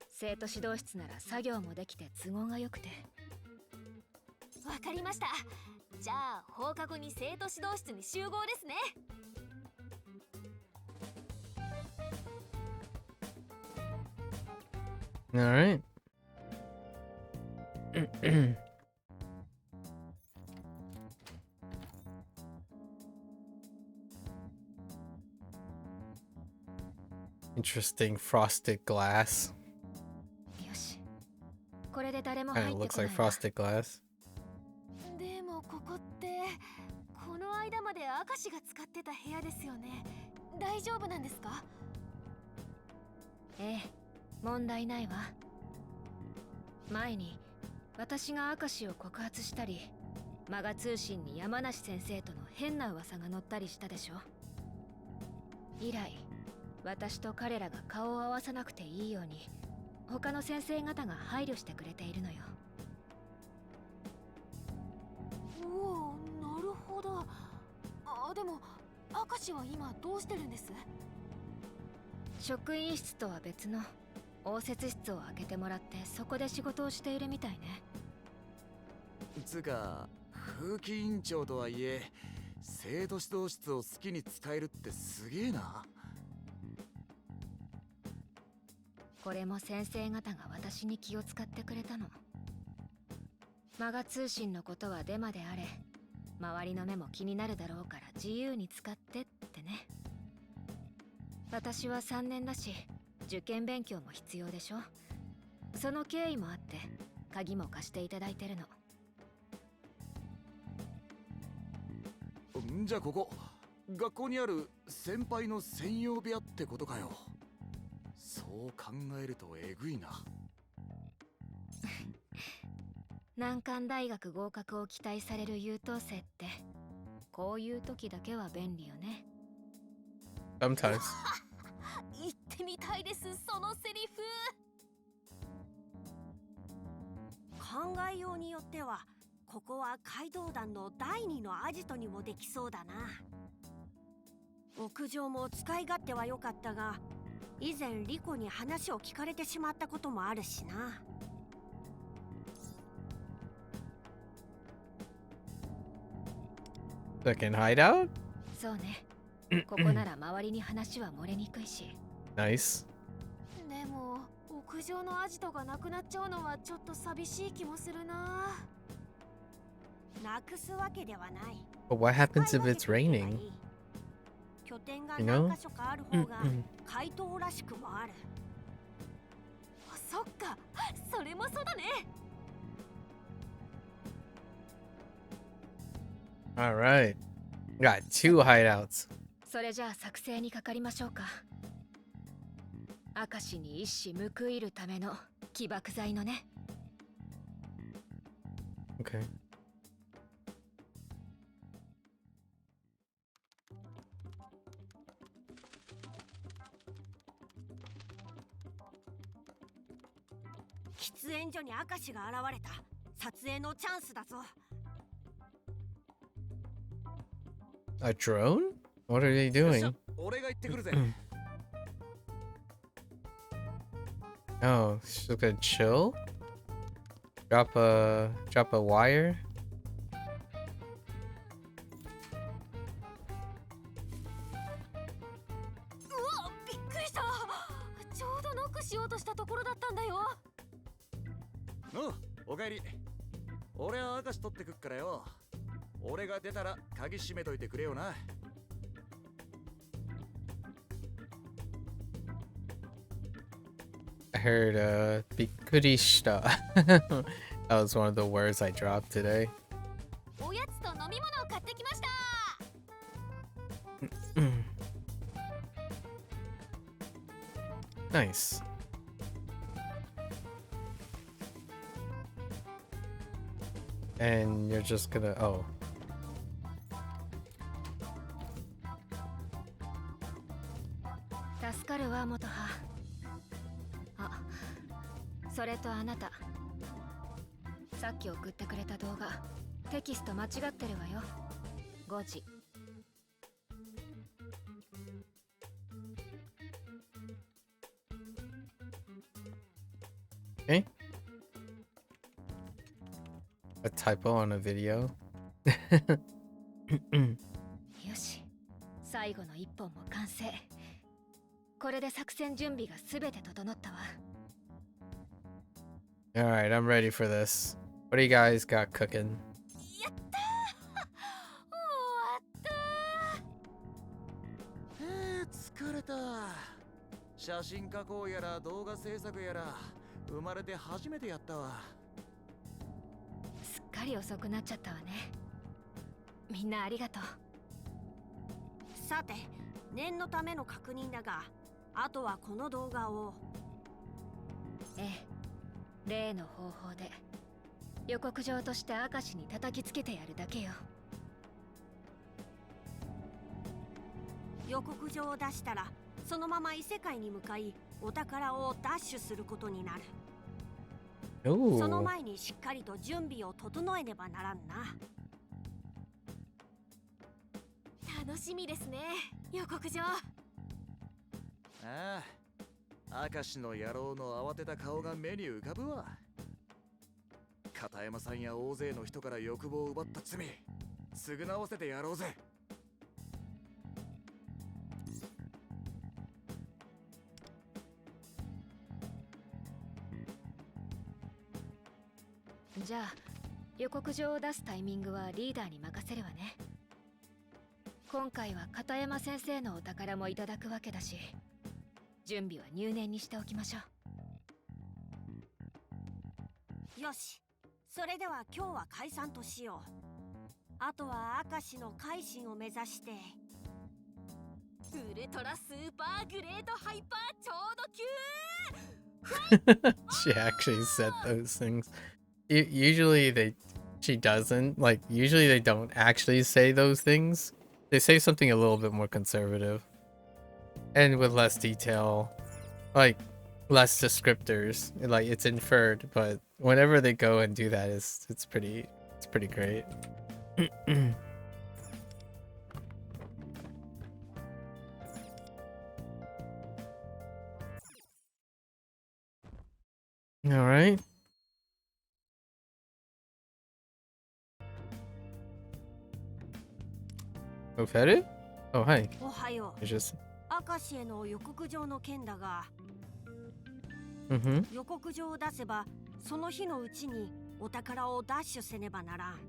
生徒指導室なら作業もできて都合が良くて。わかりました。じゃあ放課後に生徒指導室に集合ですね。All right. Interesting frosted glass. よし、これで誰も Kind 入 of って looks こない like frosted glass. でもここってこの間まで明石が使ってた部屋ですよね。大丈夫なんですか？ええ、問題ないわ。前に私が明石を告発したり、マガ通信に山梨先生との変な噂が載ったりしたでしょ。以来私と彼らが顔を合わさなくていいように他の先生方が配慮してくれているのよ。おお、なるほど。でも明石は今どうしてるんです？職員室とは別の応接室を開けてもらってそこで仕事をしているみたいね。つうか風紀委員長とはいえ生徒指導室を好きに使えるってすげえな。これも先生方が私に気を使ってくれたの。マガ通信のことはデマであれ、周りの目も気になるだろうから自由に使ってってね。私は3年だし受験勉強も必要でしょ。その経緯もあって鍵も貸していただいてるの。じゃあここ学校にある先輩の専用部屋ってことかよ。そう考えるとえぐいな。難関大学合格を期待される優等生ってこういう時だけは便利よね。Sometimes. 言ってみたいです、そのセリフ。考えようによってはここは怪盗団の第二のアジトにもできそうだな。屋上も使い勝手は良かったが、以前リコに話を聞かれてしまったこともあるしな。Second hideout? そうね。ここなら周りに話は漏れにくいし。Nice. でも屋上のアジトがなくなっちゃうのはちょっと寂しい気もするな。なくすわけではない。 But what happens if it's raining? 拠点が You 何 know? か所かある方が怪盗らしくもある。そっか、それもそうだね。All right. Got two hideouts. それじゃあ作成にかかりましょうか。明石に一矢報いるための起爆剤のね。Okay. 喫煙所に明石が現れた。撮影のチャンスだぞ。 A drone? What are they doing? 俺が行ってくるぜ。 Oh, she's gonna chill? Drop a wire? うわ、びっくりした。ちょうどノックしようとしたところだったんだよ。おかえり。俺は明石取ってくっからよ。俺が出たら鍵閉めといてくれよな。 I heard bikurishita. That was one of the words I dropped today. おやつと飲み物を買ってきました。 Nice. And you're just gonna oh. 助かるわ元葉。あ、それとあなた、さっき送ってくれた動画テキスト間違ってるわよ。5時。 Okay. A typo on a video. よし、最後の一本も完成。これで作戦準備がすべて整ったわ。 Alright, I'm ready for this. What do you guys got cooking? やったー。終わったー。疲れた。写真加工やら動画制作やら生まれて初めてやったわ。すっかり遅くなっちゃったわね。みんなありがとう。さて、念のための確認だが、あとはこの動画を。ええ、例の方法で予告状として明石に叩きつけてやるだけよ。予告状を出したら、そのまま異世界に向かいお宝をダッシュすることになる。 Ooh. その前にしっかりと準備を整えねばならんな。楽しみですね、予告状。ああ、明石の野郎の慌てた顔が目に浮かぶわ。片山さんや大勢の人から欲望を奪った罪、償わせてやろうぜ。じゃあ予告状を出すタイミングはリーダーに任せるわね。今回は片山先生のお宝もいただくわけだし、準備は入念にしておきましょう。よし、それでは今日は解散としよう。あとは明石の改心を目指して、ウルトラスーパーグレートハイパー超度級。 She actually said those things. Usually she doesn't. Like, usually they don't actually say those things. They say something a little bit more conservative. And with less detail. Like, less descriptors. Like, it's inferred, but whenever they go and do that, it's pretty great. Alright. Move headed? Oh, hi. おはよ It's just. う。明石への予告状の件だが、 Mm-hmm. 予告状を出せばその日のうちにお宝をダッシュせねばならん。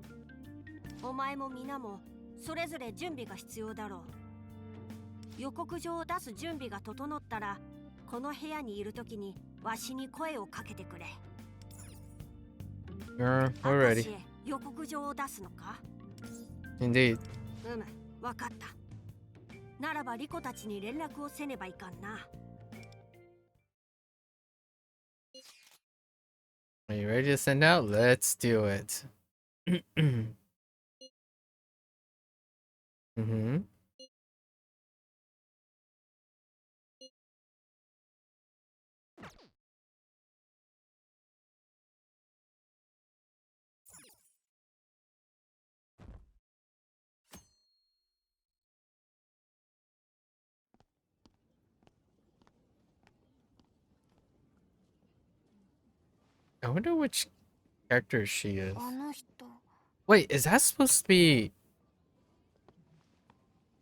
お前も皆もそれぞれ準備が必要だろう。予告状を出す準備が整ったら、この部屋にいるときにわしに声をかけてくれ。 We're 明 ready. 石へ予告状を出すのか？ Indeed. わかった。ならばリコたちに連絡をせねばいかんな。 Are you ready to send out? Let's do it. Mm-hmm. I wonder which character she is. あの人 Wait, is that supposed to be?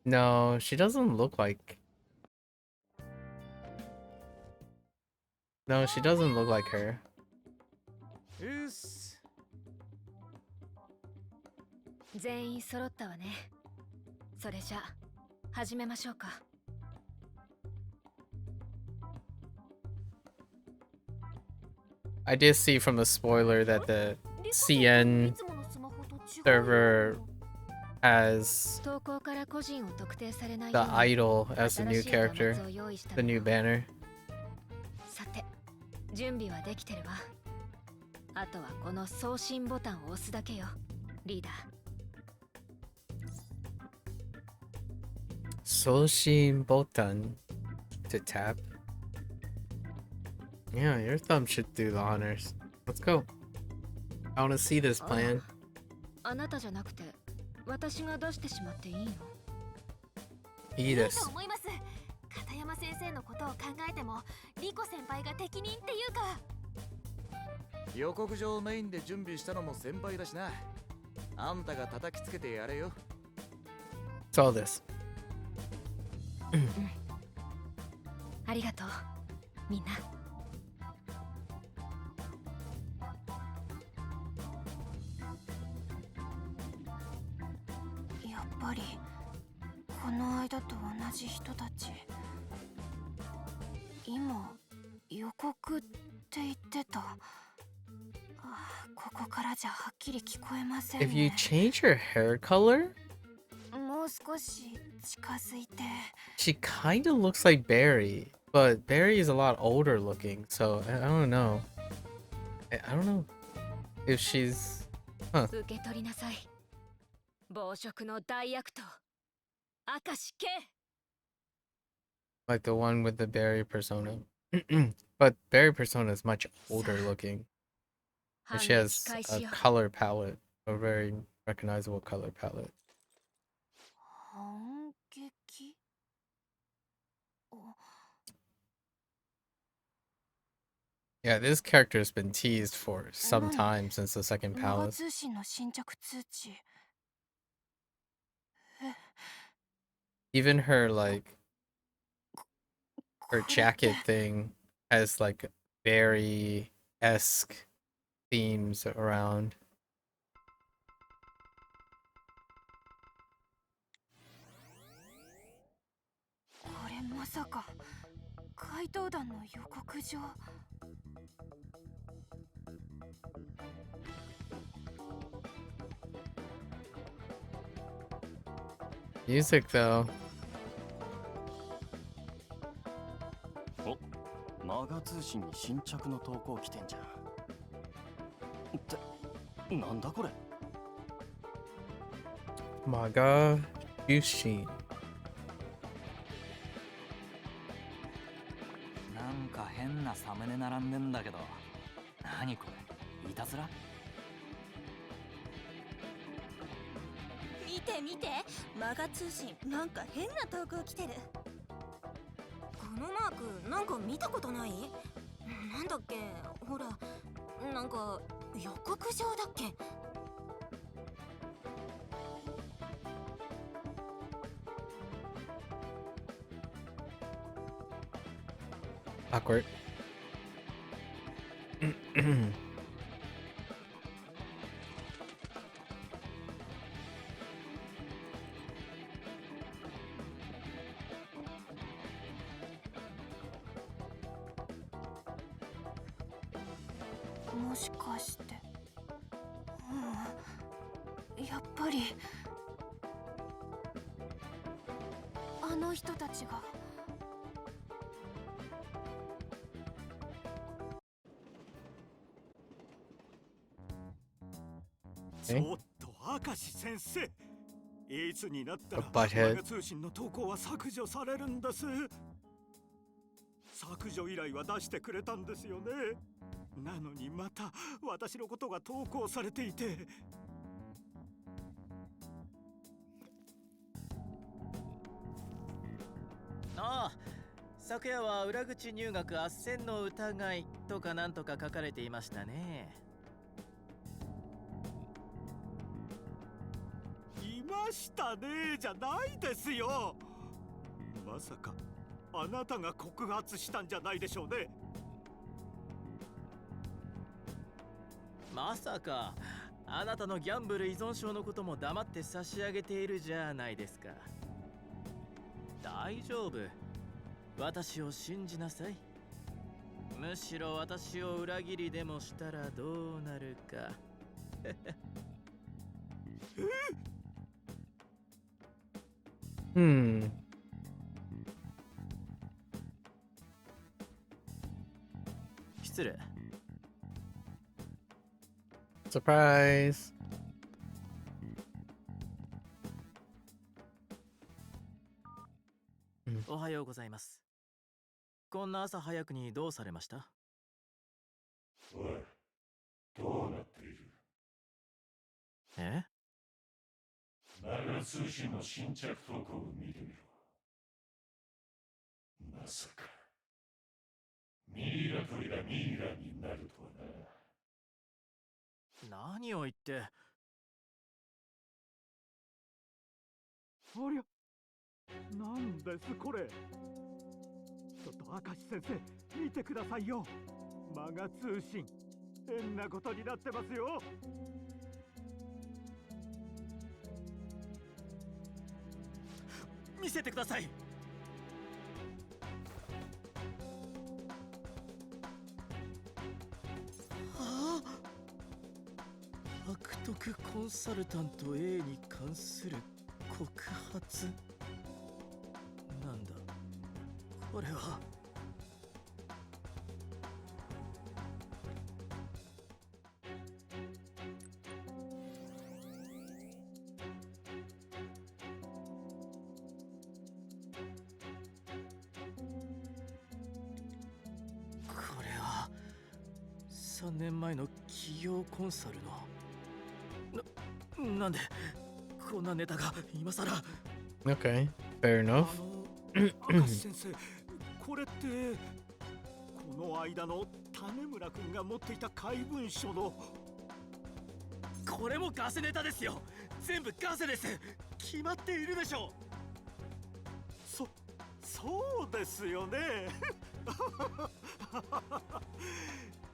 No, she doesn't look like. No, she doesn't look like her. うっす。全員揃ったわね。それじゃ始めましょうか。I did see from the spoiler that the CN server has 投稿から個人を特定されない the ように idol as the new 新しい端 character, 末を用意した the の new よ。 banner. さて、準備はできてるわ。あとはこの送信ボタンを押すだけよ、リーダー。 Soshin button to tap. Yeah, your thumb should do the honors. Let's go. I want to see this plan. あなたじゃなくて私が出してしまっていいの？いいです。と思います。片山先生のことを考えてもリコ先輩が適任っていうか。予告状メインで準備したのも先輩だしな。あんたが叩きつけてやれよ。そうです。ありがとう、みんな。やっぱりこの間と同じ人たち。今予告って言ってた。ここからじゃはっきり聞こえませんね。 If you change your hair color, もう少し近づいて。 she kind of looks like Barry, but Barry is a lot older looking, so I don't know. I don't know if she's... Huh. 受け取りなさい。暴食の大悪党、明石圭。 Like the one with the Barry persona. But Barry persona is much older looking. And she has a color palette, a very recognizable color palette. 反撃。 Yeah, this character has been teased for some time since the second palace. 通信の新着通知。 Even her her jacket thing has like Barry-esque themes around. これまさか怪盗団の予告状。 Music though. お、マガ通信に新着の投稿来てんじゃん。ってなんだこれ。 Maga Yushin. なんか変なサムネ並んでんだけど、何これ、いたずら？見て見て、マガ通信なんか変な投稿来てる。このマークなんか見たことない？なんだっけ、ほら、なんか予告状だっけ。 Awkward. もしかして、やっぱりあの人たちが。 ちょっと明石先生、いつになったら Butthead マガ通信の投稿は削除されるんです。削除依頼は出してくれたんですよね。なのにまた私のことが投稿されていて。ああ、昨夜は裏口入学斡旋の疑いとかなんとか書かれていましたね。いましたねじゃないですよ。まさかあなたが告発したんじゃないでしょうね。まさかあなたのギャンブル依存症のことも黙って差し上げているじゃないですか。大丈夫、私を信じなさい。むしろ私を裏切りでもしたらどうなるか。失礼。Surprise! おはようございます。こんな朝早くにどうされました？おい、どうなっている？え？長通信の新着投稿を見てみろ。まさかミイラ取りがミイラになるとはな。何を言って。ありゃ、なんですこれ。ちょっと明石先生見てくださいよ。マガ通信変なことになってますよ。見せてください。はあ、悪徳コンサルタント A に関する告発。なんだこれは。これは3年前の企業コンサルの。なんでこんなネタが今さら。Okay, fair enough. 明石先生、これってこの間の種村君が持っていた怪文書の。これもガセネタですよ。全部ガセです。決まっているでしょう。そうですよね。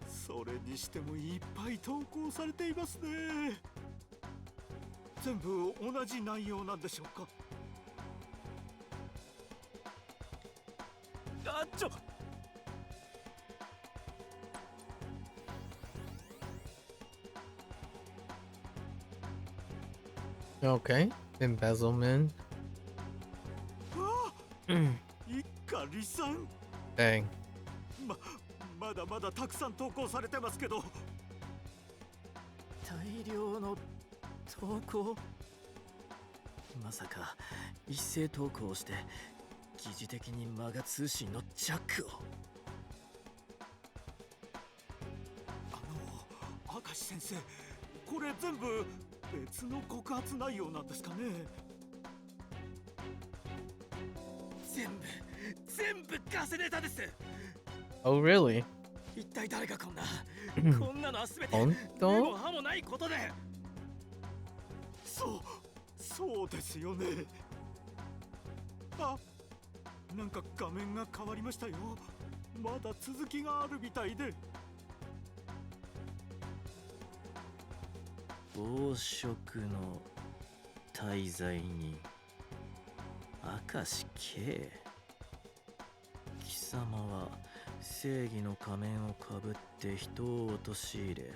それにしてもいっぱい投稿されていますね。全部同じ内容なんでしょうか。Okay, embezzlement. 一家離散。 Dang. まだまだたくさん投稿されてますけど。大量の投稿。まさか一斉投稿して疑似的にマガ通信のジャックを。明石先生、これ全部別の告発内容なんですかね。全部ガセネタです。 Oh, really? 一体誰がこんなのは全て本当？目も歯もないことで。そうですよね。なんか画面が変わりましたよ。まだ続きがあるみたいで。暴食の滞在に明石圭。貴様は正義の仮面をかぶって人を陥れ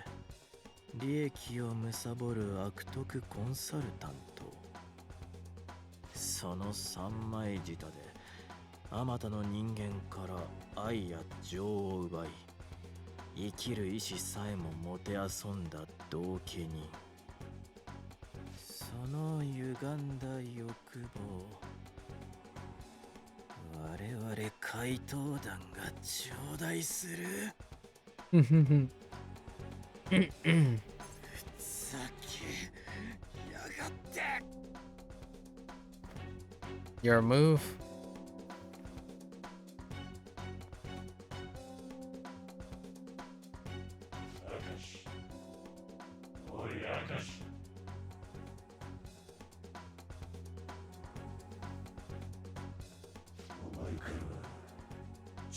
利益を貪る悪徳コンサルタント。その三枚舌であまたの人間から愛や情を奪い生きる意志さえももてあそんだ道化人。その歪んだ欲望、我々怪盗団が頂戴する。ふざけやがって。 Your move.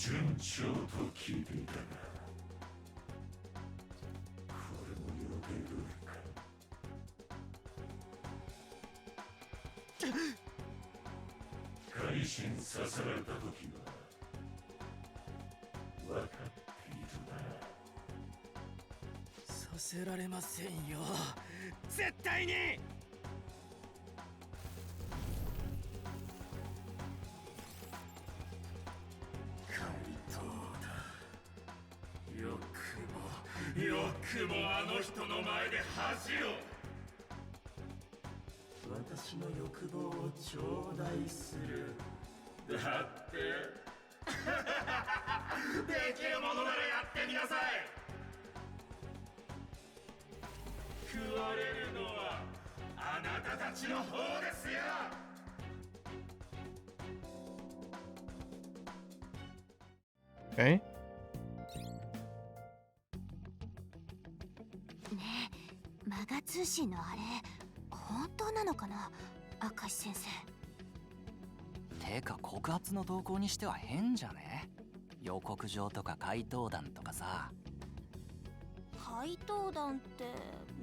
順調と聞いていたが、これも予定通りか。改心させられた時は分かっているな。させられませんよ、絶対に。よくもあの人の前で恥を。私の欲望を頂戴する。だってできるものならやってみなさい。食われるのはあなたたちの方ですよ。Okay. ねえ、マガ通信のあれ本当なのかな、明石先生。てか告発の投稿にしては変じゃね？予告状とか怪盗団とかさ。怪盗団って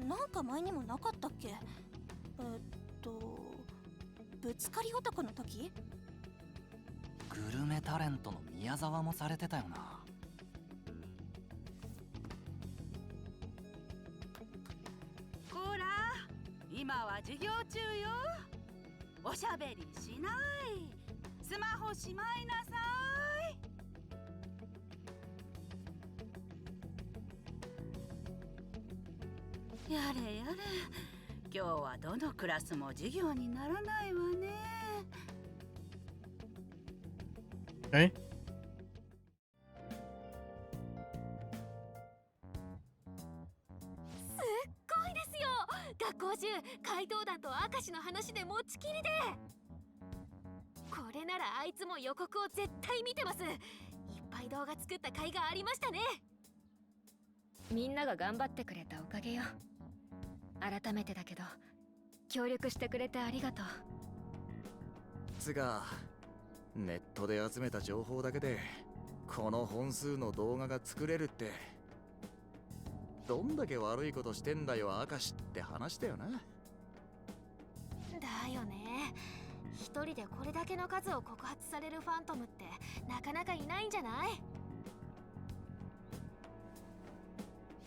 なんか前にもなかったっけ？ぶつかり男の時？グルメタレントの宮沢もされてたよな。こら、今は授業中よ。おしゃべりしない。スマホしまいなさい。やれやれ、今日はどのクラスも授業にならないわね。Okay. すっごいですよ。学校中怪盗団と明石の話で持ちきりで。これならあいつも予告を絶対見てます。いっぱい動画作った甲斐がありましたね。みんなが頑張ってくれたおかげよ。改めてだけど協力してくれてありがとう。つがネットで集めた情報だけでこの本数の動画が作れるって、どんだけ悪いことしてんだよ明石って話だよな。だよね。一人でこれだけの数を告発されるファントムってなかなかいないんじゃな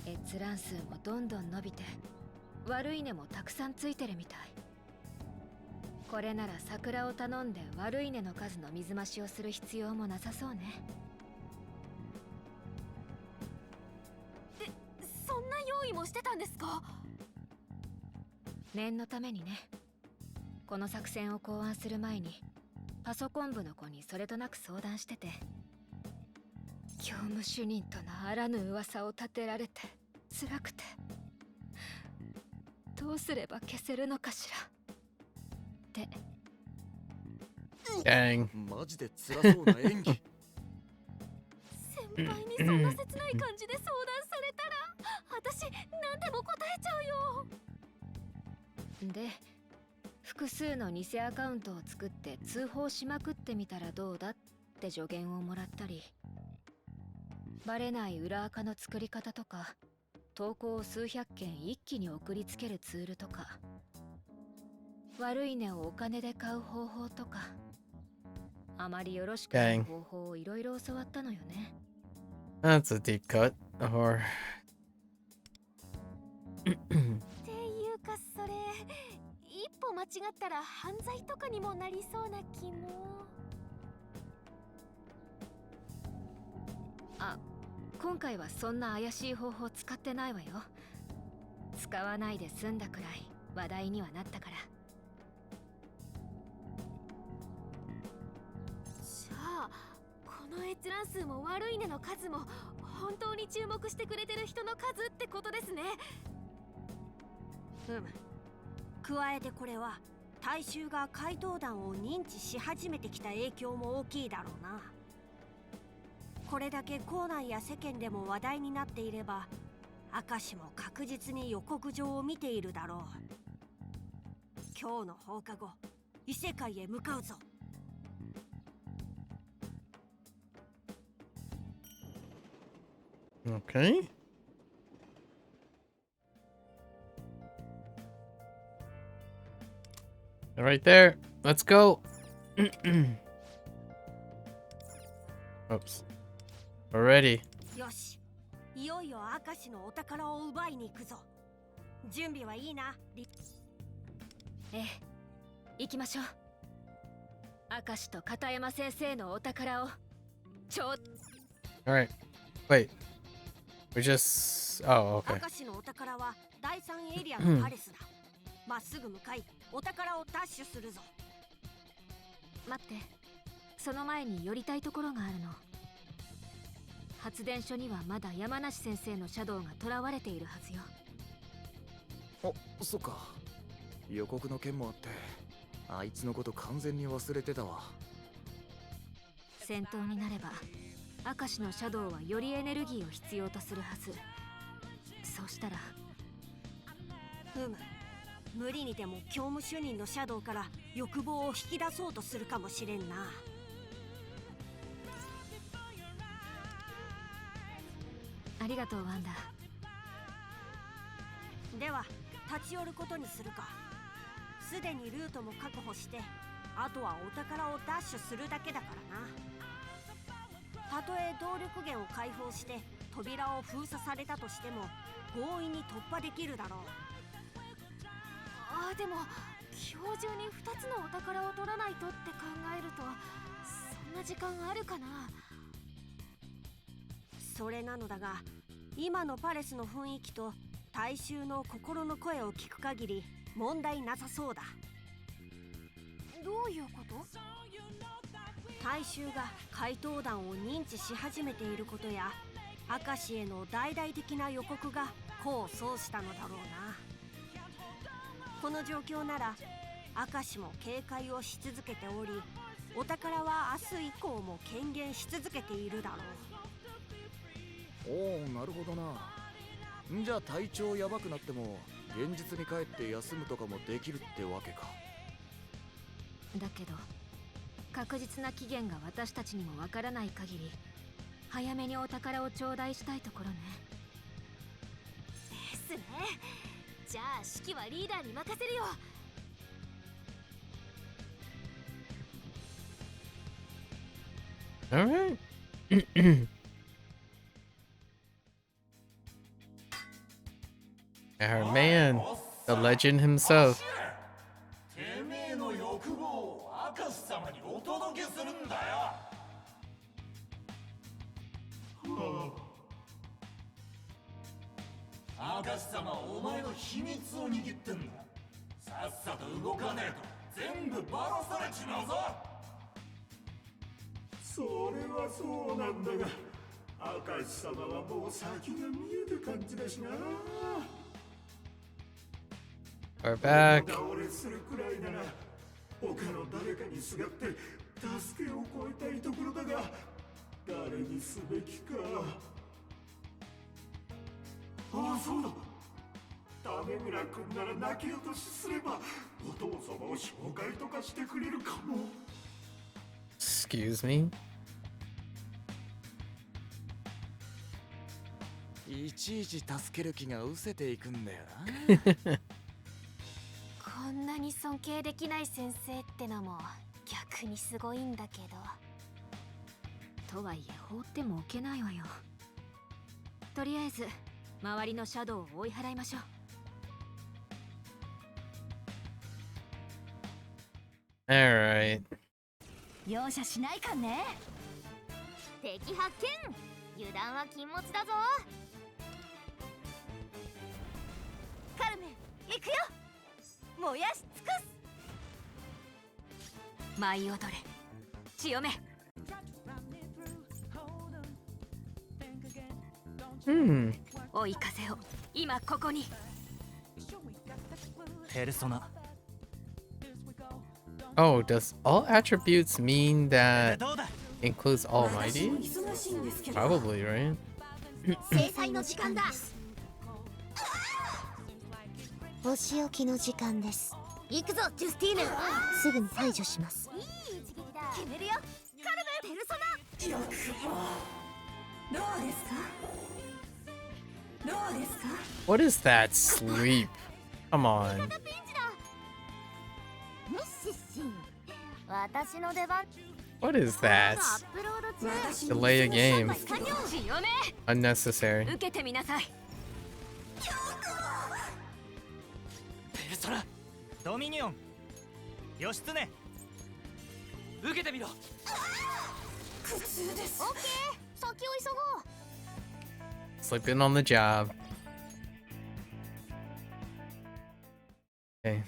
い？閲覧数もどんどん伸びて悪いねもたくさんついてるみたい。これなら桜を頼んで悪いねの数の水増しをする必要もなさそうね。そんな用意もしてたんですか？念のためにね。この作戦を考案する前にパソコン部の子にそれとなく相談してて、教務主任とのあらぬ噂を立てられて辛くて、どうすれば消せるのかしらって。Dang. マジで辛そうな演技。先輩にそんな切ない感じで相談されたら私何でも答えちゃうよ。で、複数の偽アカウントを作って通報しまくってみたらどうだって助言をもらったり、バレない裏アカの作り方とか、投稿を数百件一気に送りつけるツールとか、悪いねをお金で買う方法とか、あまりよろしくない方法をいろいろ教わったのよね。That's a deep cut. Or っていうかそれ一歩間違ったら犯罪とかにもなりそうな気も。あ、今回はそんな怪しい方法使ってないわよ。使わないで済んだくらい話題にはなったから。じゃあこの閲覧数も悪いねの数も本当に注目してくれてる人の数ってことですね。加えてこれは大衆が怪盗団を認知し始めてきた影響も大きいだろうな。これだけ校内や世間でも話題になっていれば明石も確実に予告状を見ているだろう。今日の放課後異世界へ向かうぞ。Okay. Right there. Let's go. Oops. We're ready. よし、いよいよ明石のお宝を奪いに行くぞ。準備はいいな。ええ、行きましょう。明石と片山先生のお宝をAlright. Wait. We just... Oh, okay. 明石のお宝は第3エリアのパレスだ。まっすぐ向かい、お宝をダッシュするぞ。待って、その前に寄りたいところがあるの。発電所にはまだ山梨先生のシャドウが囚われているはずよ。そっか。予告の件もあってあいつのこと完全に忘れてたわ。戦闘になれば明石のシャドウはよりエネルギーを必要とするはず。そうしたら無理にでも教務主任のシャドウから欲望を引き出そうとするかもしれんな。ありがとうワンダ。では立ち寄ることにするか。すでにルートも確保して、あとはお宝をダッシュするだけだからな。たとえ動力源を解放して扉を封鎖されたとしても強引に突破できるだろう。ああ、でも今日中に2つのお宝を取らないとって考えるとそんな時間あるかな。それなのだが、今のパレスの雰囲気と大衆の心の声を聞く限り問題なさそうだ。どういうこと？大衆が怪盗団を認知し始めていることや、明石への大々的な予告が功を奏したのだろうな。この状況なら明石も警戒をし続けており、お宝は明日以降も権限し続けているだろう。おお、なるほどな。じゃあ体調やばくなっても現実に帰って休むとかもできるってわけか。だけど確実な期限が私たちにもわからない限り早めにお宝を頂戴したいところね。ですね。じゃあ指揮はリーダーに任せるよ。Alright. Our man, the legend himself. てめえの欲望を明石様にお届けするんだよ。明石様はお前の秘密を握ってんだ。さっさと動かねえと全部バラされちまうぞ。それはそうなんだが、明石様はもう先が見える感じだしな。We're back. 倒れするくらいなら他の誰かにすがって助けを超えたいところだが、誰にすべきか。ああ、そうだ。種村君なら泣き落としすればお父様を紹介とかしてくれるかも。Excuse me? いちいち助ける気が失せていくんだよな。こんなに尊敬できない先生ってのも逆にすごいんだけど。とはいえ放っても置けないわよ。とりあえず周りのシャドウを追い払いましょう。Alright. 容赦しないかね。敵発見。油断は禁物だぞ。カルメン、行くよ。燃やし尽くす。舞い踊れ、血よめ。追い風を今ここに。ペルソナ。 Oh, does all attributes mean that includes Almighty? Probably, right? 制裁の時間だ。お仕置きの時間です。行くぞ、ジュスティーヌ。すぐに排除します。いい一撃だ。決めるよ。カルメン、ペルソナ。よくも。どうですか。What is that sleep? Come on. ミッシッシン私の出番 What is that? Delay a game. Unnecessary. 受けてみなさいペルソナドミニオン義経受けてみろ苦痛ですオッケー先を急ごう Sleeping on the job. Okay.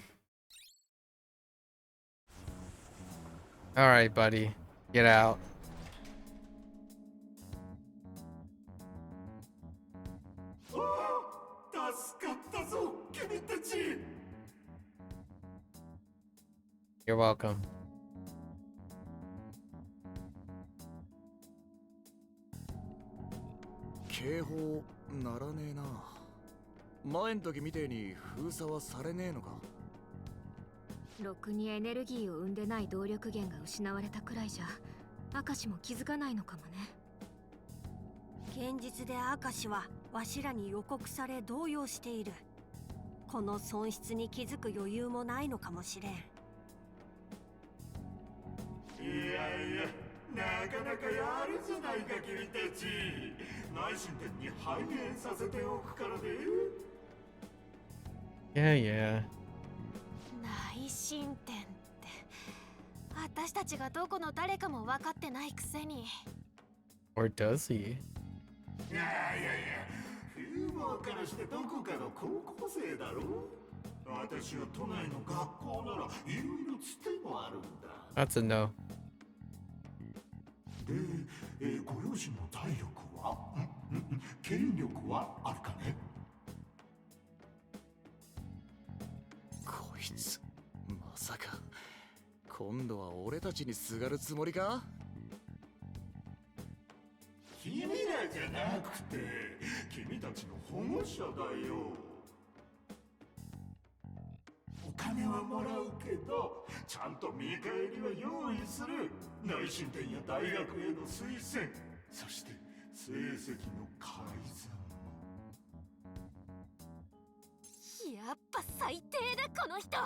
Alright, buddy. Get out. 助かったぞ君たち You're welcome. 警報ならねえな。前ん時みてえに封鎖はされねえのか。ろくにエネルギーを生んでない動力源が失われたくらいじゃ明石も気づかないのかもね。現実で明石はわしらに予告され動揺している。この損失に気づく余裕もないのかもしれん。いやいやなかなかやるじゃないか君たち。内申点に反映させておくからね。Yeah, yeah. 内申点って私たちがどこの誰かも分かってないくせに。 Or does he? いやいやいや、フーモアからしてどこかの高校生だろ。私は都内の学校ならいろいろつてもあるんだ。That's a no. で、ご両親の体力は権力はあるかね。こいつまさか今度は俺たちにすがるつもりか。君らじゃなくて君たちの保護者だよ。お金はもらうけどちゃんと見返りは用意する。内申点や大学への推薦、そして成績の改ざんも。やっぱ最低だこの人。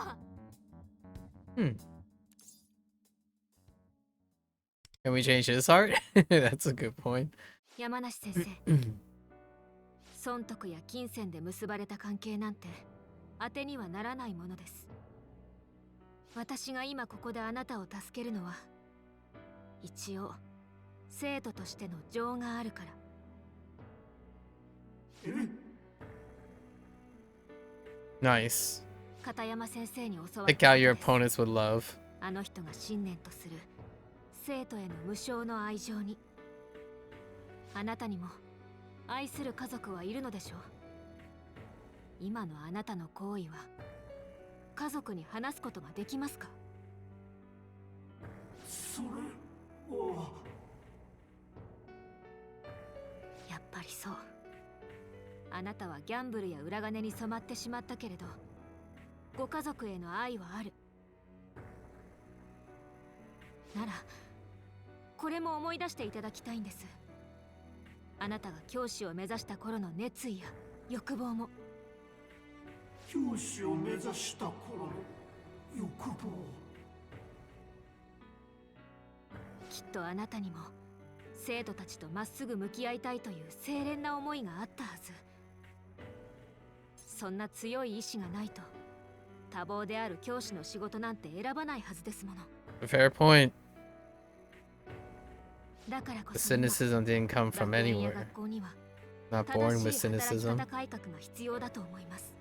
Can we change his heart? That's a good point. 山梨先生損得や金銭で結ばれた関係なんて当てにはならないものです。私が今ここであなたを助けるのは一応生徒としての情があるから。Nice. 片山先生に教わった Pick out your opponents with love. あの人が信念とする生徒への無償の愛情に。あなたにも愛する家族はいるのでしょう。今のあなたの行為は家族に話すことができますか。それはやっぱりそう。あなたはギャンブルや裏金に染まってしまったけれどご家族への愛はあるならこれも思い出していただきたいんです。あなたが教師を目指した頃の熱意や欲望も。教師を目指した頃の欲望。きっとあなたにも生徒たちとまっすぐ向き合いたいという清廉な思いがあったはず。そんな強い意志がないと多忙である教師の仕事なんて選ばないはずですもの。 Fair point. だからこ The そ cynicism didn't come from 学園や anywhere. 学校には Not born 正 with しい働き cynicism. 方改革が必要だと思います。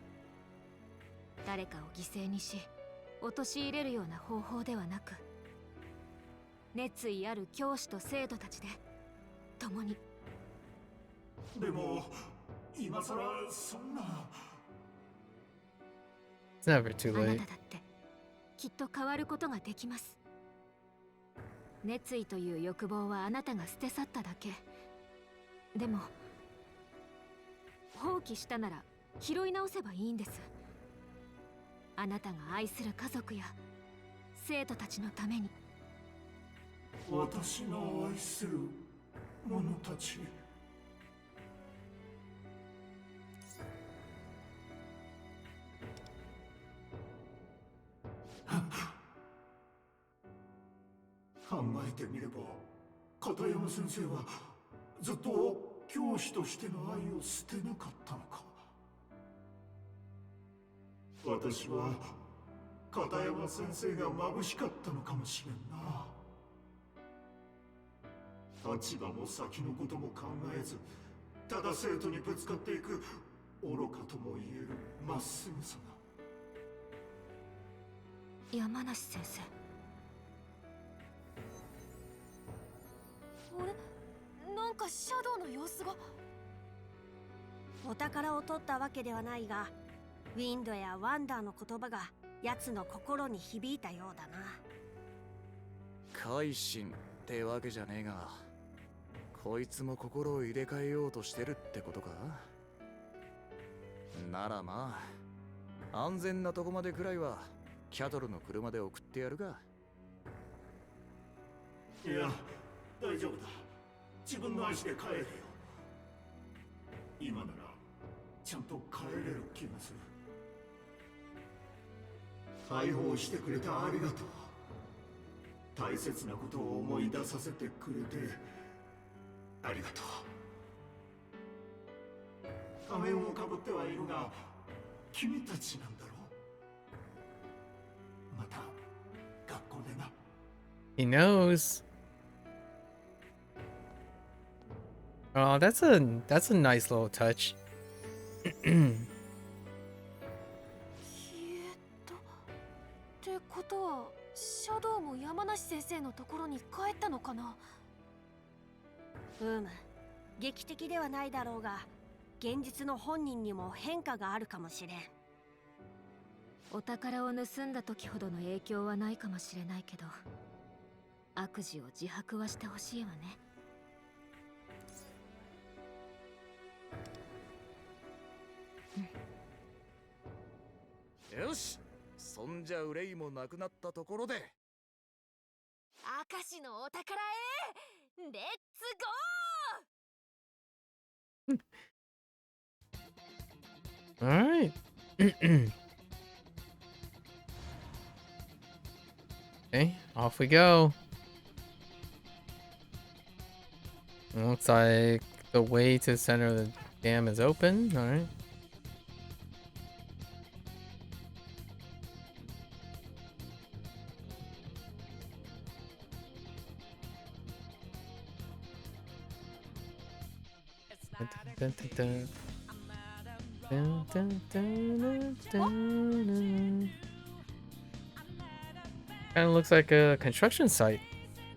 誰かを犠牲にし陥れるような方法ではなく、熱意ある教師と生徒たちで共に。でも今さらそんな。It's never too あな late. ただってきっと変わることができます。熱意という欲望はあなたが捨て去っただけ。でも放棄したなら拾い直せばいいんです。あなたが愛する家族や生徒たちのために。私の愛する者たち。考えてみれば片山先生はずっと教師としての愛を捨てなかったのか。私は片山先生が眩しかったのかもしれんな。立場も先のことも考えず、ただ生徒にぶつかっていく愚かとも言えるまっすぐさが。山梨先生。あれ、なんかシャドウの様子が。お宝を取ったわけではないが、ウィンドやワンダーの言葉が奴の心に響いたようだな。改心ってわけじゃねえが、こいつも心を入れ替えようとしてるってことか。ならまあ、安全なとこまでくらいはキャトルの車で送ってやるか。いや、大丈夫だ。自分の足で帰れよ。今ならちゃんと帰れる気がする。解放してくれてありがとう。大切なことを思い出させてくれてありがとう。仮面をかぶってはいるが、君たちなんだろう。また学校でな。He knows. Oh, that's a nice little touch. ってことは、シャドウも山梨先生のところに帰ったのかな。劇的ではないだろうが、現実の本人にも変化があるかもしれん。お宝を盗んだ時ほどの影響はないかもしれないけど、悪事を自白はしてほしいわね。よし、そんじゃ憂いもなくなったところで、明石のお宝へレッツゴー。Alright. Okay, off we go. Looks like the way to the center of the dam is open. Alright. Dun, dun, dun. Dun, dun, dun, dun, dun. Kind of looks like a construction site.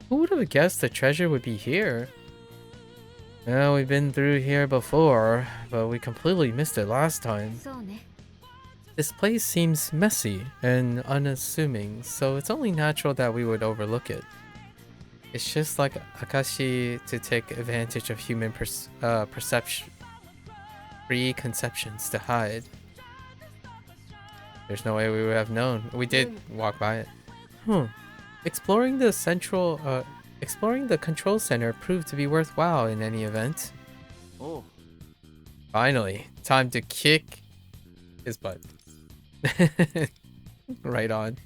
Who would have guessed the treasure would be here? Well, we've been through here before, but we completely missed it last time. This place seems messy and unassuming, so it's only natural that we would overlook it. It's just like Akashi to take advantage of human preconceptions to hide. There's no way we would have known. We did walk by it. Exploring the control center proved to be worthwhile in any event. Oh. Finally, time to kick his butt. Right on.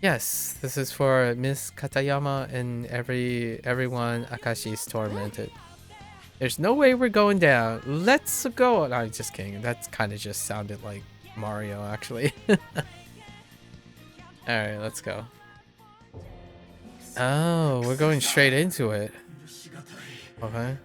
Yes, this is for Miss Katayama and everyone Akashi's tormented. There's no way we're going down. Let's go. No, I'm just kidding. That kind of just sounded like Mario, actually. Alright, let's go. Oh, we're going straight into it. Okay.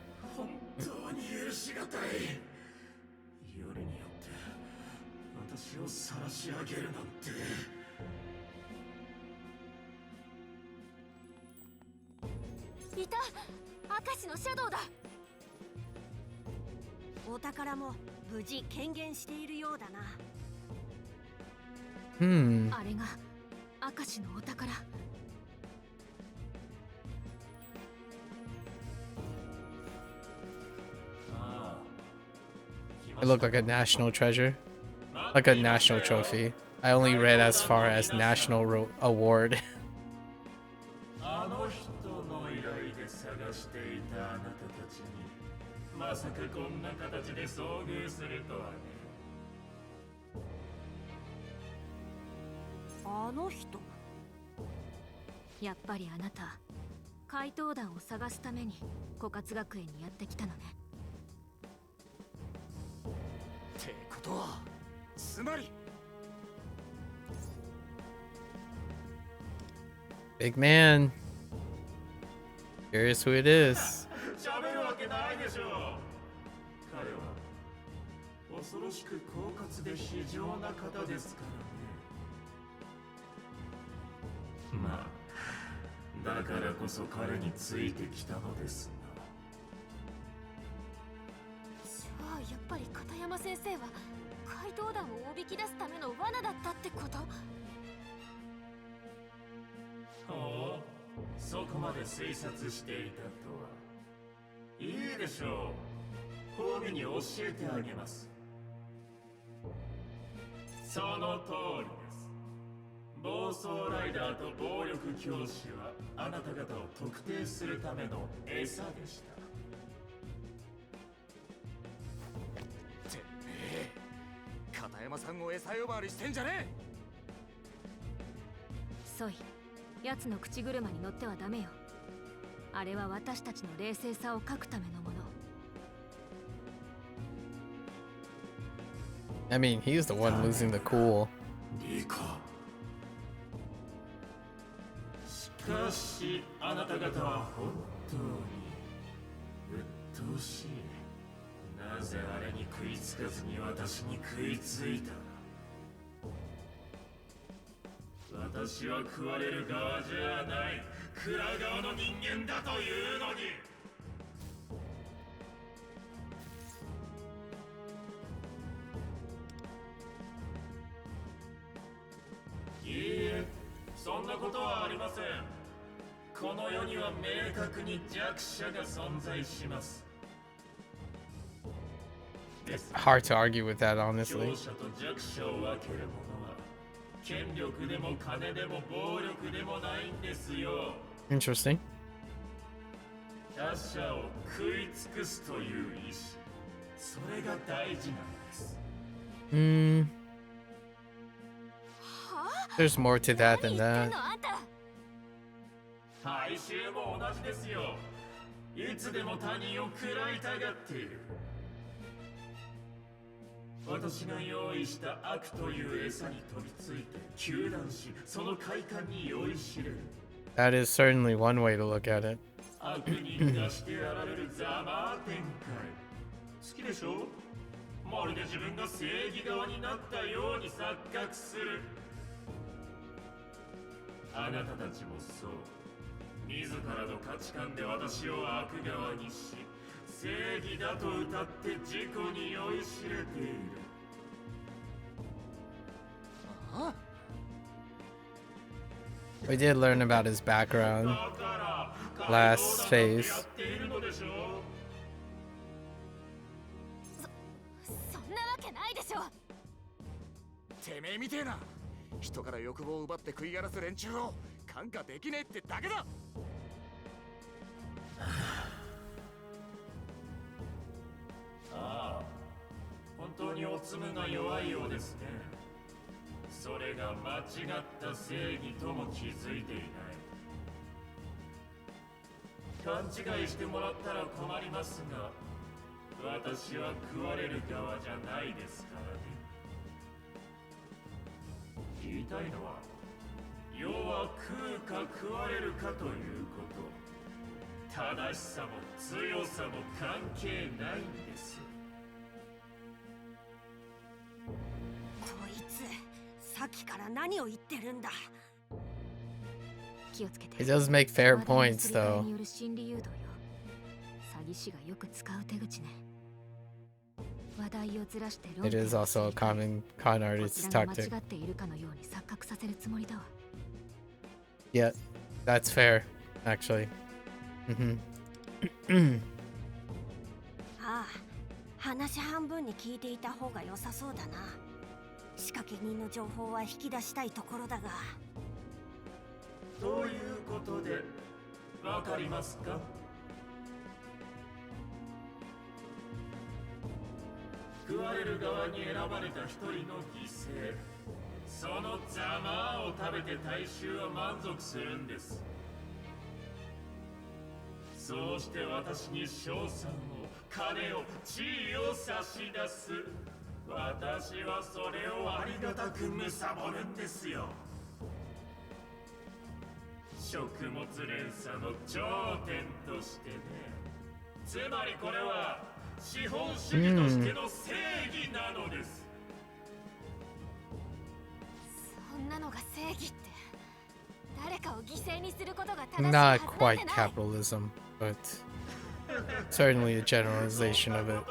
いた、明石のシャドウだ。お宝も無事権限しているようだな。あれが明石のお宝。It looked like a national treasure. Like a national trophy. I only read as far as national award. あの人の依頼で探していたあなたたちにまさかこんな形で遭遇するとはね。あの人。やっぱりあなた怪盗団を探すために枯渇学園にやってきたのね。ってことはつまり Big man. Curious who it is. 喋るわけないでしょう。彼は恐ろしく狡猾で非情な方ですからね。まあだからこそ彼についてきたのですが。じゃあやっぱり片山先生は怪盗団をおびき出すための罠だったってこと？ほう、そこまで推察していたとは。いいでしょう。褒美に教えてあげます。その通りです。暴走ライダーと暴力教師はあなた方を特定するための餌でした。てめえ、片山さんを餌呼ばわりしてんじゃねソイ、奴の口車に乗ってはダメよ。あれは私たちの冷静さを欠くためのもの。I mean, he's the one losing the cool. リカ。しかしあなた方は本当に鬱陶しい。なぜあれに食いつかずに私に食いついた？私は食われる側じゃない、食らう側の人間だというのに。いいえ、そんなことはありません。この世には明確に弱者が存在します。Hard to argue with that, honestly. 強者と弱者を分けるものは権力でも金でも暴力でもないんですよ。Interesting. 他者を食い尽くすという意志、それが大事なんです。There's more to that than that. 大衆も同じですよ。いつでも他人を食らいたがっている。私が用意した悪という餌に飛びついて糾弾し、その快感に酔いしれる。That is certainly one way to look at it. 悪人がしてやられるざま展開。好きでしょ？まるで自分が正義側になったように錯覚する。あなたたちもそう。自らの価値観で私を悪側にし、正義だと歌って自己に酔いしれている。We did learn about his background last phase. そんなわけないでしょ。てめえみてえな人から欲望を奪って食い荒らす連中を看過できねえってだけだ。ああ、本当におつむが弱いようですね。それが間違った正義とも気づいていない。勘違いしてもらったら困りますが、私は食われる側じゃないですからね。言いたいのは、要は食うか食われるかということ。正しさも強さも関係ないんです。こいつさっきから何を言ってるんだ。気をつけて。 He does make fair points, though. による心理誘導よ。詐欺師がよく使う手口ね。話題をずらして論 It is also a common con こ artist ちらが tactic. 間違っているかのように錯覚させるつもりだわ。 Yeah, that's fair, actually. ああ、話半分に聞いていた方が良さそうだな。仕掛け人の情報は引き出したいところだが。ということで、わかりますか？食われる側に選ばれた一人の犠牲、そのざまを食べて大衆は満足するんです。そうして私に賞賛を、金を、地位を差し出す。私はそれをありがたく貪るんですよ。食物連鎖の頂点としてね。つまりこれは資本主義としての正義なのです。そんなのが正義って誰かを犠牲にすることが正しいはず Not なんて quite ない。 capitalism, but certainly a generalization of it.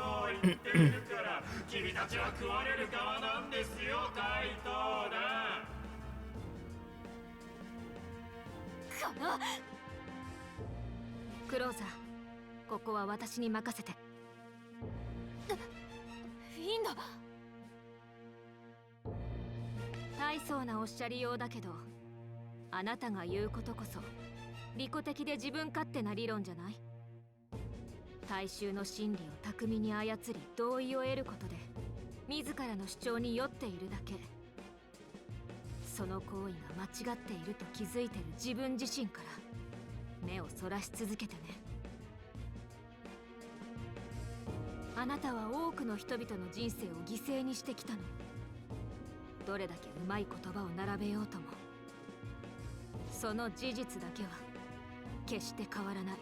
君たちは食われる側なんですよ、怪盗だ。このクローザー、ここは私に任せて。フィンド、大層なおっしゃりようだけど、あなたが言うことこそ利己的で自分勝手な理論じゃない？大衆の心理を巧みに操り同意を得ることで自らの主張に酔っているだけ。その行為が間違っていると気づいてる自分自身から目をそらし続けてね。あなたは多くの人々の人生を犠牲にしてきたの。どれだけうまい言葉を並べようとも、その事実だけは決して変わらない。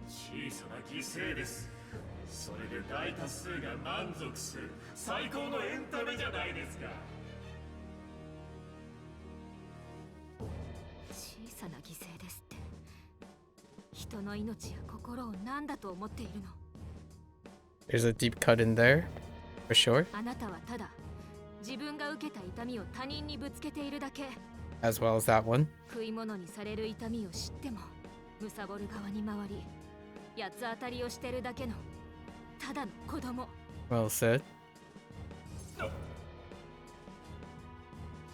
小さな犠牲です。それで大多数が満足する最高のエンタメじゃないですか。小さな犠牲ですって、人の命や心を何だと思っているの？ There's a deep cut in there, for sure. あなたはただ自分が受けた痛みを他人にぶつけているだけ。 As well as that one. 食い物にされる痛みを知っても貪る側に回り八つ当たりをしてるだけのただの子供。 Well said.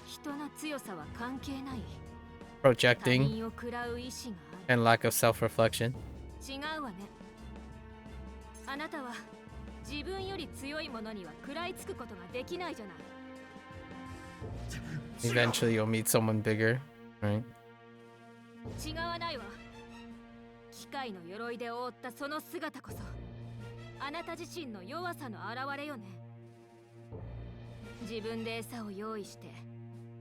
人の強さは関係ない。 Projecting 他人を食らう意志がある。 and lack of self-reflection. 違うわね。あなたは自分より強いものには食らいつくことができないじゃない。 Eventually you'll meet someone bigger, right? 違わないわ。機械の鎧で覆ったその姿こそあなた自身の弱さの表れよね。自分で餌を用意して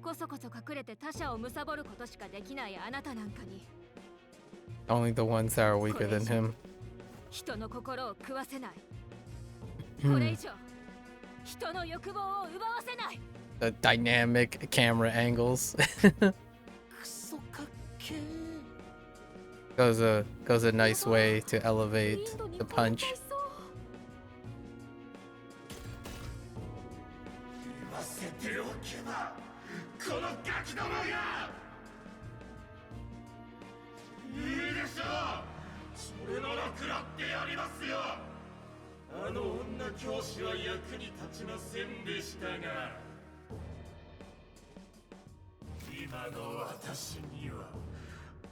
こそこそ隠れて他者を貪ることしかできないあなたなんかに Only the ones that are weaker than him. 人の心を食わせない。これ以上人の欲望を奪わせない。 The dynamic camera angles. Goes a nice way to elevate the punch. 言わせておけば、このガキどもがいいでしょう。それなら食らってやりますよ。あの女教師は役に立ちませんでしたが、今の私には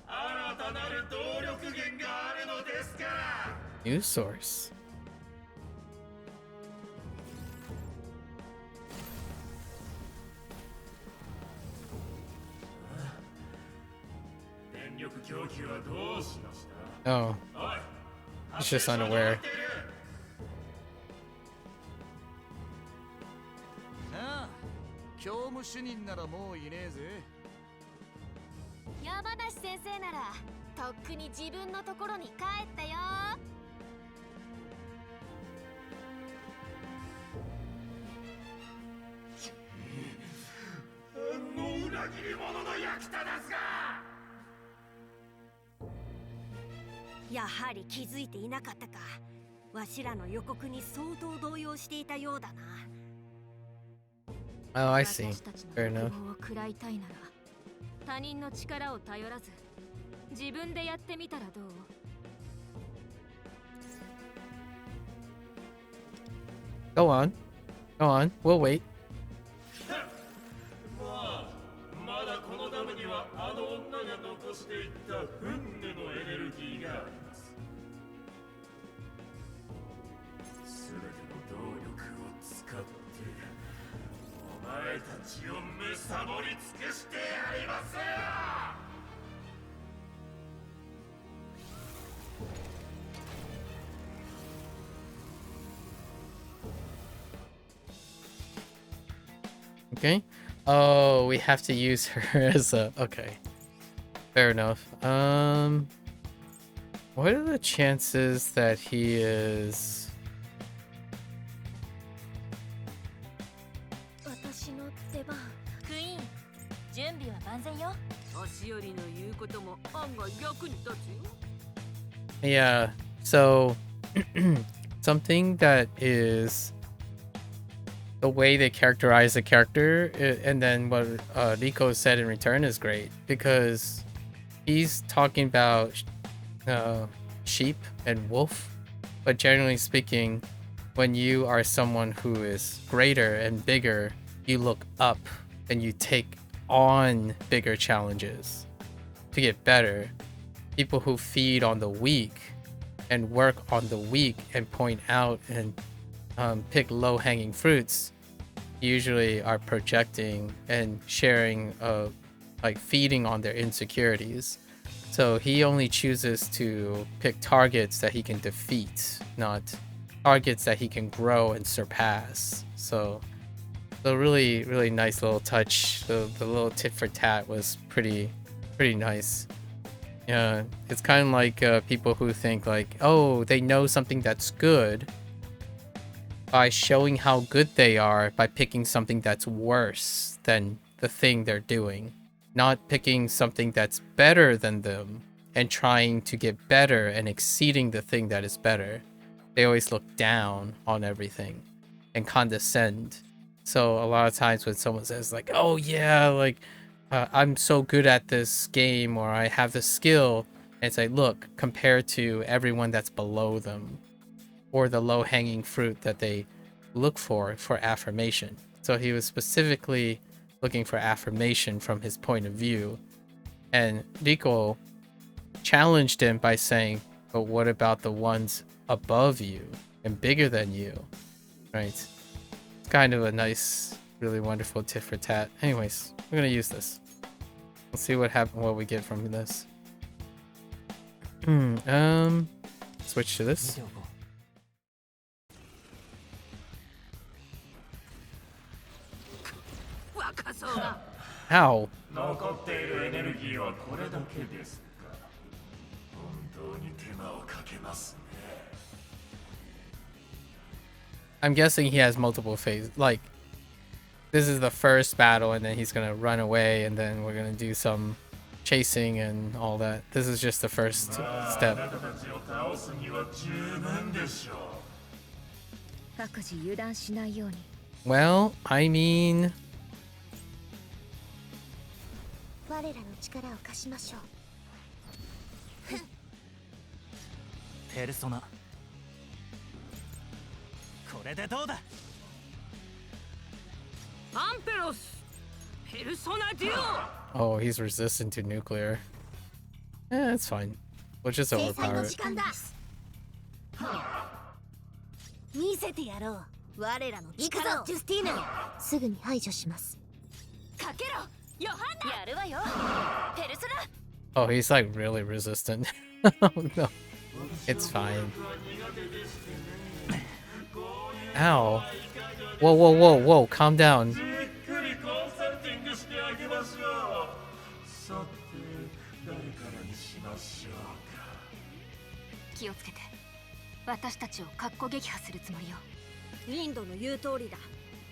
新たなる動力源があるのですから。 New source. 電力供給はどうしました？ Oh, he's just unaware. ああ、教務主任ならもういねえぜ。山梨先生ならとっくに自分のところに帰ったよ。あの裏切り者の役立たずが。やはり気づいていなかったか。わしらの予告に相当動揺していたようだな。 Oh, I see. 私たちの Fair 欲 enough. 望を食らいたいなら他人の力を頼らず自分でやってみたらどう？ Go on. Go on. We'll wait. まだこのダムにはあの女が残していった憤怒のエネルギーがあります。すべての動力を使って前たちをむさぼり尽くしてやりますよ。Okay. Oh, we have to use her as a... Okay. Fair enough. What are the chances that he is... 私の出番。クイーン、準備は万全よ。足寄りの言うことも案外役に立つよ。Yeah, so something that is the way they characterize the character, and then what Rico said in return is great, because he's talking about sheep and wolf, but generally speaking, when you are someone who is greater and bigger, you look up and you take on bigger challenges to get better. People who feed on the weak and work on the weak and point out and pick low-hanging fruits usually are projecting and sharing, like feeding on their insecurities. So he only chooses to pick targets that he can defeat, not targets that he can grow and surpass. So the really nice little touch, the little tit for tat was pretty nice. Yeah, it's kind of like people who think like, oh, they know something that's good by showing how good they are by picking something that's worse than the thing they're doing, not picking something that's better than them and trying to get better and exceeding the thing that is better. They always look down on everything and condescend. So a lot of times when someone says like, oh yeah, like I'm so good at this game, or I have the skill, and say, look, compared to everyone that's below them, or the low-hanging fruit that they look for affirmation. So he was specifically looking for affirmation from his point of view, and Rico challenged him by saying, but what about the ones above you and bigger than you, right? It's kind of a nice, really wonderful tit for tat. Anyways, we're gonna use this. Let's see what we get from this. Switch to this. Ow. 残っているエネルギーはこれだけですか。本当に手間をかけますね。I'm guessing he has multiple phases. Like, this is the first battle, and then he's gonna run away, and then we're gonna do some chasing and all that. This is just the first step. Well, I mean... 我らの力を貸しましょう。ペルソナ。これでどうだ。アンペロス、ペルソナデュオ。Oh, he's resistant to nuclear. That's fine. We'll just overpower it. 見せてやろう。我らの力を。ジュスティーナ。すぐに排除します。かけろ。ヨハンナ。やるわよ。ペルソナ。Oh, he's like really resistant. Oh no. It's fine. Ow. Whoa. Calm down. 気をつけて。私たちをかっこ撃破するつもりよ。リンドの言う通りだ。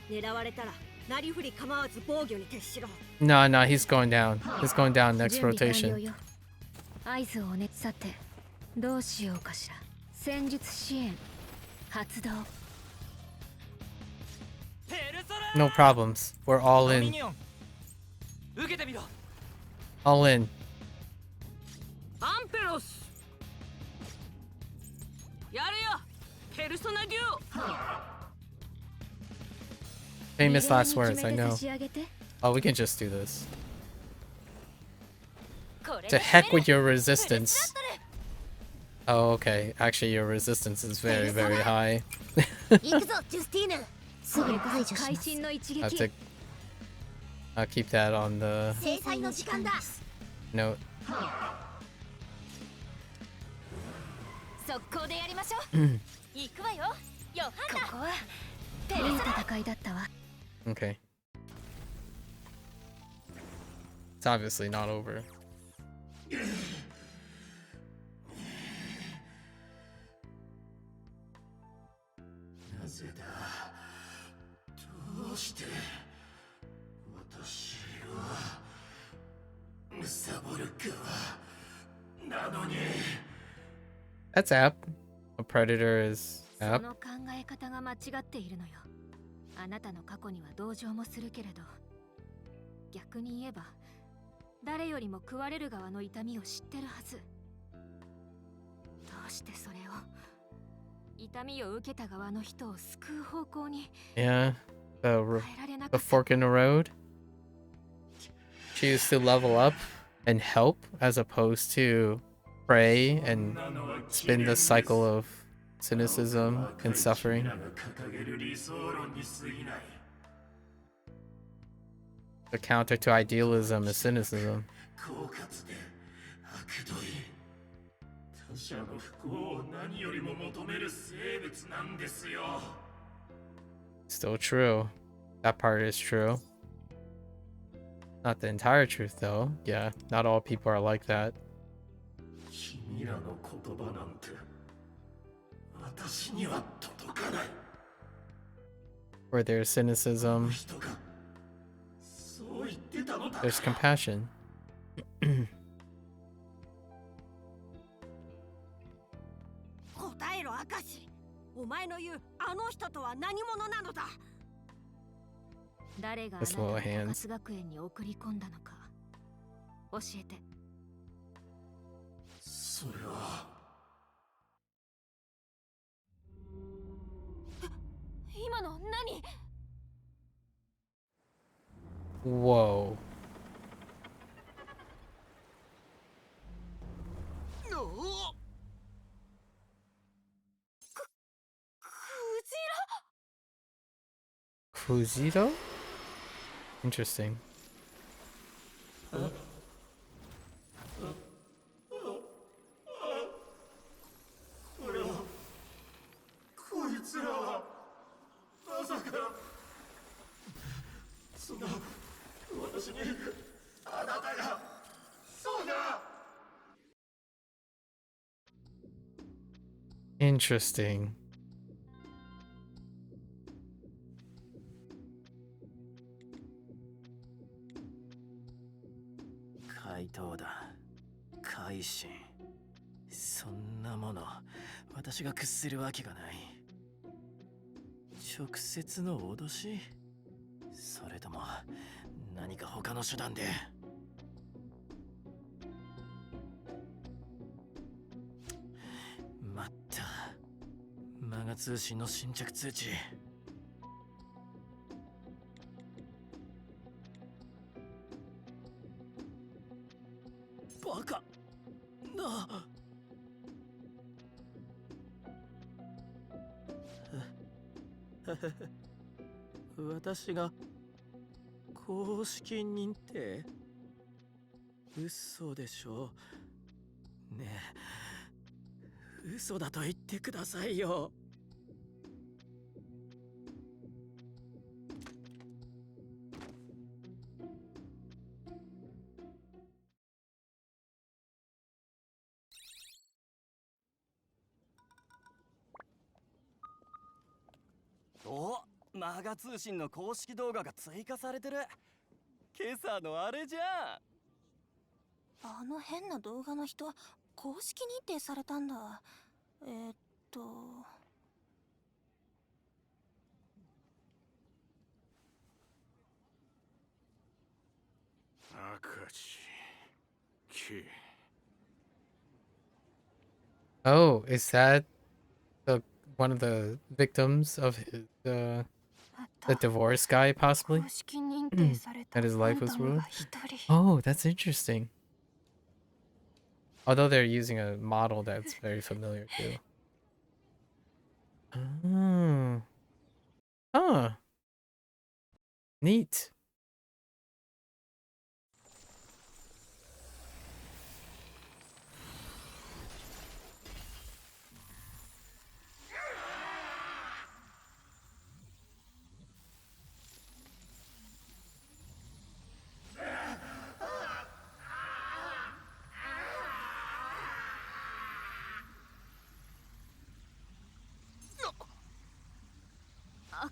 狙われたらなりふり構わず防御に徹しろ。No, he's going down. He's going down next rotation. 合図をね。さて、どうしようかしら。戦術支援発動。No problems. We're all in. All in. アンペロス。やるよ。ペルソナデュオ。Famous last words, I know. Oh, we can just do this. To heck with your resistance. Oh, okay. Actually, your resistance is very, very high. That's I'll keep that on the 制裁の時間だ。 note. 速攻でやりましょう。行くわよ。ヨハンだ。ここはいい戦いだったわ。 Okay. It's obviously not over. なぜだ。どうして私はむさぼる側なのに。 That's app. A predator is そ app. の考え方が間違っているのよ。あなたの過去には同情もするけれど、逆に言えば誰よりも食われる側の痛みを知ってるはず。どうしてそれを痛みを受けた側の人を救う方向に Yeah. The fork in the road. Choose to level up and help as opposed to pray and spin the cycle of cynicism and suffering. The counter to idealism is cynicism. 他者の不幸を何よりも求める生物なんですよ。 Still true. That part is true. Not the entire truth though. Yeah, not all people are like that. 君らの言葉なんて私には届かない。 Where there's cynicism, そう言ってたのだ。 there's compassion. 答えろ、明石。お前の言うあの人とは何者なのだ。誰があなたを高須学園に送り込んだのか教えて。それは今の何？ Whoa. クジラ？ Kuzito? Interesting. こいつらはまさかそんな私にあなたがそうだ。 Interesting. 怪盗だ。改心。そんなもの私が屈するわけがない。直接の脅し？それとも何か他の手段で。まった。マガ通信の新着通知。バカなあ。私が公式認定？嘘でしょ。ねえ、嘘だと言ってくださいよ。お、マガ通信の公式動画が追加されてる。今朝のあれじゃん。あの変な動画の人は公式認定されたんだ。明石キ。 Oh, is that one of the victims of the divorce guy, possibly? That his life was ruined? Oh, that's interesting. Although they're using a model that's very familiar too. Oh. Huh. Neat.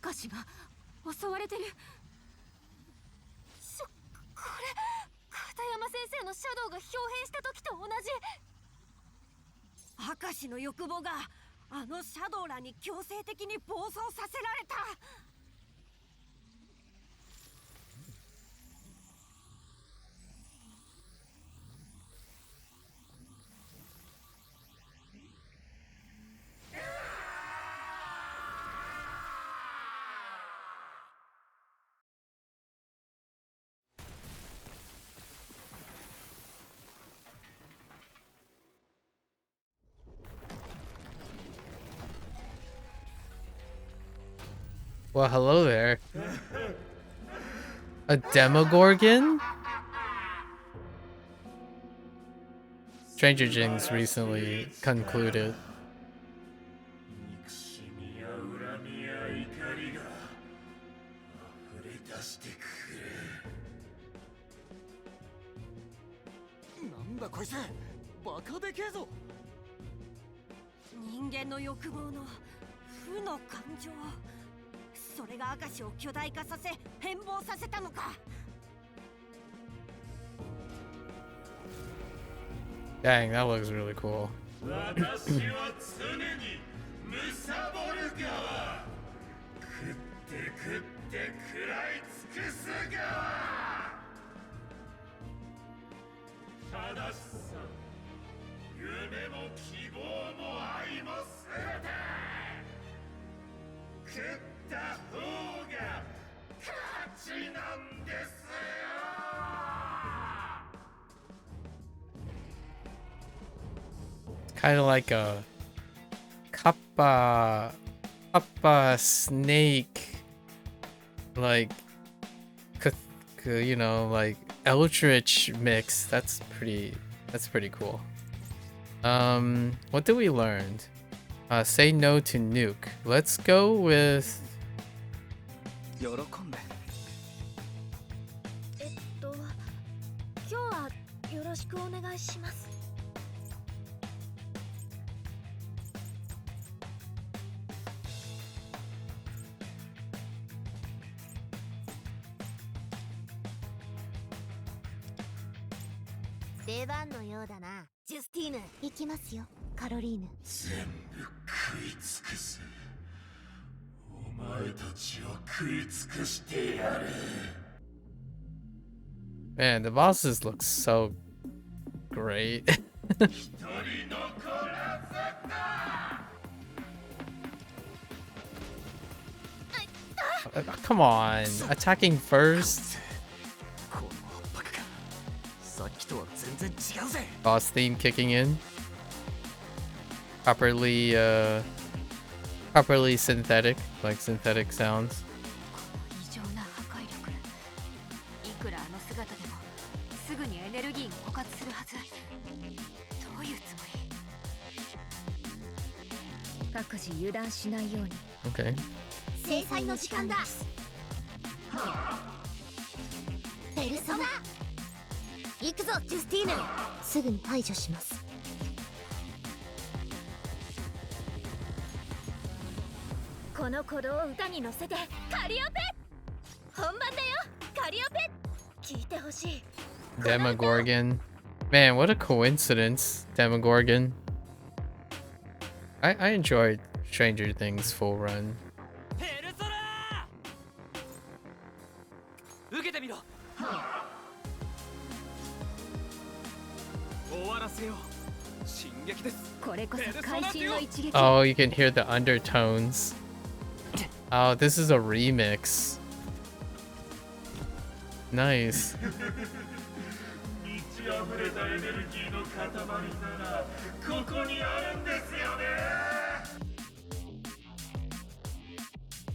明石が襲われてる。これ片山先生のシャドウが表変した時と同じ。明石の欲望があのシャドウらに強制的に暴走させられた。Well, hello there. A Demogorgon? Stranger Things recently concluded. 憎しみや恨みや怒りが溢れ出してくれ。なんだこいつ、バカでけえぞ。人間の欲望の負の感情、それが明石を巨大化させ変貌させたのか。 Dang, that looks really cool. 私は常に貪る側、食って食って食らい尽くす側。正しさ、夢も希望も愛も全て食った方が勝ちなんですよ。 Kind of like a kappa snake, like you know, like eldritch mix. That's pretty cool. What did we learn? Say no to nuke. Let's go with 喜んで。今日はよろしくお願いします。 出番のようだな。ジュスティーヌ、行きますよ。カロリーヌ。全部食い尽くす。お前たちを食い尽くしてやる。 Man, the bosses look so great. Come on, attacking first. Boss theme kicking in. Properly synthetic, like synthetic sounds. 異常な破壊力。いくらあの姿でもすぐにエネルギーが枯渇するはず。どういうつもり？各自油断しないように。Okay. 制裁の時間だ。ペルソナ。行くぞ、ジュスティーヌ。すぐに排除します。この鼓動を歌に乗せてカリオペ。本番だよ、カリオペ。聞いてほしい。 Demogorgon. Man, what a coincidence, Demogorgon. I enjoyed Stranger Things full run. ペルソナ受けてみろ。終わらせよう。進撃です。これこそ会心の一撃。 Oh, you can hear the undertones. Oh, this is a remix. Nice. 満ち溢れたエネルギーの塊ならここにあるんですよね。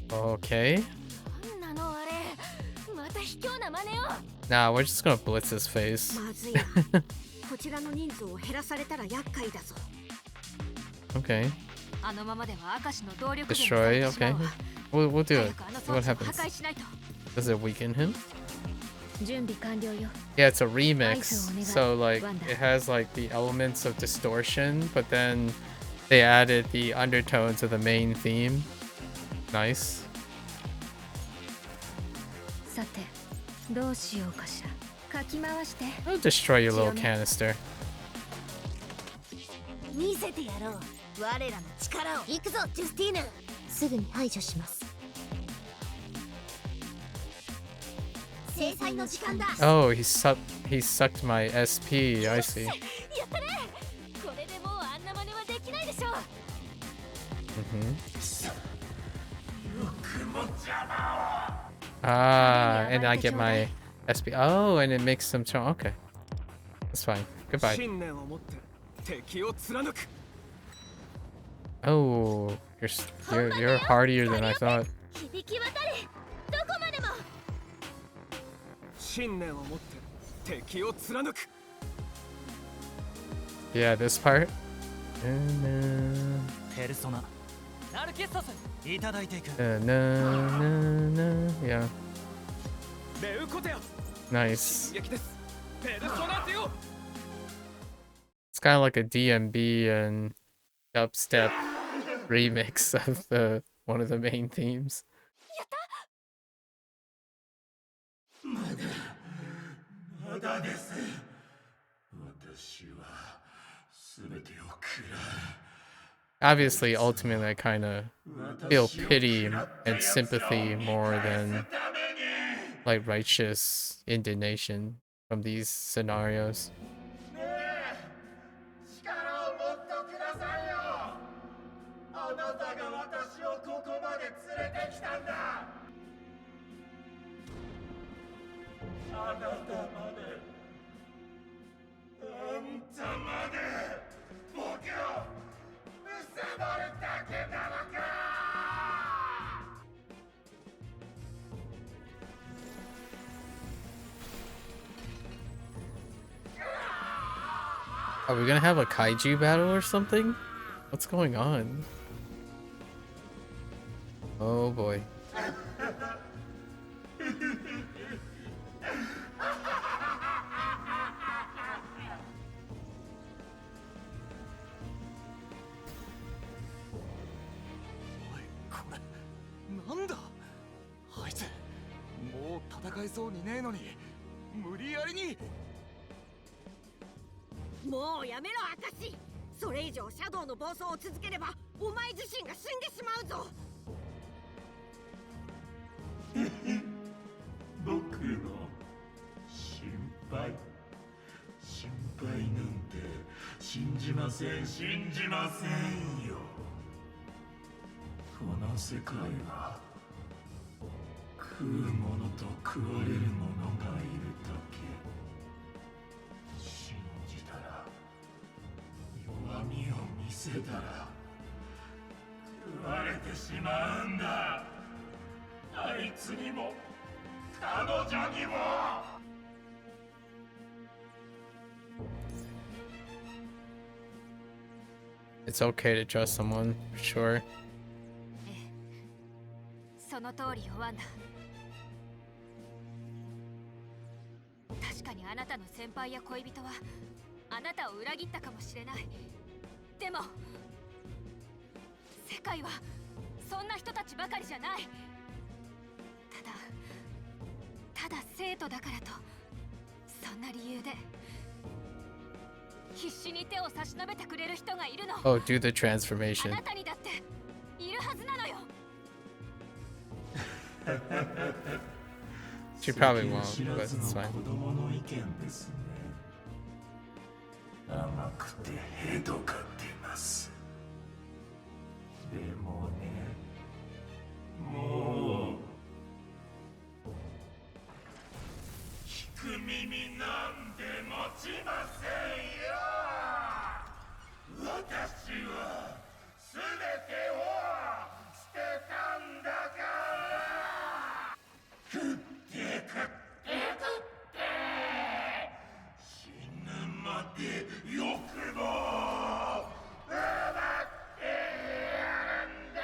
Okay. なんなのあれ。また卑怯な真似を。 Nah, we're just gonna blitz his face. まずいな。こちらの人数を減らされたら厄介だぞ。 Okay. あのままでは明石の動力 Destroy. Okay. We'll do it. あの See 装 what 置を破 happens. 壊しないと。 Does it weaken him? 準備完了よ。 Yeah, it's a remix. So like it has like the elements of distortion, but then they added the undertones of the main theme. Nice. さてどうしようかしら。かき回して。 I'll destroy your little canister. 見せてやろう我らの力を。行くぞジュスティーヌ。すぐに排除します。制裁の時間だ。 Oh, he sucked my SP. I see. やったね。これでもうあんな真似はできないでしょう。Ah, and I get my SP. Oh, and it makes them turn. Okay, that's fine. Goodbye. Oh, you're hardier than I thought. 響き渡れ。どこまでも。信念を持って敵を貫く。 Yeah, this part. ペルソナナルキッソスいただいていく。 Yeah. レウコテオ。 Nice. 進撃です。ペルソナテオ。 It's kind of like a DMB and dubstep remix of one of the main themes. まだです。私は全てを食らう。 Obviously, ultimately, I kind of feel pity and sympathy more than like righteous indignation from these scenarios. ねえ、力をもっとくださいよ。あなたが私をここまで連れてきたんだ。あなたまで、あんたまで、僕を貪るだけなのか。 Are we gonna have a kaiju battle or something? What's going on? Oh boy. What? なんだあいつ、もう戦いそうにねえのに無理やりに。もうやめろアカシ。それ以上シャドウの暴走を続ければお前自身が死んでしまうぞ。僕の心配なんて信じません、信じませんよ。この世界は食うものと食われるものがいるだけ。信じたら、弱みを見せたら食われてしまうんだ。あいつにも彼女にも。 It's okay to trust someone, for sure. その通りよワンダ。確かにあなたの先輩や恋人はあなたを裏切ったかもしれない。でも世界はそんな人たちばかりじゃない。ただ生徒だからとそんな理由で必死に手を差し伸べてくれる人がいるの。 Oh, do the あ transformation. なたにだっているはずなのよ。 She probably won't, but it's fine. 子供の意見ですね。甘くてヘドが出ます。でもね、もう聞く耳なんて持ちませんよ。私は全てを捨てたんだから。食って食って食って死ぬまで欲望を奪ってやるんだ。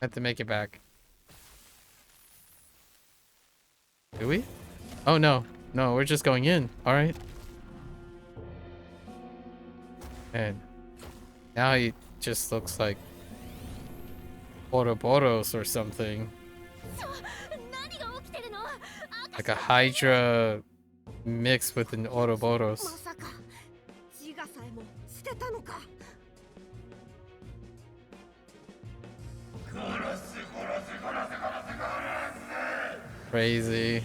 Have to make it back. Do we? Oh no. No, we're just going in. Alright. And now he just looks like Ouroboros or something. Like a Hydra mixed with an Ouroboros. まさかジガさえも捨てたのか。 Crazy.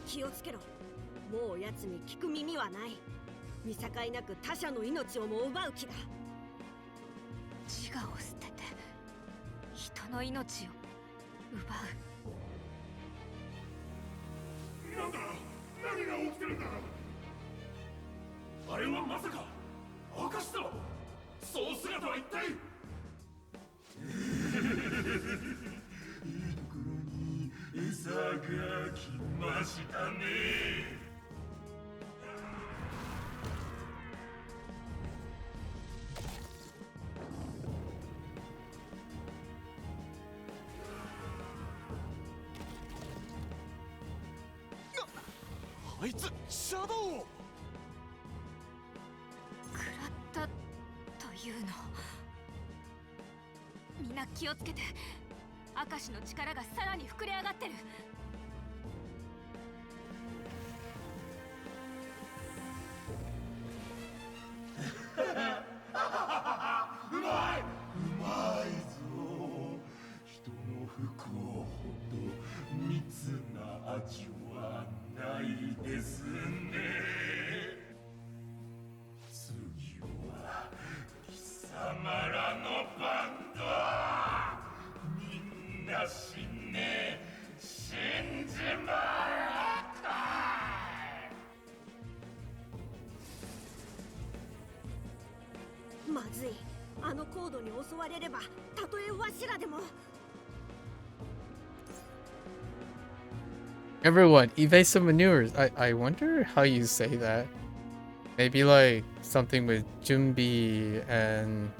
気をつけろ。もう奴に聞く耳はない。見境なく他者の命をも奪う気だ。自我を捨てて人の命を奪う。なんだ、何が起きてるんだ。あれはまさか明石だ。その姿は一体。いいところに餌が来ましたね。あいつシャドウを食らったというの。みんな気をつけて。明石の力がさらに膨れ上がってる。うまい、うまいぞ。人の不幸ほど密な味はないですね。次は貴様らの番だ。みんな死ね、死んじまえた。まずい。あのコードに襲われれば、たとえわしらでも。 Everyone, evasive maneuvers. I wonder how you say that. Maybe like something with Junbi and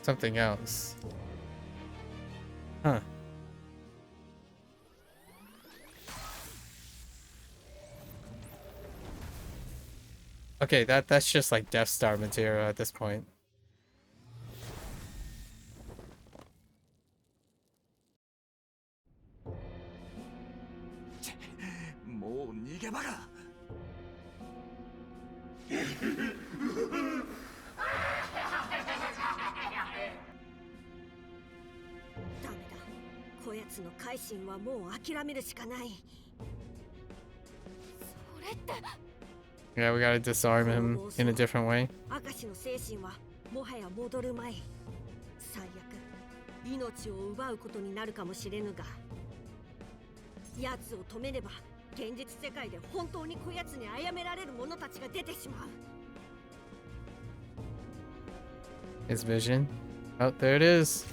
something else. Huh. Okay, that's just like Death Star material at this point. もう逃げ場が。ダメだ。こやつの改心はもう諦めるしかない。それって。 Yeah, we gotta disarm him in a different way. 明石の精神はもはや戻るまい。最悪、命を奪うことになるかもしれぬが、奴を止めれば現実世界で本当にこやつに殺められる者たちが出てしまう。 His vision. Oh, there it is.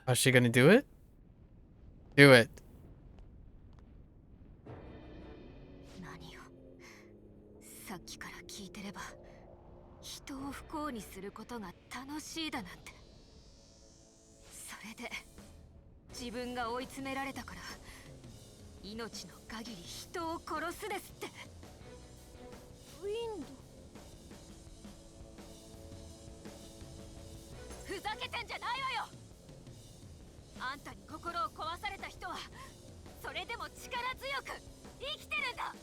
How's she gonna do it? Do it. 何よ。さっきから聞いてれば、人を不幸にすることが楽しいだなんて。れで自分が追い詰められたから命の限り人を殺すですって。ウィンド。ふざけてんじゃないわよ。あんたに心を壊された人はそれでも力強く生きてるんだ。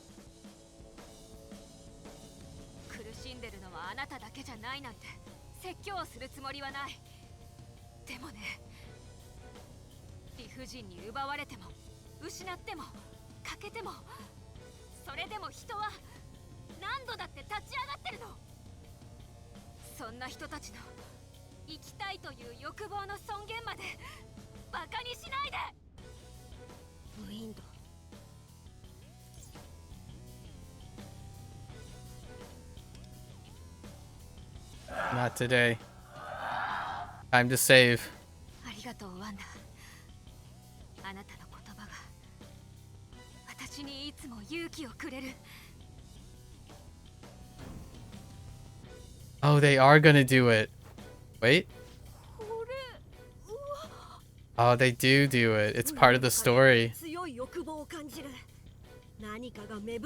苦しんでるのはあなただけじゃないなんて説教をするつもりはない。でもね、理不尽に奪われても失っても欠けても、それでも人は何度だって立ち上がってるの。そんな人たちの生きたいという欲望の尊厳までバカにしないで。ウィンド。Not today. Time to save. ありがとうワンダ。あなたの言葉が私にいつも勇気をくれる。Oh, they are gonna do it. Wait. Oh, they do it. It's part of the story.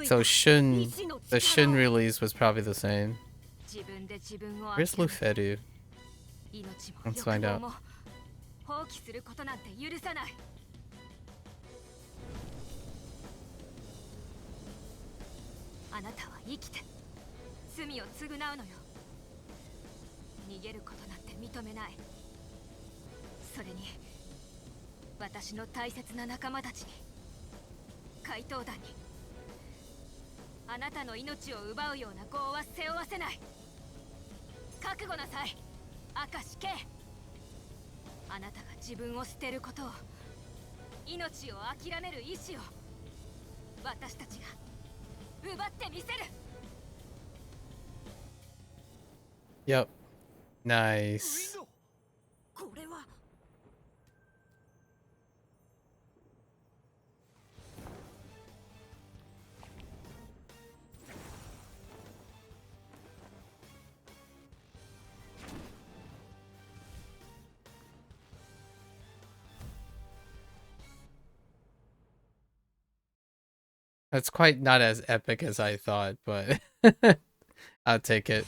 So the Shun release was probably the same. Where's Luferu? Let's find out. 放棄することなんて許さない。あなたは生きて罪を償うのよ。逃げることなんて認めない。それに私の大切な仲間たちに、怪盗団に、あなたの命を奪うような業は背負わせない。覚悟なさい、明石圭。あなたが自分を捨てることを、命を諦める意志を私たちが奪ってみせる。 Yep. Nice. これはThat's quite not as epic as I thought, but I'll take it.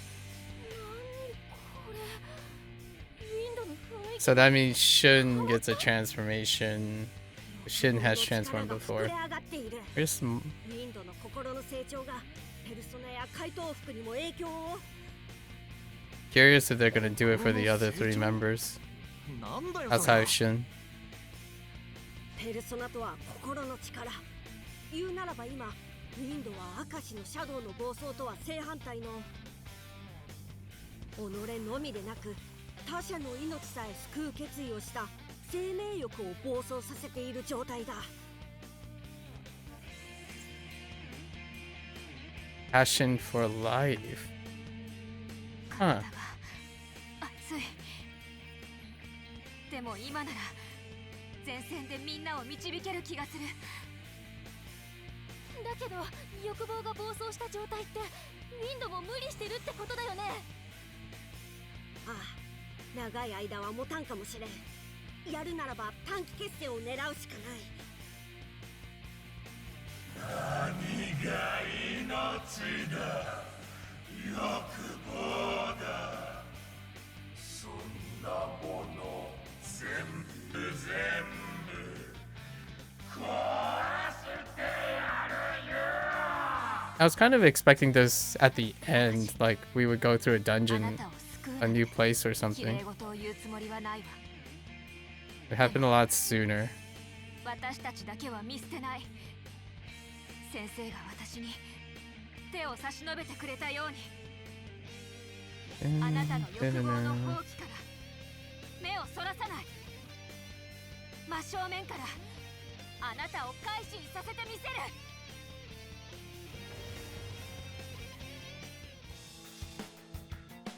So that means Shun gets a transformation. Shun has transformed before. Here's some... Curious if they're gonna do it for the other 3 members. Outside of Shun. 言うならば今、ウィンドは明石のシャドウの暴走とは正反対の己のみでなく他者の命さえ救う決意をした生命力を暴走させている状態だ。Passion for life. Huh. 熱い。でも今なら前線でみんなを導ける気がする。だけど欲望が暴走した状態ってウィンドも無理してるってことだよね。ああ、長い間は持たんかもしれん。やるならば短期決戦を狙うしかない。何が命だ、欲望だ。そんなもの全部壊してやる。I was kind of expecting this at the end, like we would go through a dungeon, a new place or something. It happened a lot sooner. 私たちだけは見捨てない。先生が私に手を差し伸べてくれたように、あなたの欲望の放棄から目をそらさない。真正面からあなたを改心させてみせる。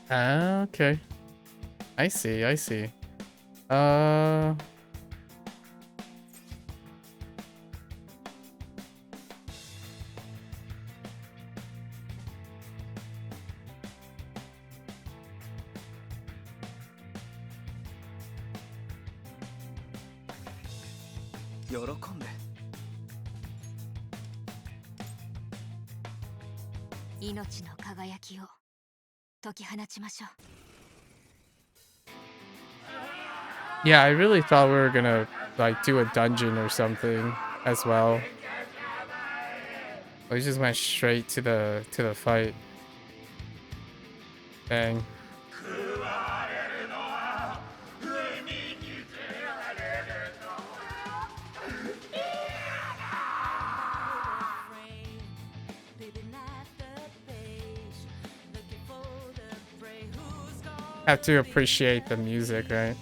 Ah, okay. I see, I see. 喜んで。命の輝きを解き放ちましょう。 Yeah, I really thought we were gonna like do a dungeon or something as well. We just went straight to the fight. Bang. Have to appreciate the music, right?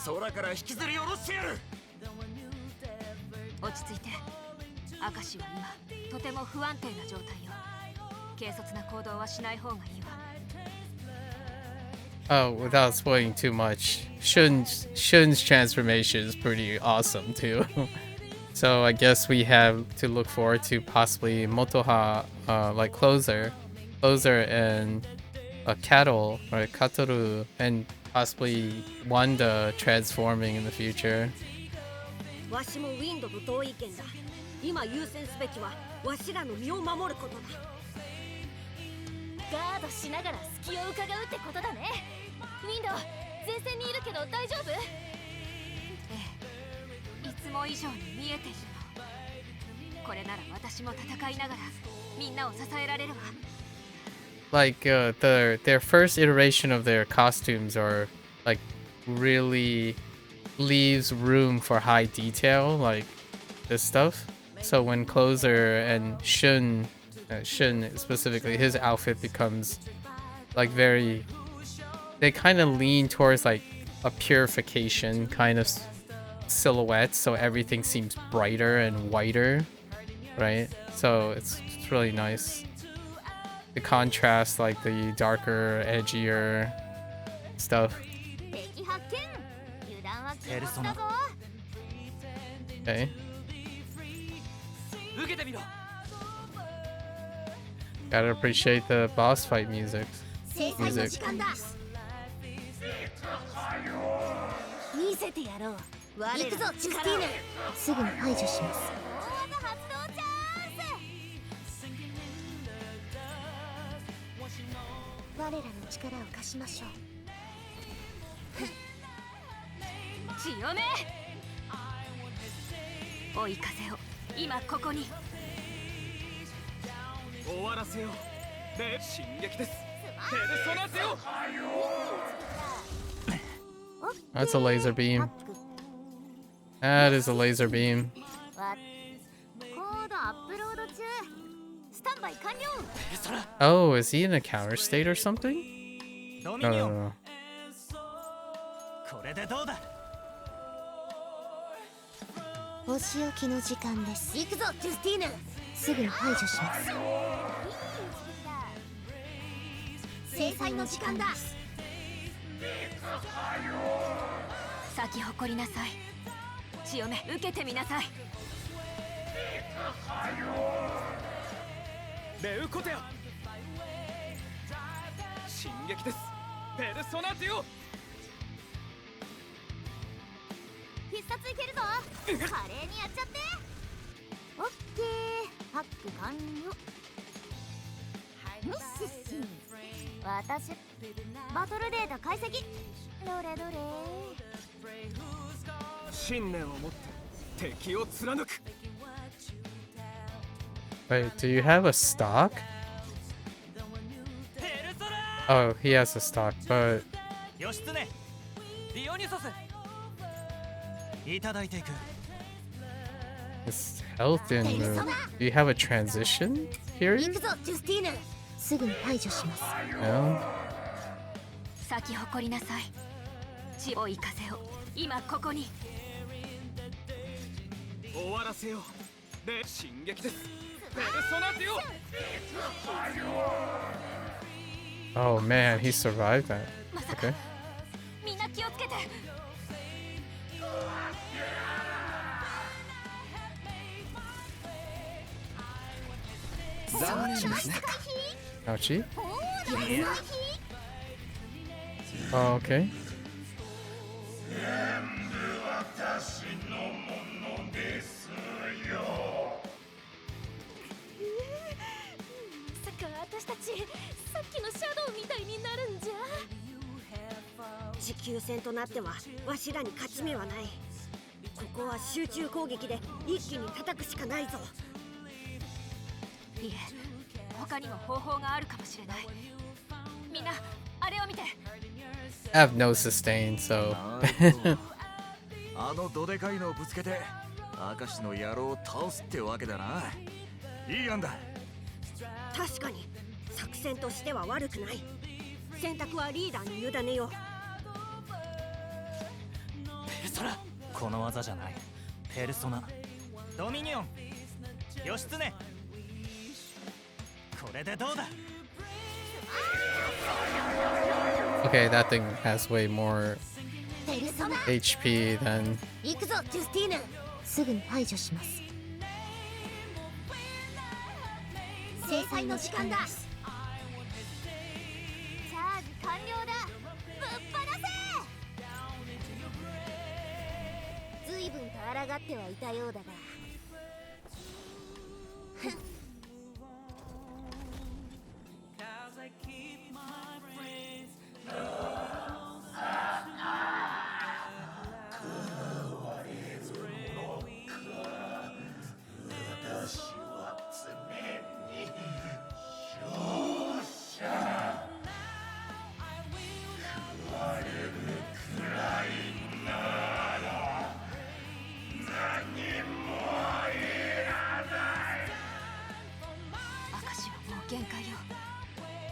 空から引きずり下ろしてやる。落ち着いて。明石は今とても不安定な状態よ。軽率な行動はしない方がいいわ。 Oh, without spoiling too much, Shun's transformation is pretty awesome too. So I guess we have to look forward to possibly Motoha, like Closer and Cattle or Katoru, and possibly Wanda transforming in the future. わしもウィンドと同意見だ。今優先すべきはわしらの身を守ることだ。ガードしながら隙を伺うってことだね。ウィンド前線にいるけど大丈夫？ええ、いつも以上に見えているの。これなら私も戦いながらみんなを支えられるわ。 Like their first iteration of their costumes are like really leaves room for high detail, like this stuff. So when Closer and Shun specifically, his outfit becomes like very, they kind of lean towards like a purification kind of silhouette, so everything seems brighter and whiter, right? So it's really nice. The contrast, like the darker, edgier stuff. Okay. Gotta appreciate the boss fight music. 見せてやろう。行くぞジュスティーヌ。すぐに排除します。我らの力を貸しましょう。強め。追い風を今ここに。終わらせよう。で、進撃です。ペルソナせよ。That's a laser beam. That is a laser beam. コードアップロード中。スタンバイ完了。 Oh, is he in a counter state or something? No, no, no. これでどうだ。お仕置きの時間です。行くぞジュスティーヌ。すぐに排除します。制裁の時間だ。咲き誇りなさい。強め受けてみなさい。レウコテア。進撃です。ペルソナティオ。必殺いけるぞ。華麗にやっちゃって。オッケー。ハック完了。ミッシシン。私バトルデータ解析。どれどれ。信念を持って敵を貫く。 Wait, do you have a stock? Oh, he has a stock, but 義経、ディオニュソス。いただいていく。 his health in move. Do you have a transition 行 period? くぞジュスティーヌ。すぐに排除します。 No. 咲き誇りなさい。追い風を今ここに。終わらせよう。で、進撃です。ペルソナティオ。 Oh man, he survived that. Okay. みんな気をつけて。 Ouchie. Oh, okay. 持久戦となってはわしらに勝ち目はない。ここは集中攻撃で一気に叩くしかないぞ。いえ、他にも方法があるかもしれない。みんなあれを見て。 I have no sustain, so あのどでかいのをぶつけて明石の野郎を倒すってわけだな。いい案だ。確かに作戦としては悪くない。選択はリーダーに委ねよう。ペルソナ、この技じゃない。ペルソナ、ドミニオン、義経。これでどうだ。 okay, that thing has way more ペルソナ HP than 行くぞジュスティーヌ。すぐに排除します。制裁の時間だ。チャージ完了だ。ぶっ放せ。随分と抗ってはいたようだが、ふん。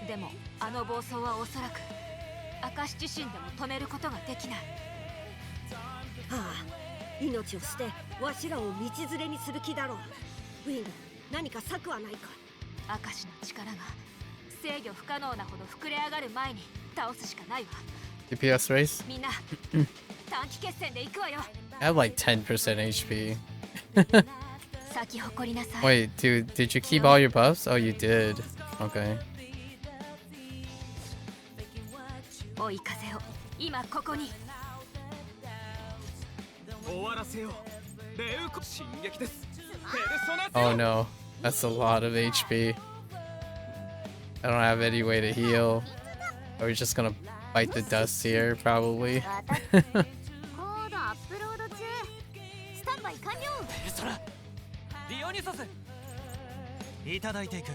でもあの暴走はおそらく明石自身でも止めることができない。ああ、命を捨てわしらを道連れにする気だろう。ウィング、何か策はないか。明石の力が制御不可能なほど膨れ上がる前に倒すしかないわ。 DPS race? みんな短期決戦で行くわよ。 I have like 10% HP. 咲き誇りなさい。 Wait, dude, did you keep all your buffs? Oh, you did. Okay. 追い風を今ここに。終わらせよう。レウコ進撃です。ペルソナ Oh no, that's a lot of HP. I don't have any way to heal. We're just gonna bite the dust here, probably. コードアップロード中。スタンバイ完了。ペルソナ、ディオニソス、いただいていく。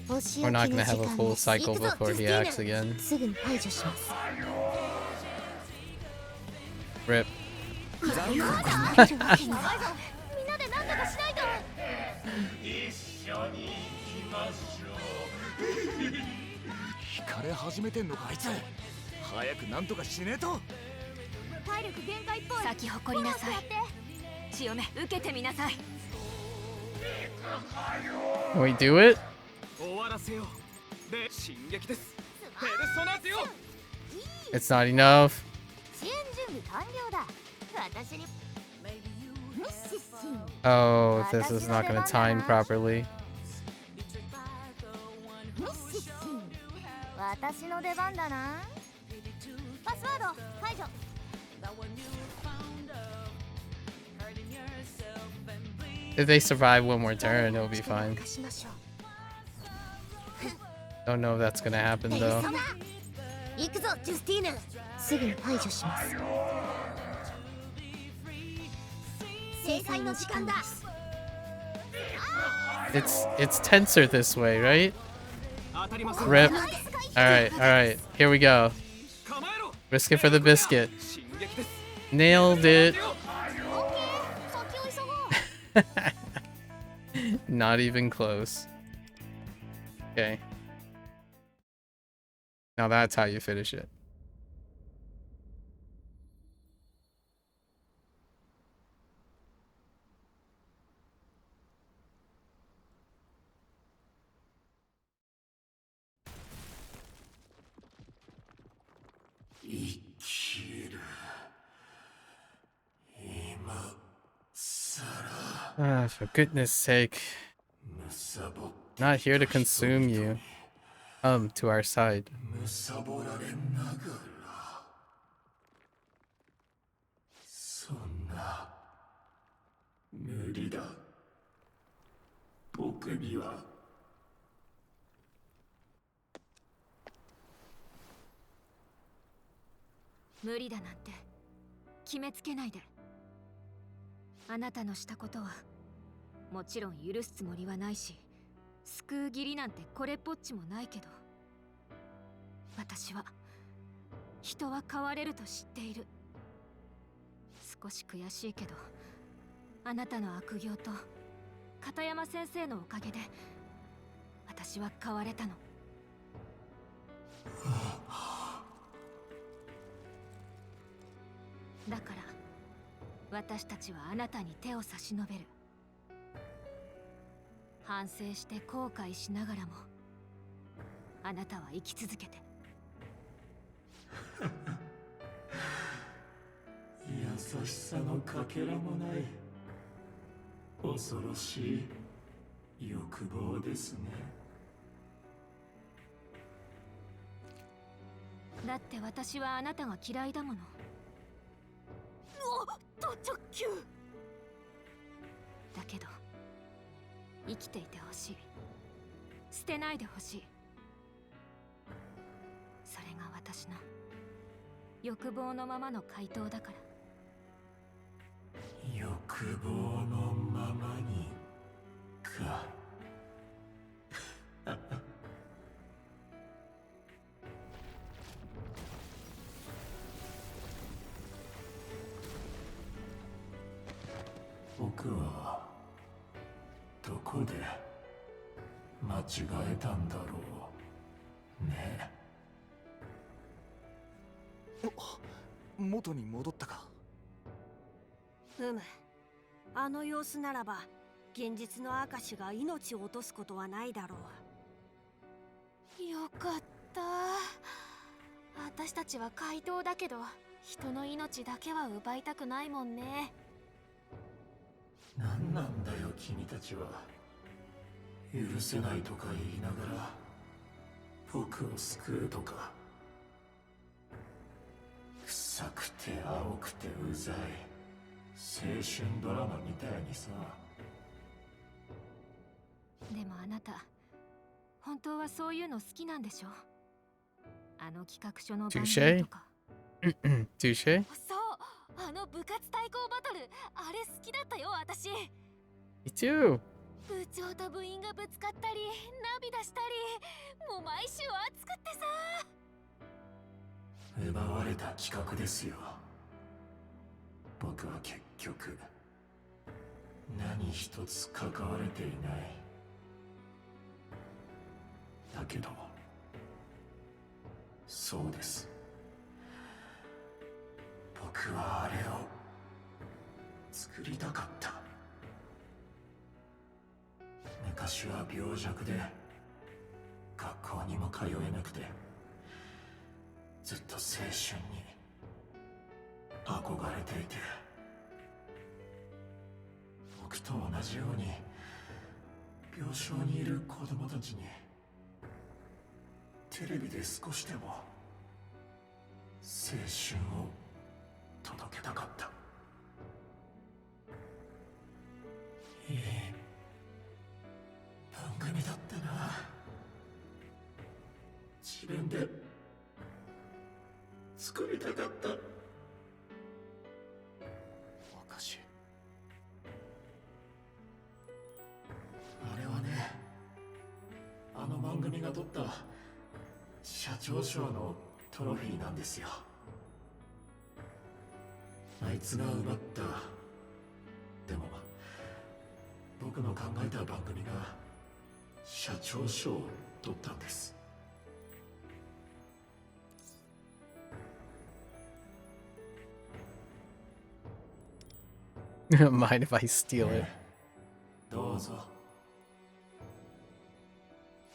We're not gonna have a full cycle before he acts again. すぐに排除します。 Rip. みんなで何とかしないと。一緒に行きましょう。惹かれ始めてんのかあいつ。早くなんとかしねえと。体力限界っぽい。咲き誇りなさい。強め受けてみなさい。 Can we do it? 終わらせよう。で、進撃です。ペルソナディオ。 It's not enough. 支援準備完了だ。私にミッシスシン。 Oh, this is not gonna time properly. ミッシスシン。私の出番だな。パスワード解除。 If they survive one more turn, it'll be fine. Don't know if that's gonna happen though. 行くぞジュスティーヌ。すぐに排除します。制裁の時間だ。 It's tenser this way, right? Rip. Alright, here we go. Risk it for the biscuit. Nailed it. Not even close. Okay. Now that's how you finish it. Ah, for goodness sake. Not here to consume you. Come to our side. そんな無理だ。僕には無理だなんて決めつけないで。あなたのしたことはもちろん許すつもりはないし、救う義理なんてこれっぽっちもないけど、私は人は変われると知っている。少し悔しいけど、あなたの悪行と片山先生のおかげで私は変われたの。だから私たちはあなたに手を差し伸べる。反省して後悔しながらもあなたは生き続けて。優しさのかけらもない恐ろしい欲望ですね。だって私はあなたが嫌いだもの。ド直球。だけど生きていてほしい。捨てないでほしい。それが私の欲望のままの回答だから。欲望のままにか。僕はどこで間違えたんだろうね。元に戻ったか。あの様子ならば現実の明石が命を落とすことはないだろう。よかった。私たちは怪盗だけど人の命だけは奪いたくないもんね。何なんだよ君たちは。許せないとか言いながら僕を救うとか。臭くて青くてうざい青春ドラマみたいにさ。でもあなた本当はそういうの好きなんでしょ。あの企画書の番組とか。Touché? そう、あの部活対抗バトル、あれ好きだったよ私。 Me too. 部長と部員がぶつかったり涙したり、もう毎週熱くってさ。奪われた企画ですよ。僕は結局何一つ関われていない。だけどそうです、僕はあれを作りたかった。昔は病弱で学校にも通えなくて、ずっと青春に憧れていて、僕と同じように病床にいる子供たちにテレビで少しでも青春を届けたかった。いい番組だったな。自分で作りたかった。おかしい。あれはね、あの番組が取った社長賞のトロフィーなんですよ。あいつが奪った。でも僕の考えた番組が社長賞を取ったんです。Mind if I steal it? どうぞ。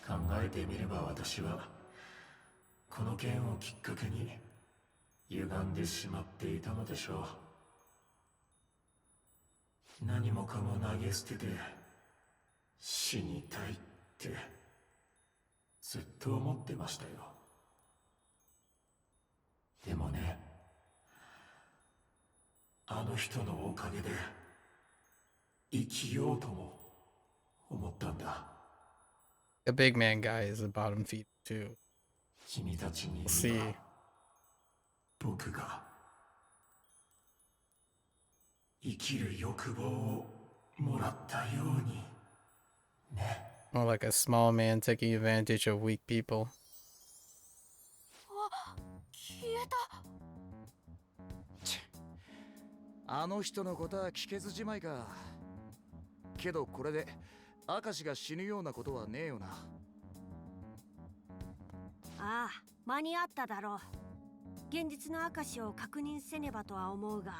考えてみれば私はこの件をきっかけに歪んでしまっていたのでしょう。何もかも投げ捨てて死にたいってずっと思ってましたよ。でもね、あの人のおかげで生きようとも思ったんだ。The big man guy is a bottom feeder too. 君たちに We'll see. 僕が生きる欲望をもらったようにね。 More like a small man taking advantage of weak people. 消えた。あの人のことは聞けずじまいか。けどこれで明石が死ぬようなことはねえよな。ああ、間に合っただろう。現実の明石を確認せねばとは思うが、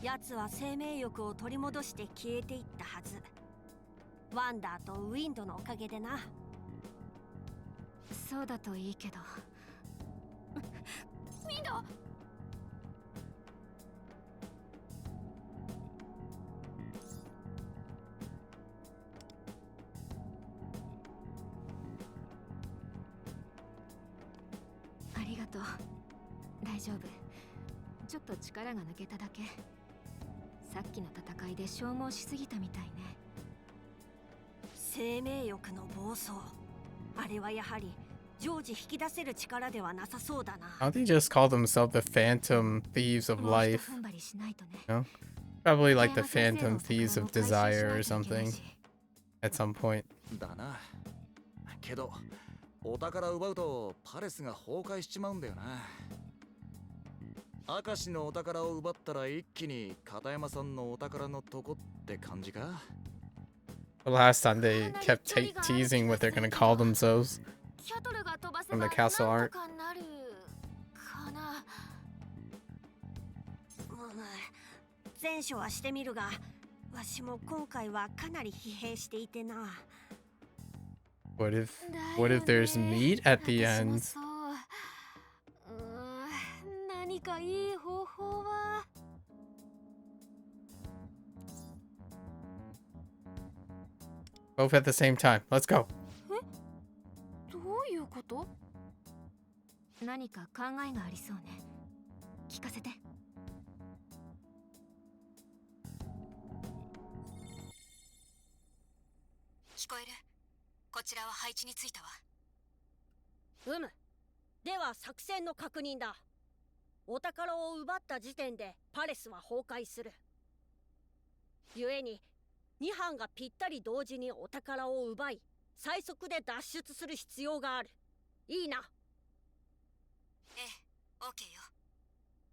奴は生命力を取り戻して消えていったはず。ワンダーとウィンドのおかげでな。そうだといいけど。ウィンド。ありがとう。大丈夫。ちょっと力が抜けただけ。さっきの戦いで消耗しすぎたみたいね。生命欲の暴走。あれはやはり常時引き出せる力ではなさそうだな。How don't they just call themselves the Phantom Thieves of Life? No? Probably like the Phantom Thieves of Desire or something. At some point. だな。けどお宝奪うとパレスが崩壊しちまうんだよな。明石のお宝を奪ったら一気に片山さんのお宝のとこって感じか。 The last time they kept teasing what they're gonna call themselves from the castle art. 前処はしてみるが、わしも今回はかなり疲弊していてな。What if there's meat at the end? 何かいい方法は。Both at the same time. Let's go. どういうこと？何か考えがありそうね。聞かせて。聞こえる？こちらは配置についたわ。では作戦の確認だ。お宝を奪った時点でパレスは崩壊する。故に2班がぴったり同時にお宝を奪い、最速で脱出する必要がある。いいな。ええ、オーケーよ。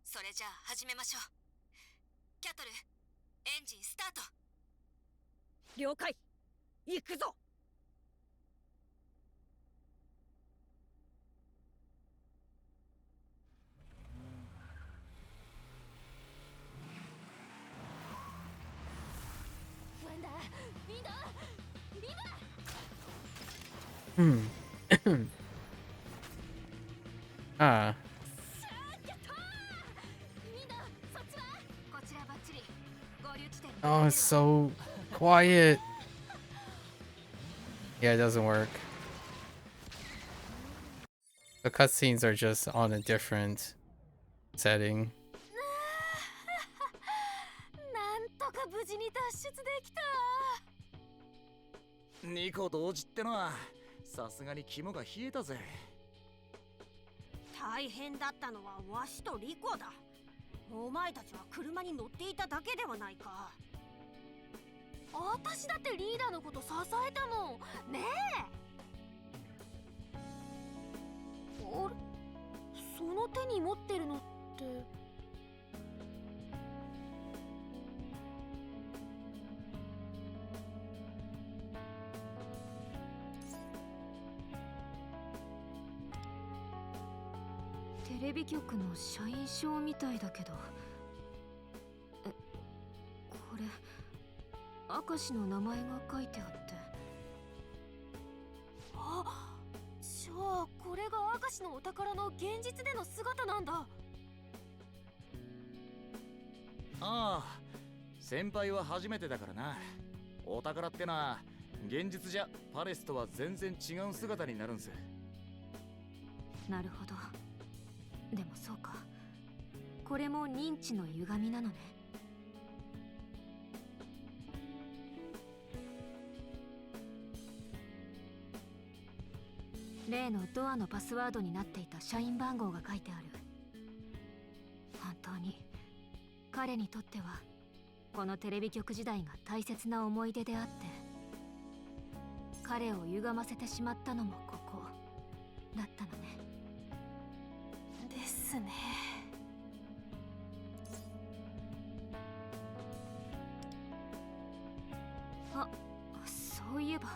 それじゃあ始めましょう。キャトル、エンジンスタート。了解。行くぞ。Ah. Oh, it's so quiet. Yeah, it doesn't work. The cutscenes are just on a different setting. なんとか無事に脱出できた。2個同時ってのはさすがに肝が冷えたぜ。大変だったのはわしとリコだ。お前たちは車に乗っていただけではないか。私だってリーダーのこと支えたもんねえ。あれ、その手に持ってるのって。テレビ局の社員証みたいだけど。これ明石の名前が書いてあって。あ、じゃあこれが明石のお宝の現実での姿なんだ。ああ、先輩は初めてだからな。お宝ってのは現実じゃパレスとは全然違う姿になるんす。なるほど。でもそうか。これも認知の歪みなのね。例のドアのパスワードになっていた社員番号が書いてある。彼にとってはこのテレビ局時代が大切な思い出であって、彼を歪ませてしまったのもここだったのね。ですね。あ、そういえば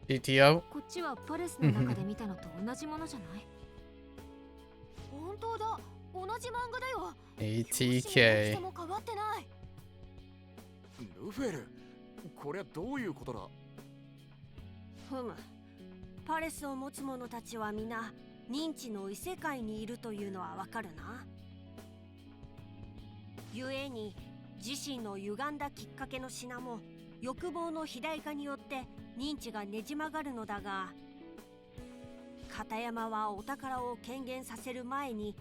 GTO? こっちはパレスの中で見たのと同じものじゃない？本当だ、同じ漫画だよ。 ATK も変わってない。ルフェル、こりゃどういうことだ？ふむ、パレスを持つ者たちは皆認知の異世界にいるというのはわかるな。故に自身の歪んだきっかけの品も欲望の肥大化によって認知がねじ曲がるのだが、片山はお宝を権限させる前に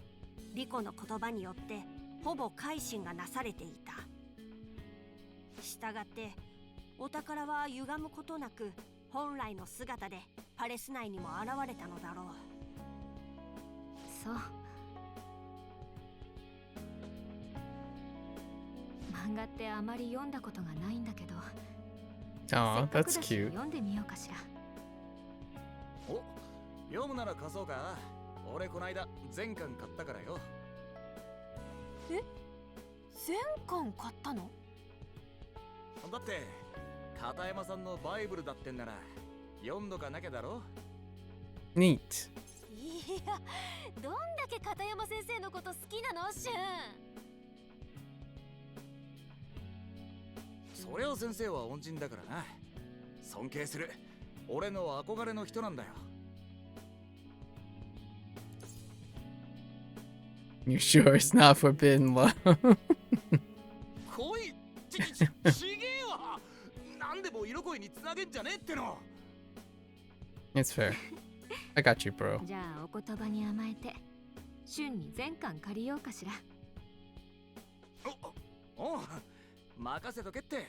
リコの言葉によってほぼ改心がなされていた。したがってお宝は歪むことなく本来の姿でパレス内にも現れたのだろう。そう、漫画ってあまり読んだことがないんだけど、Aw, that's せっかくだし cute. 読んでみようかしら。お、読むなら貸そうか。俺こないだ全巻買ったからよ。え、全巻買ったの？だって片山さんのバイブルだってんなら読んどかなきゃだろ。 Neat. いや、どんだけ片山先生のこと好きなのシュン。そりゃ先生は恩人だからな。尊敬する。俺の憧れの人なんだよ。You sure it's not forbidden love? 恋ちげえわ。なんでも色恋につなげんじゃねえっての。 It's fair. I got you, bro. じゃあお言葉に甘えて瞬に全巻借りようかしら。おう、任せとけって。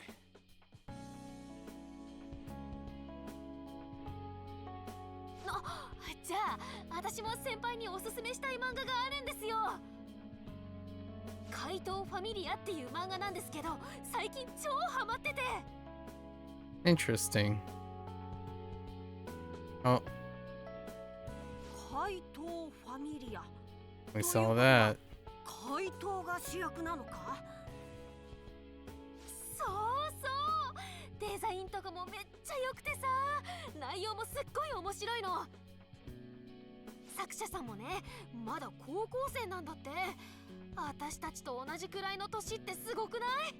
じゃあ私も先輩におすすめしたい漫画があるんですよ。怪盗ファミリアっていう漫画なんですけど、最近超ハマってて。 Interesting. Oh, 怪盗ファミリア。 we saw that. 怪盗が主役なのか？そうそう、デザインとかもめっちゃ良くてさ、内容もすっごい面白いの。作者さんもね、まだ高校生なんだって。私たちと同じくらいの年ってすごくない？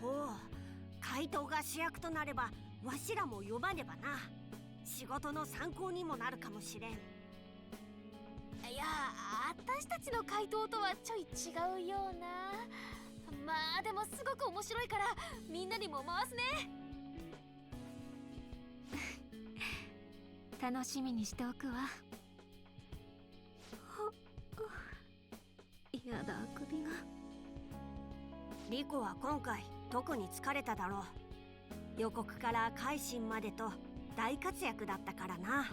ほう、怪盗が主役となればわしらも読まねばな。仕事の参考にもなるかもしれん。いや、私たちの怪盗とはちょい違うような。まあでもすごく面白いからみんなにも回すね。楽しみにしておくわ。やだ、首が。リコは今回特に疲れただろう。予告から改心までと大活躍だったからな。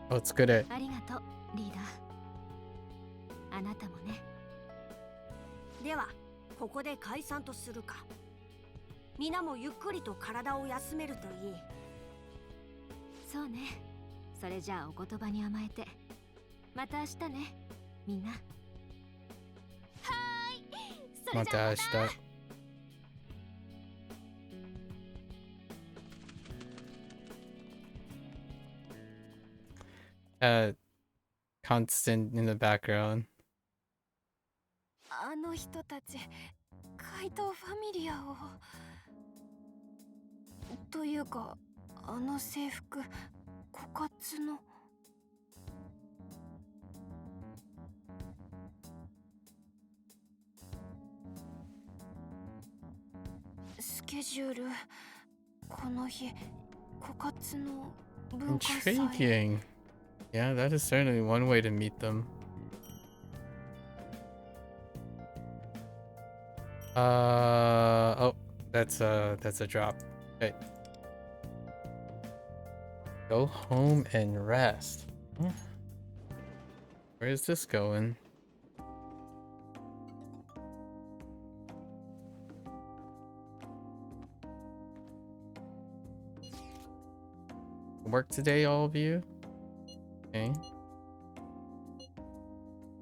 お疲れ。ありがとう、リーダー。あなたもね。ではここで解散とするか。皆もゆっくりと体を休めるといい。そうね。それじゃあお言葉に甘えてまた明日ね、みんな。はーい、それじゃあまた。また明日。Constant in the background. あの人たち怪盗ファミリアを、というかあの制服枯渇の。スケジュール、この日枯渇の文化祭。 Intriguing. Yeah, that is certainly one way to meet them. Oh, That's a drop. Okay. Go home and rest. Where is this going? Work today, all of you? Okay.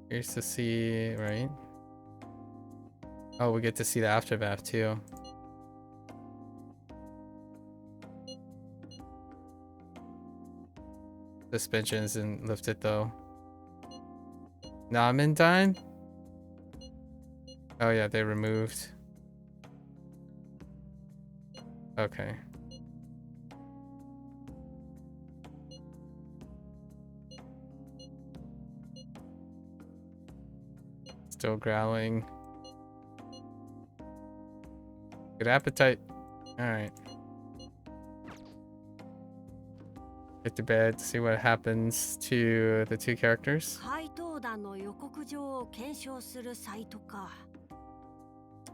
Here's to see, right? Oh, we get to see the aftermath too. Suspension isn't lifted though. Namen time? Oh yeah, they removed. Okay. Still growling. Good appetite. Alright. Get to bed, see what happens to the two characters.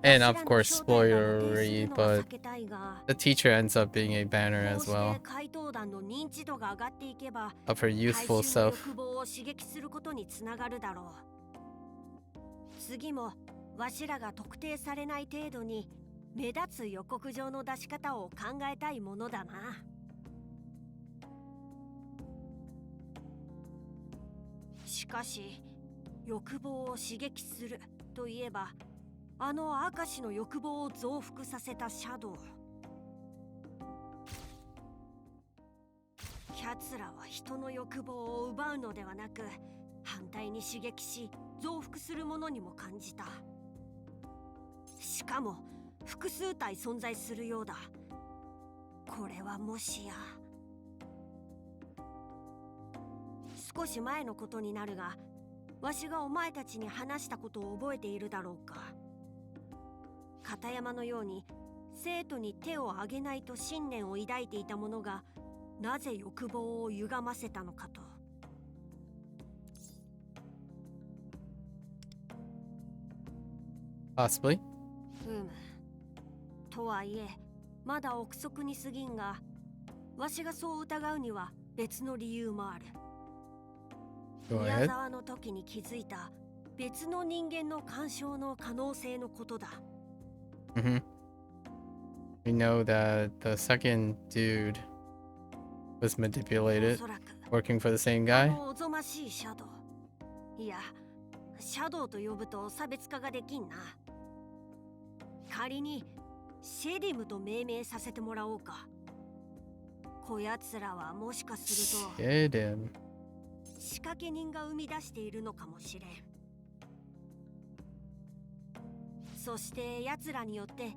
And of course, spoilery, but the teacher ends up being a banner as well of her youthful self. 次もわしらが特定されない程度に目立つ予告状の出し方を考えたいものだな。しかし欲望を刺激するといえば、あの明石の欲望を増幅させたシャドウ。奴らは人の欲望を奪うのではなく、反対に刺激し増幅するものにも感じた。しかも複数体存在するようだ。これはもしや。少し前のことになるが、わしがお前たちに話したことを覚えているだろうか。片山のように生徒に手を挙げないと信念を抱いていた者が、なぜ欲望を歪ませたのかと。Possibly. とはいえ、まだ憶測に過ぎんが、わしがそう疑うには別の理由もある。宮沢の時に気づいた別の人間の干渉の可能性のことだ。We know that the second dude was manipulated, working for the same guy. おぞましいシャドウ。いや、シャドウと呼ぶと差別化ができんな。仮にシェディムと命名させてもらおうか。こやつらはもしかするとシェディム。仕掛け人が生み出しているのかもしれん。そして奴らによって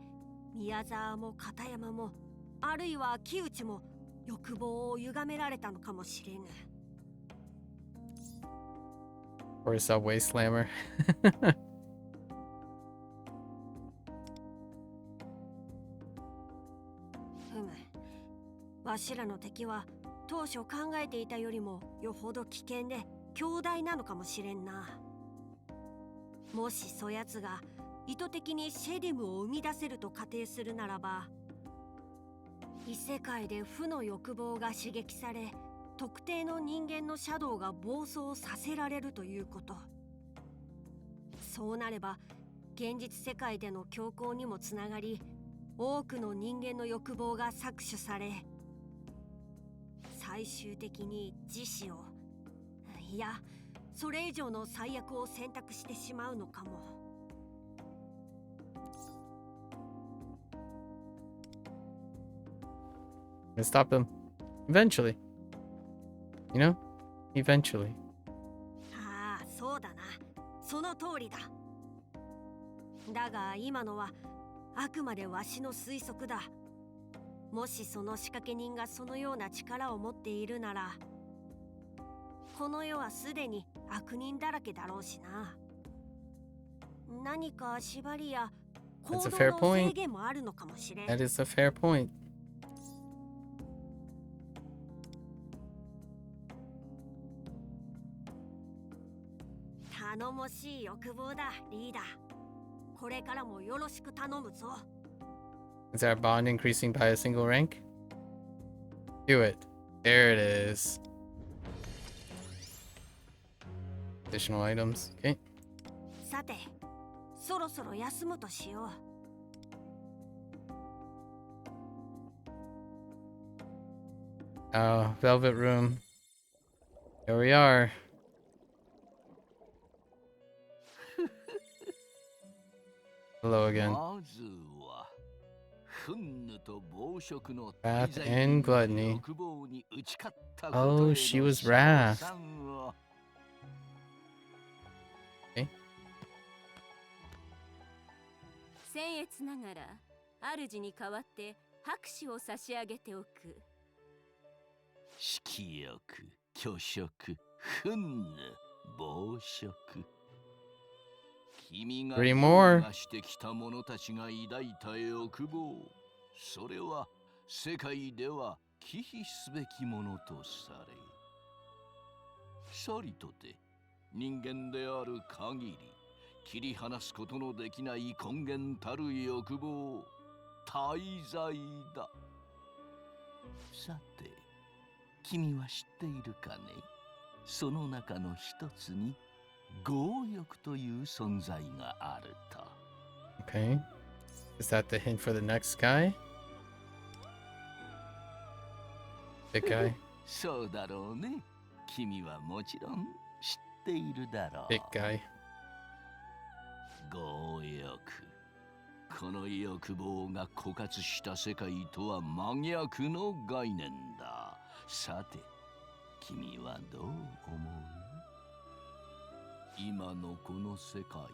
宮沢も片山も、あるいは木内も欲望を歪められたのかもしれぬ。Or Subway Slammer. わしらの敵は当初考えていたよりもよほど危険で強大なのかもしれんな。もしそやつが意図的にシェディムを生み出せると仮定するならば、異世界で負の欲望が刺激され、特定の人間のシャドウが暴走させられるということ。そうなれば現実世界での強行にもつながり、多くの人間の欲望が搾取され、最終的に自死を、いやそれ以上の最悪を選択してしまうのかも。Stop them. Eventually. You know? Eventually. ああ、そうだな。その通りだ。だが今のはあくまでわしの推測だ。もしその仕掛け人がそのような力を持っているなら、この世はすでに悪人だらけだろうしな。何か縛りや行動の制限もあるのかもしれん。That is a fair point. 頼もしい欲望だ、リーダー。これからもよろしく頼むぞ。Is our bond increasing by a single rank? Do it. There it is. Additional items. Okay. さて、そろそろ休むとしよう。Oh, Velvet Room. Here we are. Hello again. Wrath and Gluttony. Oh, she was Wrath. Okay. 僭越ながら主に代わって拍手を差し上げておく。色欲、虚食、憤怒、暴食。君が逃してきた者たちが抱いた欲望、それは世界では忌避すべきものとされ、さりとて人間である限り切り離すことのできない根源たる欲望、大罪だ。さて、君は知っているかね？その中の一つに強欲という存在があると。Okay. Is that the hint for the next guy? Big guy. そうだろうね。君はもちろん知っているだろう。Big guy. 強欲。この欲望が枯渇した世界とは真逆の概念だ。さて、君はどう思う？今のこの世界に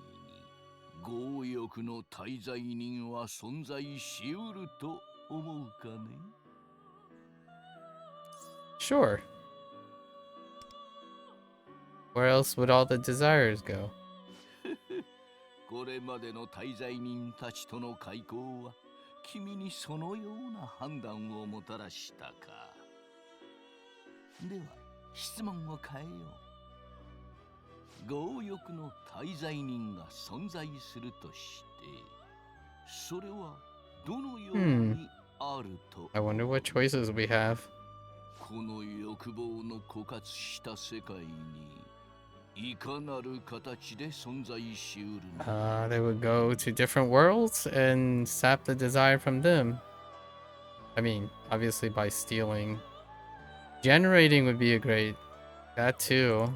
強欲の大罪人は存在しうると思うかね？ Sure. Where else would all the desires go? これまでの大罪人たちとの開口は君にそのような判断をもたらしたか。では質問を変えよう。強欲の大罪人が存在するとしてそれはどのようにあると、I wonder what choices we have. この欲望の枯渇した世界にいかなる形で存在しうるの？ They would go to different worlds and sap the desire from them. I mean, obviously by stealing. Generating would be a great... That too.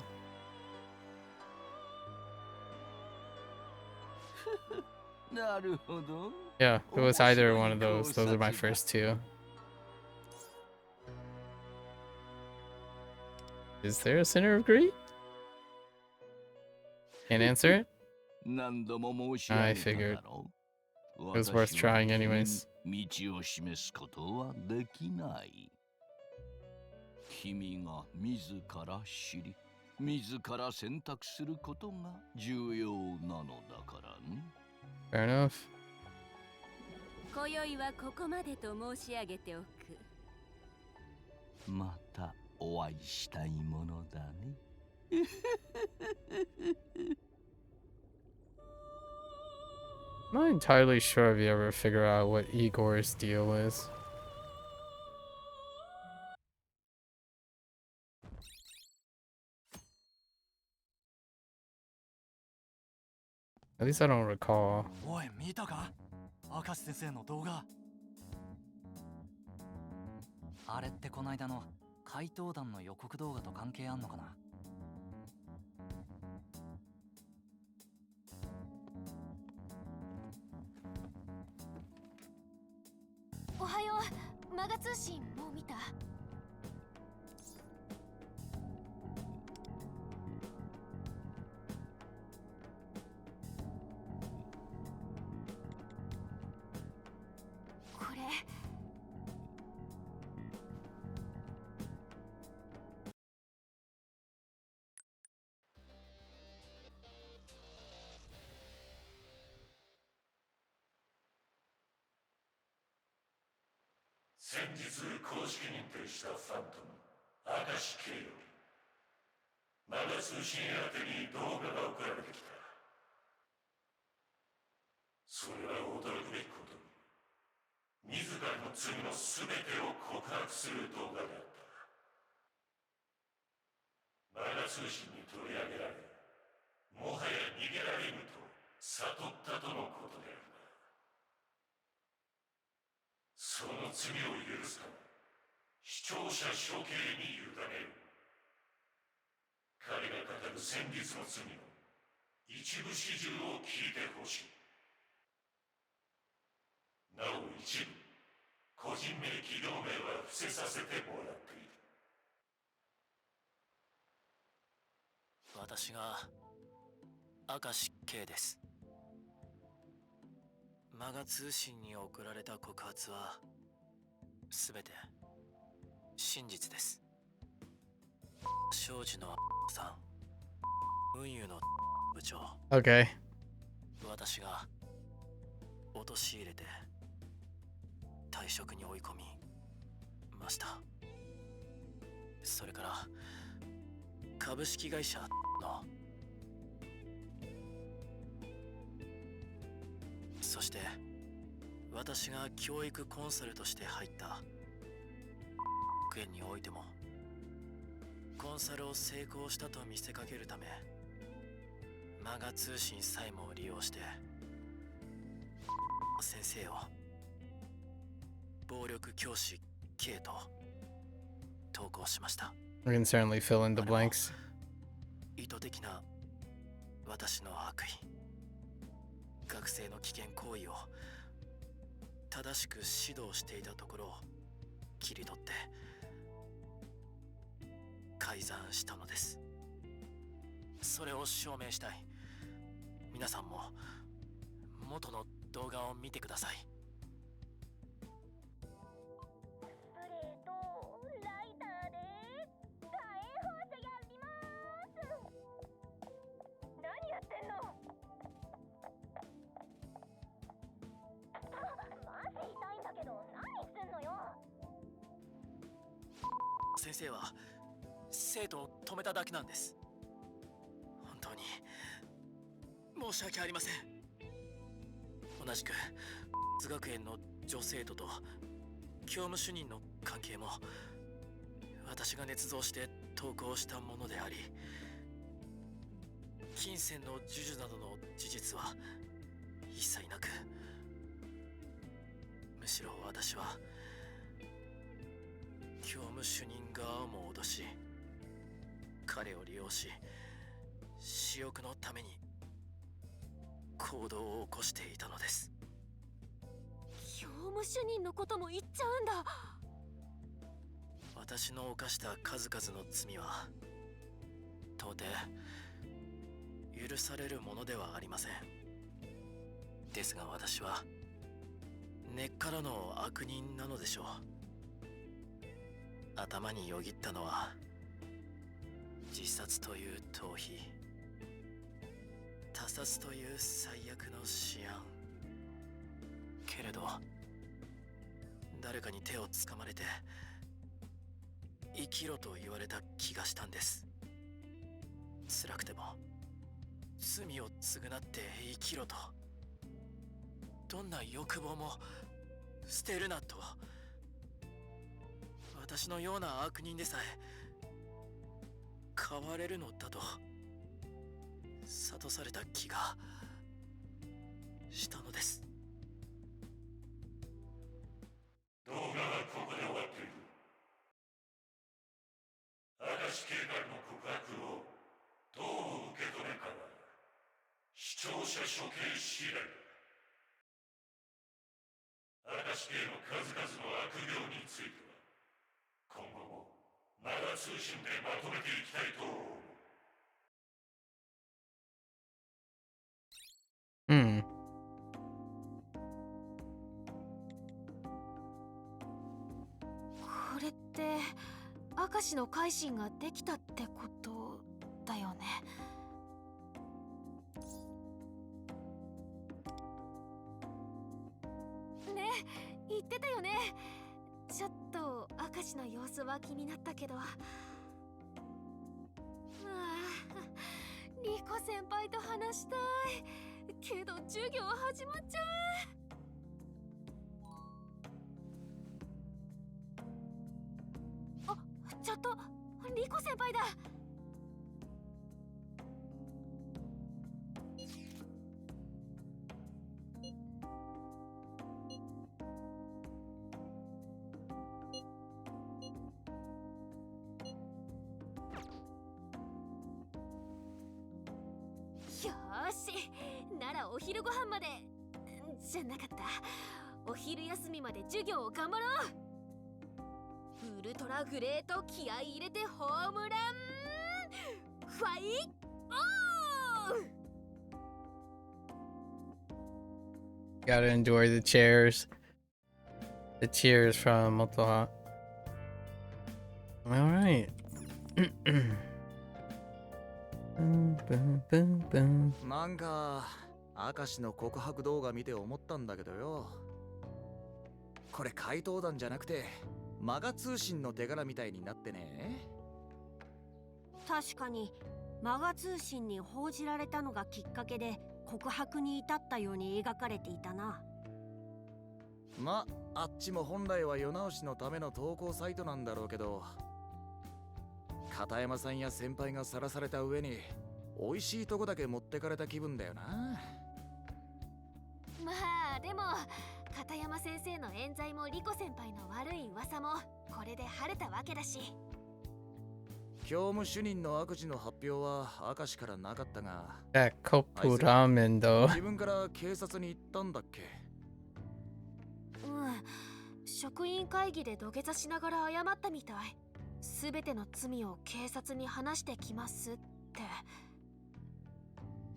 Yeah, it was either one of those. Those are my first two. Is there a center of greed? Can't answer it? I figured. It was worth trying anyways. 君が自ら知り、自ら選択することが重要なのだからね。Fair enough. 今宵はここまでと申し上げておく。またお会いしたいものだね。I'm not entirely sure if you ever figure out what Igor's deal is. At least I don't recall. おい、見たか？明石先生の動画。あれってこないだの怪盗団の予告動画と関係あんのかな？おはよう。マガ通信もう見た？これ先日公式認定したファントム明石圭よりマガ通信宛てに動画が送られてきた。それは驚くべきことに自らの罪の全てを告白する動画であった。マガ通信に取り上げられ、もはや逃げられぬと悟ったとのことであるが、その罪を許すため視聴者処刑に委ねる。彼が語る先日の罪の一部始終を聞いてほしい。なお一部個人名企業名は伏せさせてもらっている。私が明石圭です。マガ通信に送られた告発は全て真実です。庄司のさん、運輸の部長、Okay. 私が陥れて退職に追い込みました。それから株式会社の、そして私が教育コンサルとして入った保育園においてもコンサルを成功したと見せかけるためマガ通信さえも利用して先生を暴力教師 K と投稿しました。We can certainly fill in the blanks. 意図的な私の悪意、学生の危険行為を正しく指導していたところを切り取って改ざんしたのです。それを証明したい。皆さんも元の動画を見てください。先生は生徒を止めただけなんです。本当に申し訳ありません。同じく学園の女生徒と教務主任の関係も私が捏造して投稿したものであり、金銭の授受などの事実は一切なく、むしろ私は教務主任側をも脅し、彼を利用し私欲のために行動を起こしていたのです。教務主任のことも言っちゃうんだ。私の犯した数々の罪は到底許されるものではありません。ですが私は根っからの悪人なのでしょう。頭によぎったのは自殺という逃避、他殺という最悪の思案。けれど誰かに手をつかまれて生きろと言われた気がしたんです。辛くても罪を償って生きろと、どんな欲望も捨てるなと。私のような悪人でさえ変われるのだと諭された気がしたのです。動画はここで終わっている。明石警官の告白をどう受け止めるかは視聴者処刑次第だ。明石警の数々の悪行については今後もマガ通信でまとめていきたいと思う。これって明石の改心ができたってことだよね。ねえ、言ってたよね。ちょっと明石の様子は気になったけど、リコ先輩と話したいけど授業始まっちゃう。コ先輩だ。よーし、ならお昼ご飯までじゃなかった、お昼休みまで授業を頑張ろう。ウルトラグレート気合い入れてホームランファイオー。 Gotta endure the chairs. The cheers from Motoha. Alright. なんか明石の告白動画見て思ったんだけどよ、これ怪盗団じゃなくてマガ通信の手柄みたいになってね。確かにマガ通信に報じられたのがきっかけで告白に至ったように描かれていたな。まあっちも本来は世直しのための投稿サイトなんだろうけど、片山さんや先輩がさらされた上に美味しいとこだけ持ってかれた気分だよな。まあでも片山先生の冤罪もリコ先輩の悪い噂もこれで晴れたわけだし。教務主任の悪事の発表は明石からなかったが、 That Kopu ramen though. 自分から警察に行ったんだっけ。うん、職員会議で土下座しながら謝ったみたい。すべての罪を警察に話してきますって。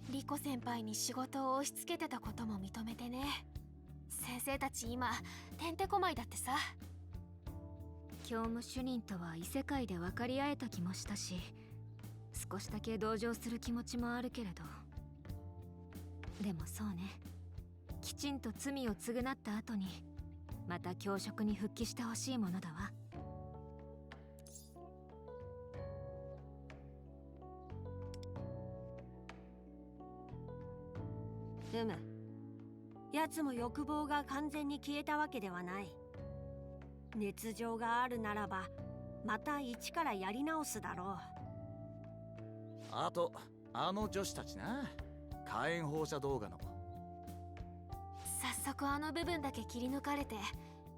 リコ先輩に仕事を押し付けてたことも認めてね。先生たち今てんてこまいだってさ。教務主任とは異世界で分かり合えた気もしたし、少しだけ同情する気持ちもあるけれど、でもそうね、きちんと罪を償った後にまた教職に復帰してほしいものだわ。奴も欲望が完全に消えたわけではない。熱情があるならばまた一からやり直すだろう。あとあの女子たちな、火炎放射動画の。早速あの部分だけ切り抜かれて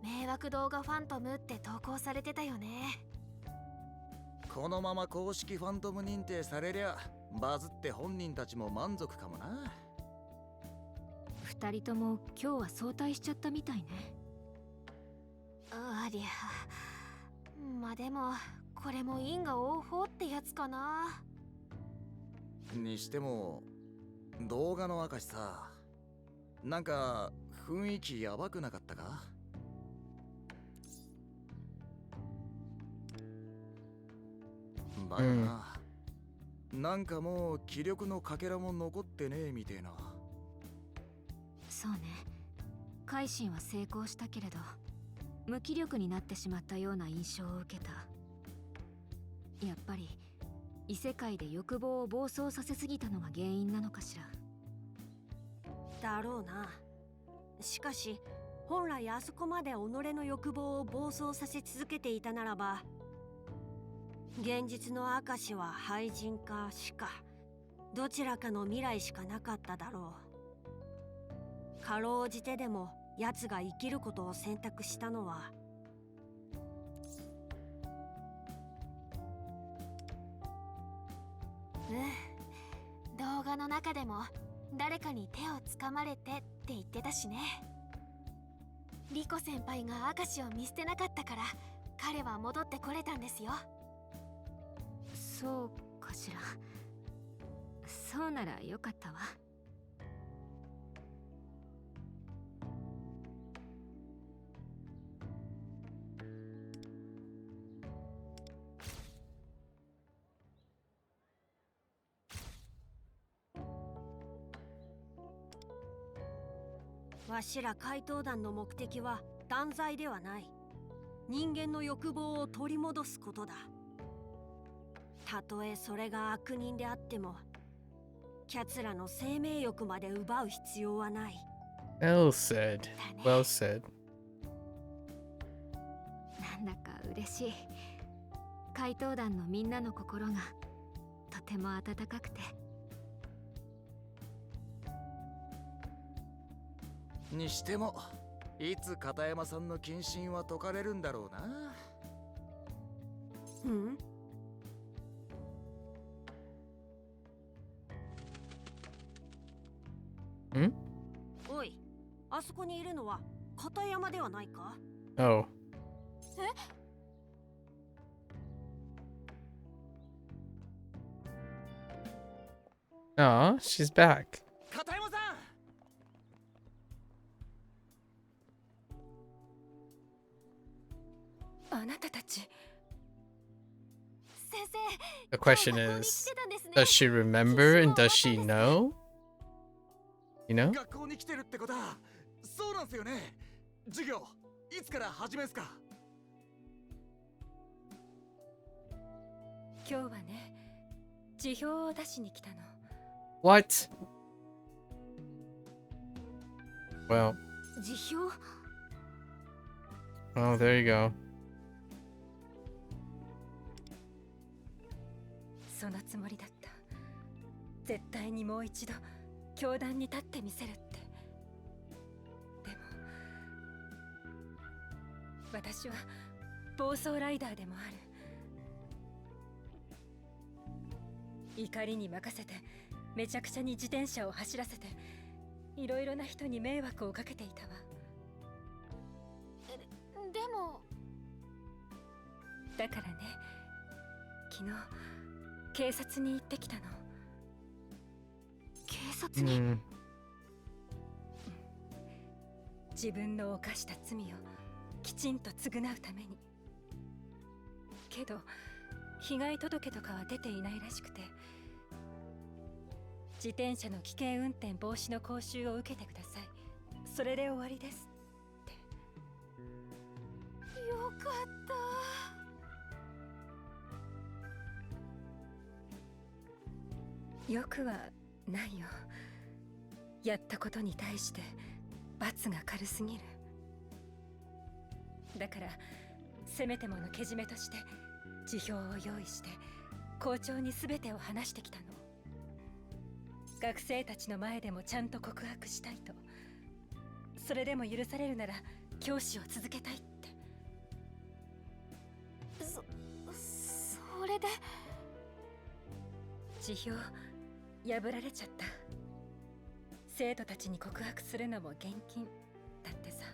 迷惑動画ファントムって投稿されてたよね。このまま公式ファントム認定されりゃバズって本人たちも満足かもな。二人とも今日は早退しちゃったみたいね。ありゃ、まあでもこれも因果応報ってやつかな。にしても動画の明石さ、なんか雰囲気やばくなかったか。バカな、なんかもう気力のかけらも残ってねえみてえな。そうね、改心は成功したけれど無気力になってしまったような印象を受けた。やっぱり異世界で欲望を暴走させすぎたのが原因なのかしら。だろうな。しかし本来あそこまで己の欲望を暴走させ続けていたならば、現実の明石は廃人か死かどちらかの未来しかなかっただろう。かろうじてでも奴が生きることを選択したのは、動画の中でも誰かに手をつかまれてって言ってたしね。リコ先輩が明石を見捨てなかったから彼は戻ってこれたんですよ。そうかしら。そうならよかったわ。わしら怪盗団の目的は断罪ではない。人間の欲望を取り戻すことだ。たとえそれが悪人であっても、奴らの生命力まで奪う必要はない。Well said. Well said. なんだか嬉しい。怪盗団のみんなの心がとても温かくて。にしてもいつ片山さんの謹慎は解かれるんだろうな。うん。ん？おい、あそこにいるのは片山ではないか？ Oh. えOh, she's back. 片山さん。あなたたち。先生。 The question is, does she remember and does she know? You know? 学校に来てるってことは、そうなんすよね。授業いつから始めんすか？今日はね、辞表を出しに来たの。What? Well. 辞表。Oh, there you go. そのつもりだった。絶対にもう一度教壇に立ってみせるって。でも私は暴走ライダーでもある。怒りに任せてめちゃくちゃに自転車を走らせていろいろな人に迷惑をかけていたわ。でもだからね、昨日警察に行ってきたの。警察に、自分の犯した罪をきちんと償うために。けど被害届とかは出ていないらしくて、自転車の危険運転防止の講習を受けてください、それで終わりですって。よかった。よくはないよ。やったことに対して罰が軽すぎる。だからせめてものけじめとして辞表を用意して校長に全てを話してきたの。学生たちの前でもちゃんと告白したいと。それでも許されるなら教師を続けたいって。それで辞表破られちゃった。生徒たちに告白するのも厳禁だってさ。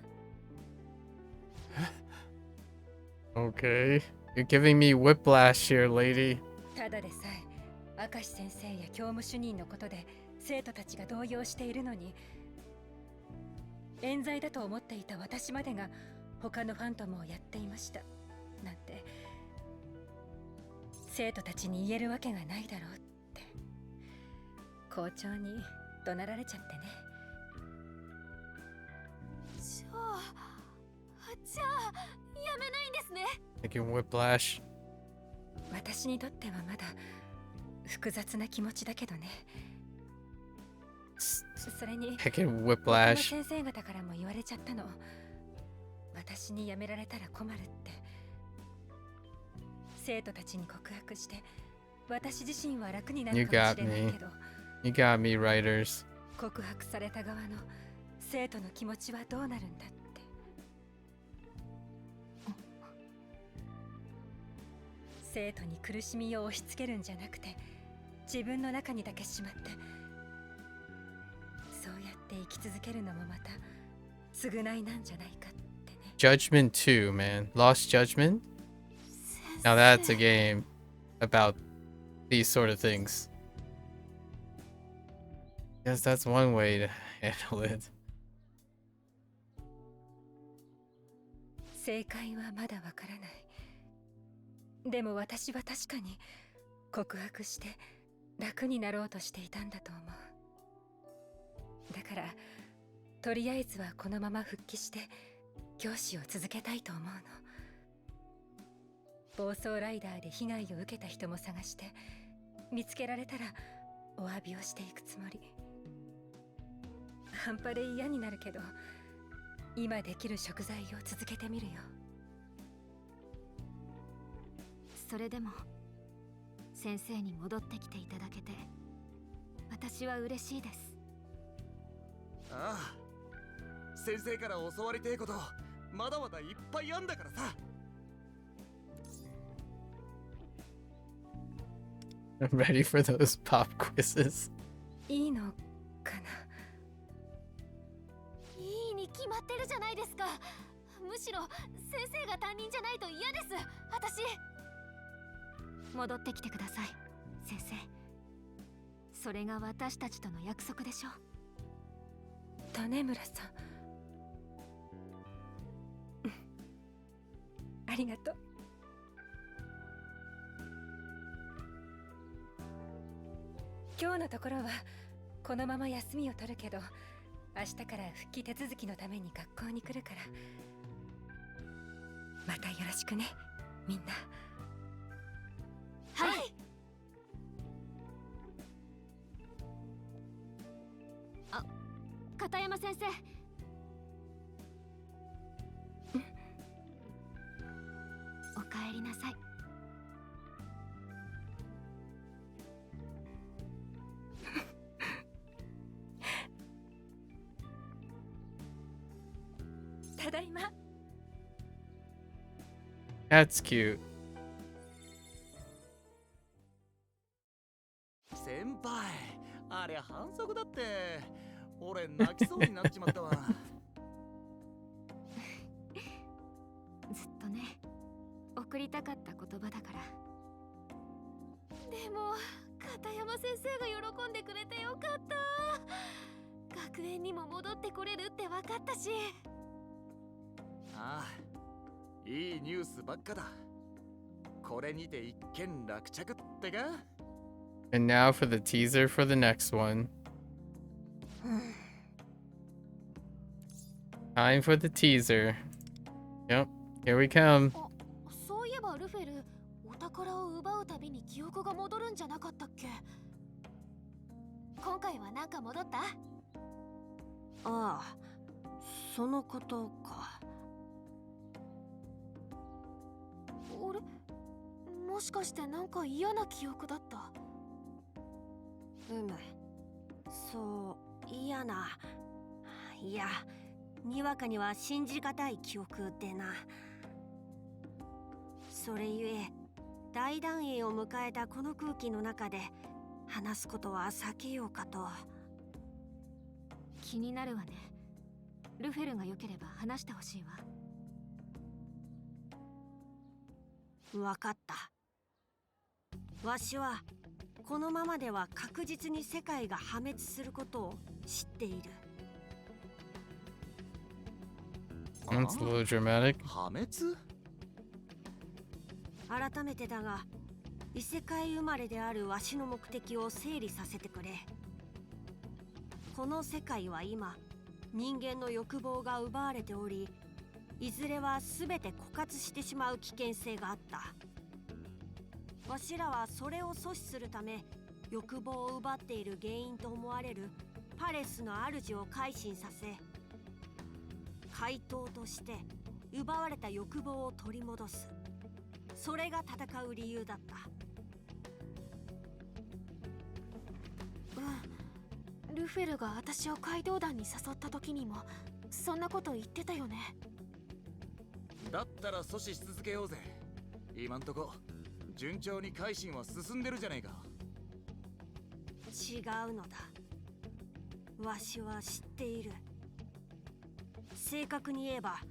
Okay. You're giving me whiplash here, lady. ただでさえ明石先生や教務主任のことで生徒たちが動揺しているのに、冤罪だと思っていた私までが他のファントムをやっていましたなんて生徒たちに言えるわけがないだろうって校長に怒鳴られちゃってね。じゃあやめないんですね。Taking whiplash. 私にとってはまだ複雑な気持ちだけどね。それに Taking 他の whiplash. 先生方からも言われちゃったの。私にやめられたら困るって。生徒たちに告白して私自身は楽になる You かも got しれない me. けど、 You got me, writers. 告白された側の生徒の気持ちはどうなるんだって。生徒に苦しみを押し付けるんじゃなくて自分の中にだけしまって、そうやって生き続けるのもまた償いなんじゃないかってね。 Judgment 2, man. Lost Judgment? Now that's a game about these sort of things. Yes, that's one way to handle it. 正解はまだわからない。でも私は確かに告白して楽になろうとしていたんだと思う。だからとりあえずはこのまま復帰して教師を続けたいと思うの。暴走ライダーで被害を受けた人も探して見つけられたらお詫びをしていくつもり。半端で嫌になるけど今できる食材を続けてみるよ。それでも先生に戻ってきていただけて私は嬉しいです。ああ、先生から教わりてえことまだまだいっぱいあんだからさ。I'm ready for those pop quizzes. いいのかな。いいに決まってるじゃないですか。むしろ先生が担任じゃないと嫌です。私。戻ってきてください、先生。それが私たちとの約束でしょ。種村さん、ありがとう。今日のところはこのまま休みを取るけど、明日から復帰手続きのために学校に来るから、またよろしくね、みんな。はい。あ、片山先生。おかえりなさい。ただいま。That's cute. 先輩、ありゃ反則だって。俺泣きそうになっちまったわ。ずっとね、送りたかった言葉だから。でも片山先生が喜んでくれてよかった。学園にも戻ってこれるって分かったし。ああ、いいニュースばっかだ。これにて一件落着ってか。 And now for the teaser for the next one. Time for the teaser. Yep, here we come. そういえばルフェル、お宝を奪うたびに記憶が戻るんじゃなかったっけ。今回はなんか戻った？ああ、そのことか。あれ、もしかしてなんか嫌な記憶だった？そう嫌な、いや、にわかには信じがたい記憶でな。それゆえ大団円を迎えたこの空気の中で話すことは避けようかと。気になるわね。ルフェルが良ければ話してほしいわ。わかった。わしはこのままでは確実に世界が破滅することを知っている。That's a little dramatic. 破滅？改めてだが、異世界生まれであるわしの目的を整理させてくれ。この世界は今、人間の欲望が奪われており、いずれは全て枯渇してしまう危険性があった。わしらはそれを阻止するため、欲望を奪っている原因と思われるパレスの主を改心させ、怪盗として奪われた欲望を取り戻す。それが戦う理由だった。ルフェルが私を怪盗団に誘った時にもそんなこと言ってたよね。だったら阻止し続けようぜ。今んとこ順調に改心は進んでるじゃねえか。違うのだ。わしは知っている。正確に言えば、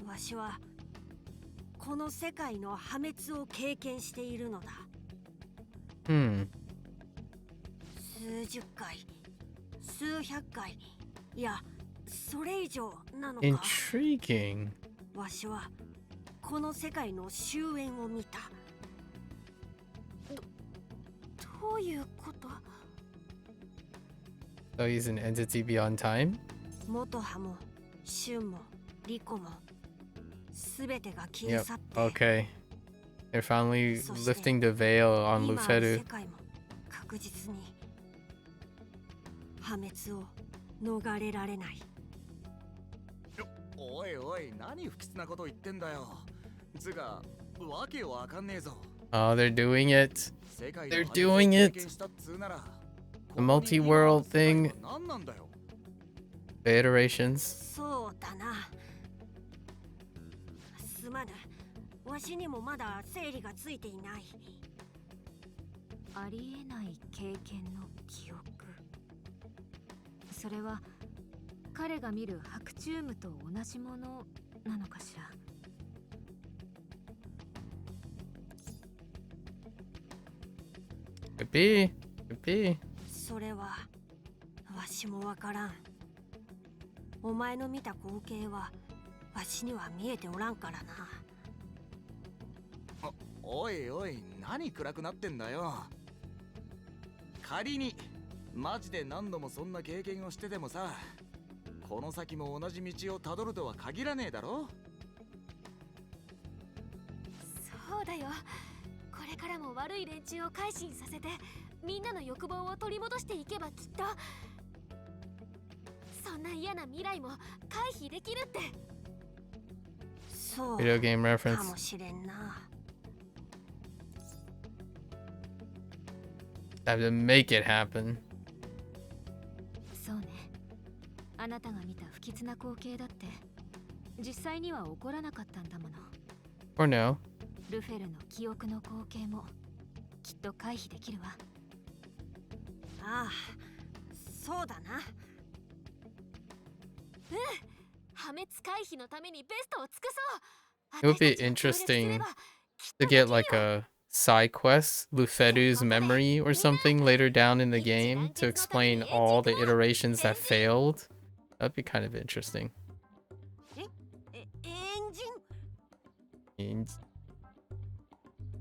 わしはこの世界の破滅を経験しているのだ。数十回、数百回、いや、それ以上なのか。Intriguing. わしはこの世界の終焉を見た。どういうこと？ So he's an entity beyond time? 元葉も俊もリコも全てが消え Yep. 去って、 Okay. They're finally lifting the veil on 今ある Luferu. 世界も確実に破滅を逃れられない。おいおい、何不吉なこと言ってんだよ。つがわけわかんねえぞ。Oh, they're doing it. They're doing it. The multi-world thing. The iterations. そうだな。すまぬ。わしにもまだ整理がついていない。ありえない経験の記憶。それは彼が見る白チュームと同じものなのかしら。Could be. Could be. それはわしもわからん。お前の見た光景はわしには見えておらんからな。おいおい、何暗くなってんだよ。仮にマジで何度もそんな経験をしててもさ、この先も同じ道をたどるとは限らねえだろ。そうだよ。これからも悪い連中を改心させて、みんなの欲望を取り戻していけばきっとそんな嫌な未来も回避できるって。そう Video game reference. かもしれんな。Have to make it happen. そうね。あなたが見た不吉な光景だって実際には起こらなかったんだもの。Or no. ルフェルの記憶の光景もきっと回避できるわ。ああ、そうだな。うん。破滅回避のためにベストを尽くそう。 It would be interesting to get like a side quest, Lufedu's memory or something later down in the game to explain all the iterations that failed. That'd be kind of interesting.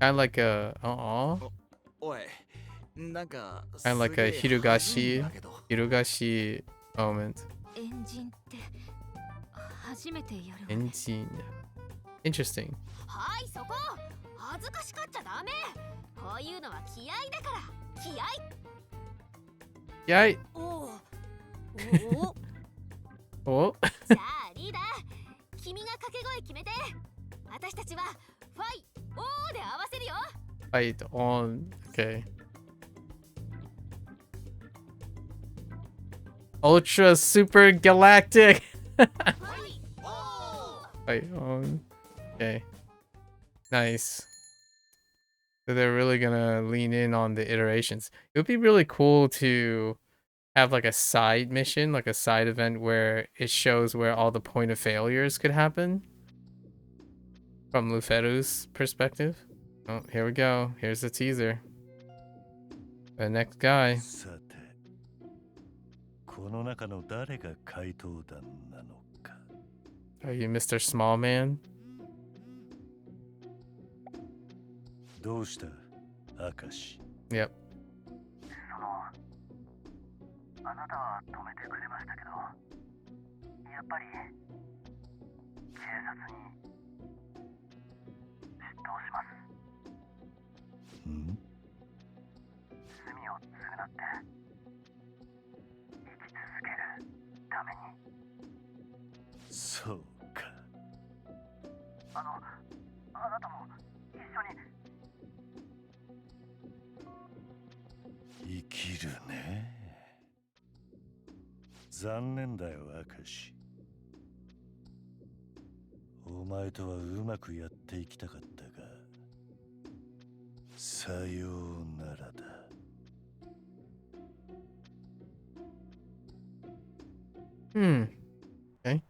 Kind of like a kind of like a Hirugashi moment. Engine. Interesting. はい、そこ。恥ずかしかっちゃダメ。こういうのは気合だから。気合。 Yay. おお。じゃあリーダー、君が掛け声決めて。私たちはファイオーで合わせるよ。Fight on. Okay. Ultra Super Galactic. Fight on. Okay. Nice. So they're really gonna lean in on the iterations. It would be really cool to have like a side mission, like a side event where it shows where all the point of failures could happen from Lufedu's perspective. Oh, here we go. Here's the teaser. The next guy. この中の誰が怪盗団なのか。 Are you Mr. Smallman? どうした明石。 Yep. あなたは止めてくれましたけど、やっぱり警察に出頭します。ん？罪を償って生き続けるために。そうか。あなたも一緒に。生きるね。残念だよ明石。お前とはうまくやっていきたかったが、さようならだ。Okay.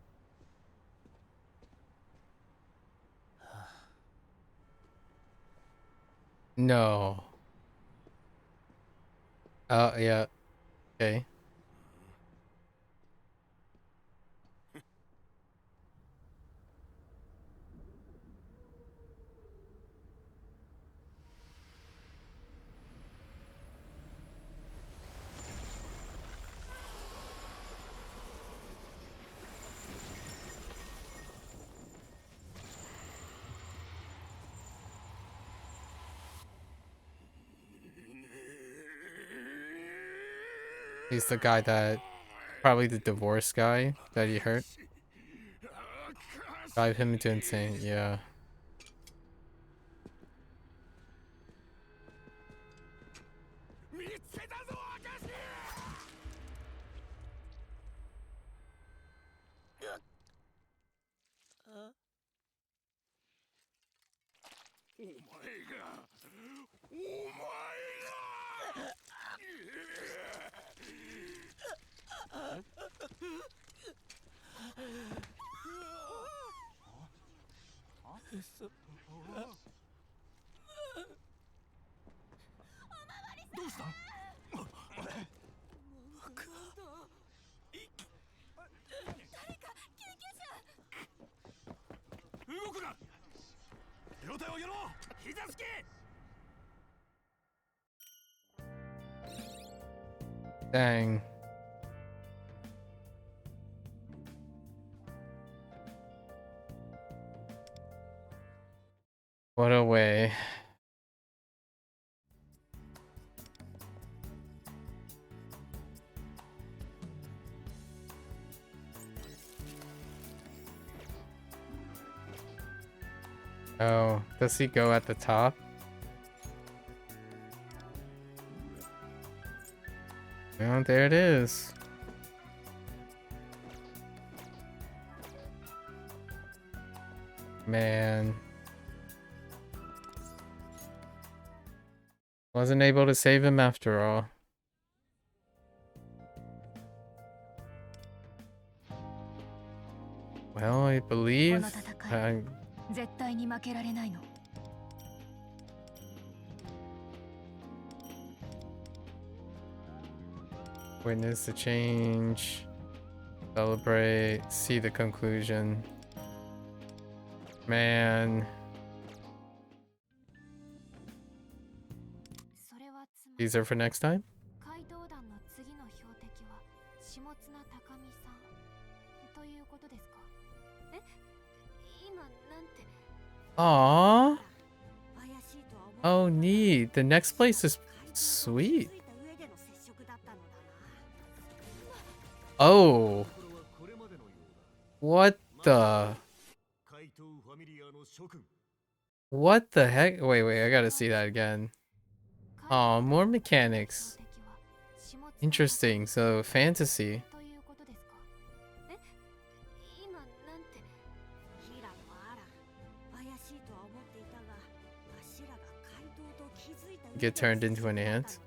No. Oh, yeah. Okay. He's the guy that, probably the divorce guy that he hurt. Drive him into insane, yeah. どうした？誰か救急車。動くな。両手を上げろ。膝つけ。Dang. What a way. Oh, does he go at the top? Oh, there it is. Man. Wasn't able to save him after all. Well, I believe... Witness the change. Celebrate. See the conclusion. Man. These are for next time? Aww. Oh, neat. The next place is sweet. Oh. What the? What the heck? Wait, I gotta see that again. Oh, more mechanics. Interesting. So, fantasy. Get turned into an ant.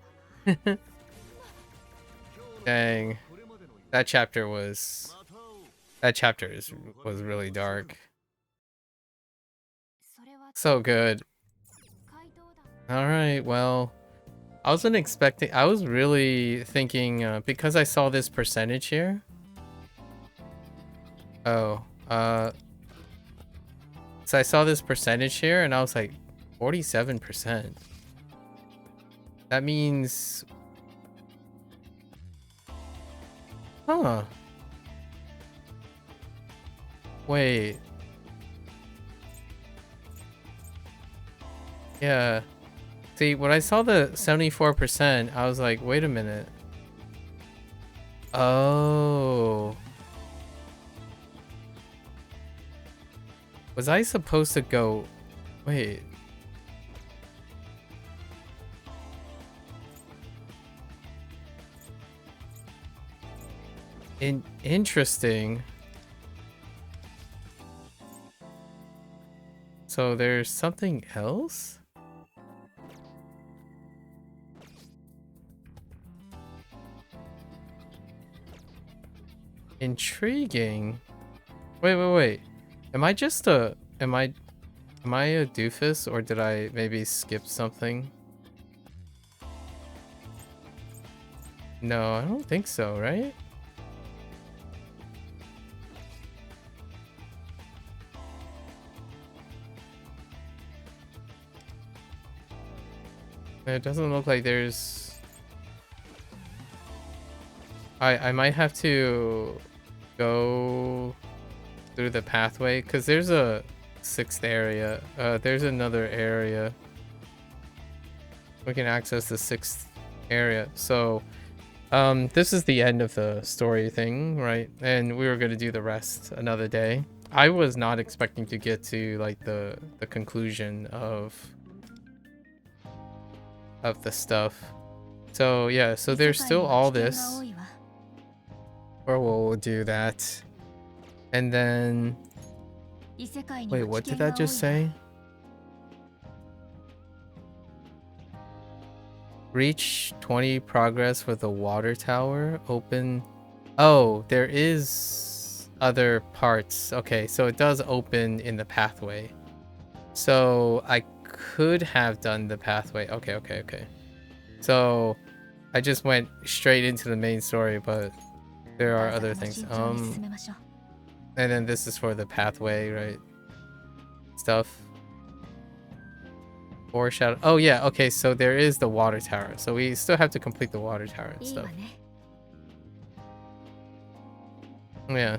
Dang. That chapter was really dark. So good. Alright, well, I was really thinking, because I saw this percentage here. Oh, so I saw this percentage here and I was like, 47%. That means... Huh. Wait. Yeah. See, when I saw the 74%, I was like, wait a minute. Oh. Was I supposed to go... Wait. Interesting. So there's something else? Intriguing. Wait. Am I a doofus, or did I maybe skip something? No, I don't think so, right? It doesn't look like there's... I might have to go through the pathway, because there's a 6th area. There's another area. We can access the 6th area. So, this is the end of the story thing, right? And we were going to do the rest another day. I was not expecting to get to, like, the conclusion of the stuff. So yeah, so there's still all this. Or we'll do that. And then... Wait, what did that just say? Reach 20 progress with a water tower. Open... Oh, there is other parts. Okay, so it does open in the pathway. So I could have done the pathway. Okay. So I just went straight into the main story, but there are other things. And then this is for the pathway, right? Stuff. Foreshadow. Oh yeah, okay, so there is the water tower. So we still have to complete the water tower and stuff. Yeah.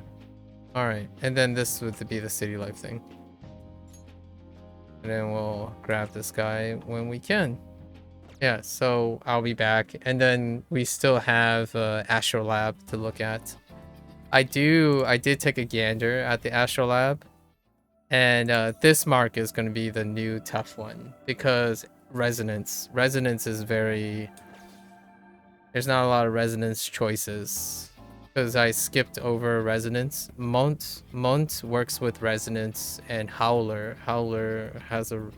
Alright. And then this would be the city life thing. And then we'll grab this guy when we can. Yeah, so I'll be back. And then we still have Astrolab to look at. I did take a gander at the Astrolab. And this mark is going to be the new tough one. Because resonance. Resonance is very... There's not a lot of resonance choices. Because I skipped over resonance. Mont works with resonance, and Howler has a...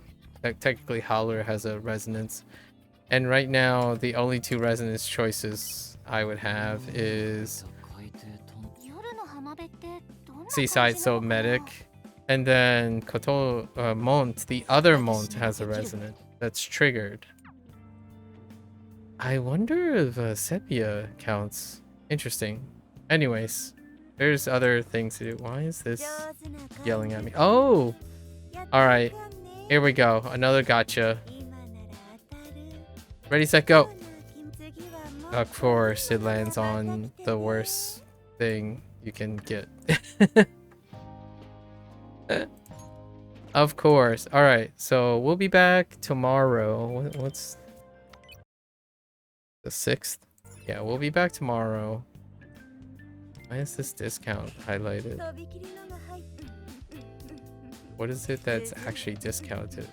Technically, Howler has a resonance. And right now, the only two resonance choices I would have is... Seaside, so Medic. And then Mont, the other Mont, has a resonance that's triggered. I wonder if Sepia counts. Interesting. Anyways, there's other things to do. Why is this yelling at me? Oh! Alright. Here we go. Another gotcha. Ready, set, go! Of course, it lands on the worst thing you can get. Of course. Alright, so we'll be back tomorrow. What's... the 6th? Yeah, we'll be back tomorrow. Why is this discount highlighted? What is it that's actually discounted?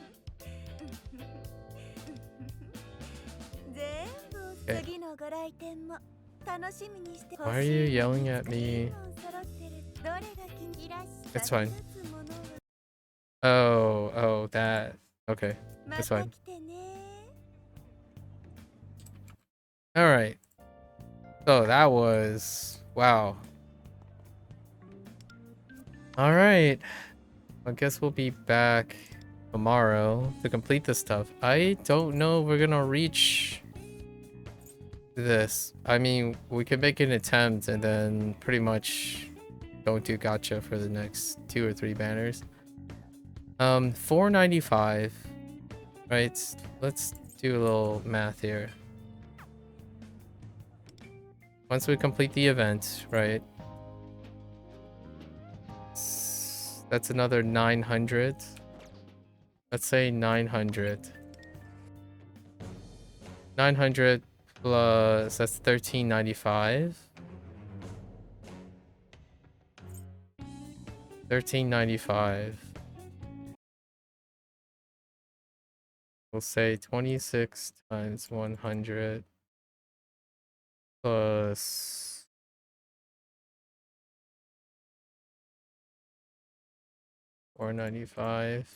Okay. Why are you yelling at me? It's fine. Oh, that. Okay, that's fine. Alright. So that was... Wow. Alright. I guess we'll be back tomorrow to complete this stuff. I don't know if we're gonna reach this. I mean, we could make an attempt and then pretty much don't do gacha for the next 2 or 3 banners. 495. Right, let's do a little math here. Once we complete the event, right? That's another 900. Let's say 900. 900 plus, that's 1395. 1395. We'll say 26 times 100 plus 495.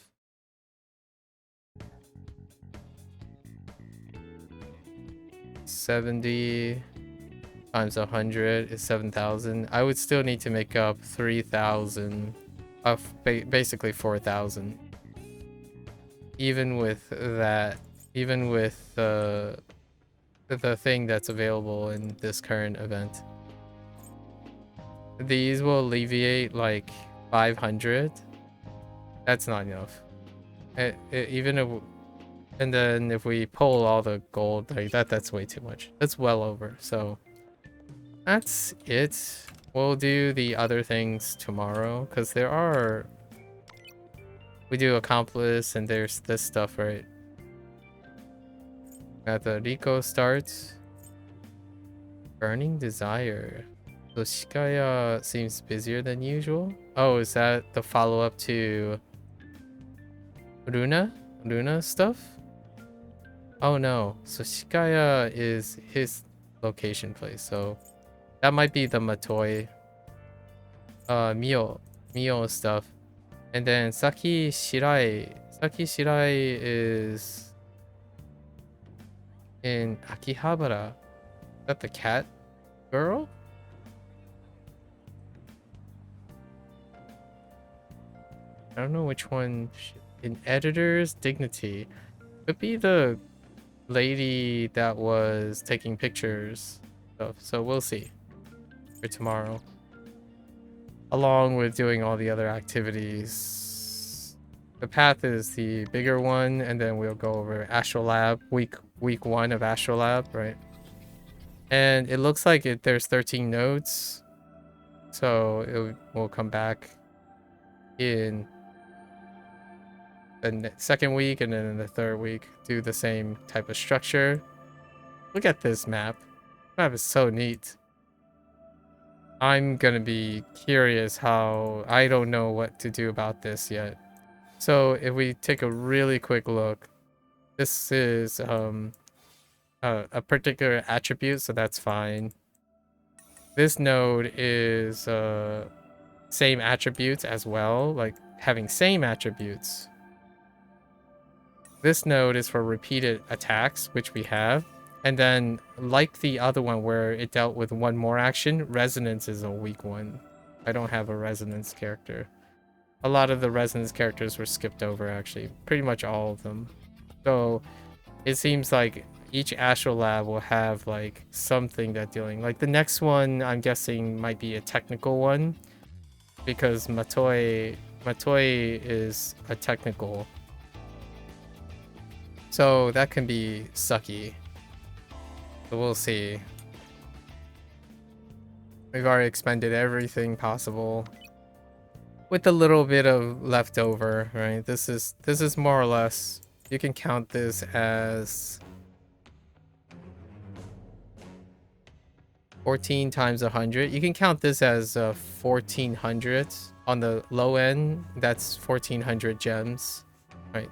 70 times 100 is 7,000. I would still need to make up 3,000 of basically 4,000. Even with that, even with the thing that's available in this current event. These will alleviate like 500. That's not enough. Even if, and then if we pull all the gold like that's way too much. That's well over. So that's it. We'll do the other things tomorrow because there are... We do accomplice and there's this stuff, right? At the Rico starts. Burning Desire. So Shikaya seems busier than usual. Oh, is that the follow-up to Luna stuff? Oh no, so Shikaya is his location place, so that might be the Matoi Mio stuff. And then Saki Shirai is in Akihabara. Is that the cat girl? I don't know which one. In Editor's Dignity. Could be the lady that was taking pictures stuff. So we'll see for tomorrow. Along with doing all the other activities. The path is the bigger one, and then we'll go over Astrolab, week 1 of Astrolab, right? And it looks like there's 13 nodes. So we'll come back in the second week, and then in the third week do the same type of structure. Look at this map. The map is so neat. I'm gonna be curious how... I don't know what to do about this yet. So if we take a really quick look, this is a particular attribute, so that's fine. This node is same attributes as well, like having same attributes. This node is for repeated attacks, which we have. And then, like the other one where it dealt with one more action, Resonance is a weak one. I don't have a Resonance character. A lot of the Resonance characters were skipped over, actually. Pretty much all of them. So, it seems like each Astrolab will have, like, something that dealing... Like, the next one, I'm guessing, might be a technical one. Because Matoi is a technical. So that can be sucky. So we'll see. We've already expended everything possible. With a little bit of leftover, right? This is more or less... You can count this as... 14 times 100. You can count this as 1400. On the low end, that's 1400 gems. Right?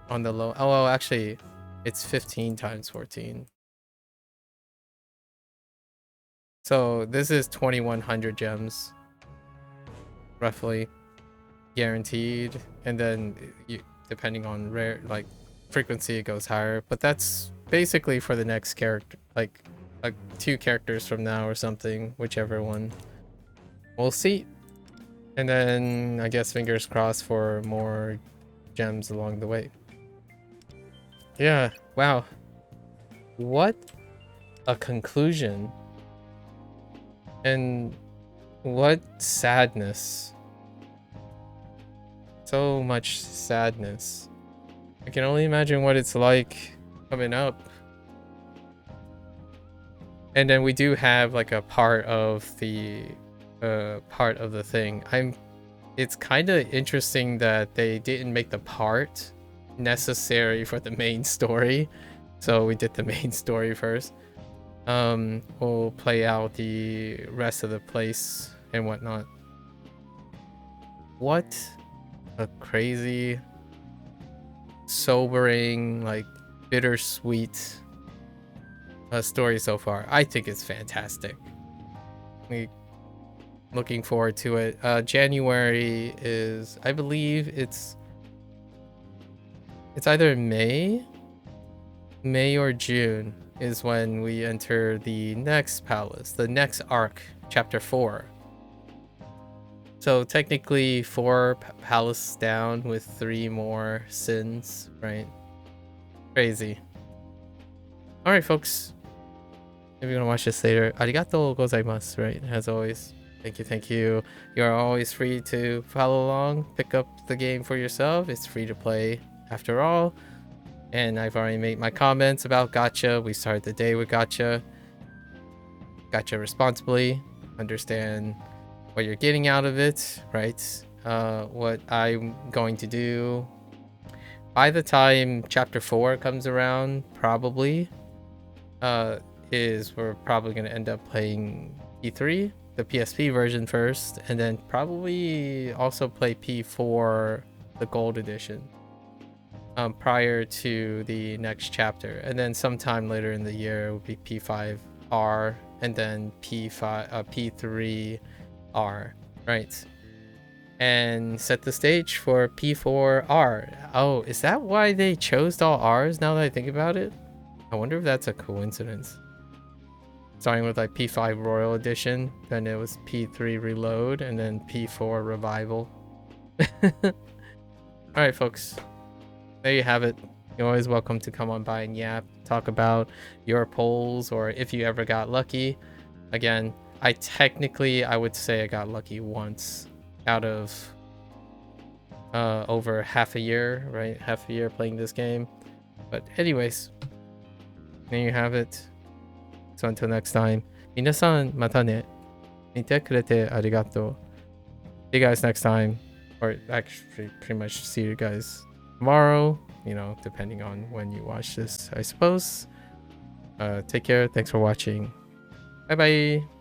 On the low... Oh, well, actually, it's 15 times 14. So this is 2100 gems. Roughly. Guaranteed. And then, depending on rare, like, frequency, it goes higher. But that's basically for the next character. Like 2 characters from now or something. Whichever one. We'll see. And then, I guess fingers crossed for more gems along the way. Yeah, wow. What a conclusion. And what sadness. So much sadness. I can only imagine what it's like coming up. And then we do have like a part of the thing. It's kind of interesting that they didn't make the part necessary for the main story, so we did the main story first. We'll play out the rest of the place and whatnot. What a crazy, sobering, like bittersweet story so far. I think it's fantastic. Looking forward to it. January is, I believe it's either May or June is when we enter the next palace, the next arc, chapter 4. So technically 4 palaces down with 3 more sins, right? Crazy. Alright, folks. If you're gonna watch this later, arigatou gozaimasu, right? As always. Thank you. You are always free to follow along, pick up the game for yourself. It's free to play after all. And I've already made my comments about gacha. We started the day with gacha. Gacha responsibly. Understand what you're getting out of it, right? What I'm going to do by the time chapter 4 comes around, probably, is we're probably going to end up playing P3, the PSP version first, and then probably also play P4, the gold edition. prior to the next chapter, and then sometime later in the year it will be P5R, and then P3R, right? And set the stage for P4R. Oh, is that why they chose all R's now that I think about it? I wonder if that's a coincidence. Starting with like P5 Royal Edition, then it was P3 Reload, and then P4 Revival. Alright folks, there you have it. You're always welcome to come on by and yap, talk about your polls, or if you ever got lucky. Again, I would say I got lucky once out of over half a year, right? Half a year playing this game. But anyways, there you have it. So until next time, 皆さんまたね。見てくれてありがとう. See you guys next time. Or actually pretty much see you guys tomorrow, you know, depending on when you watch this, I suppose. Take care. Thanks for watching. Bye bye.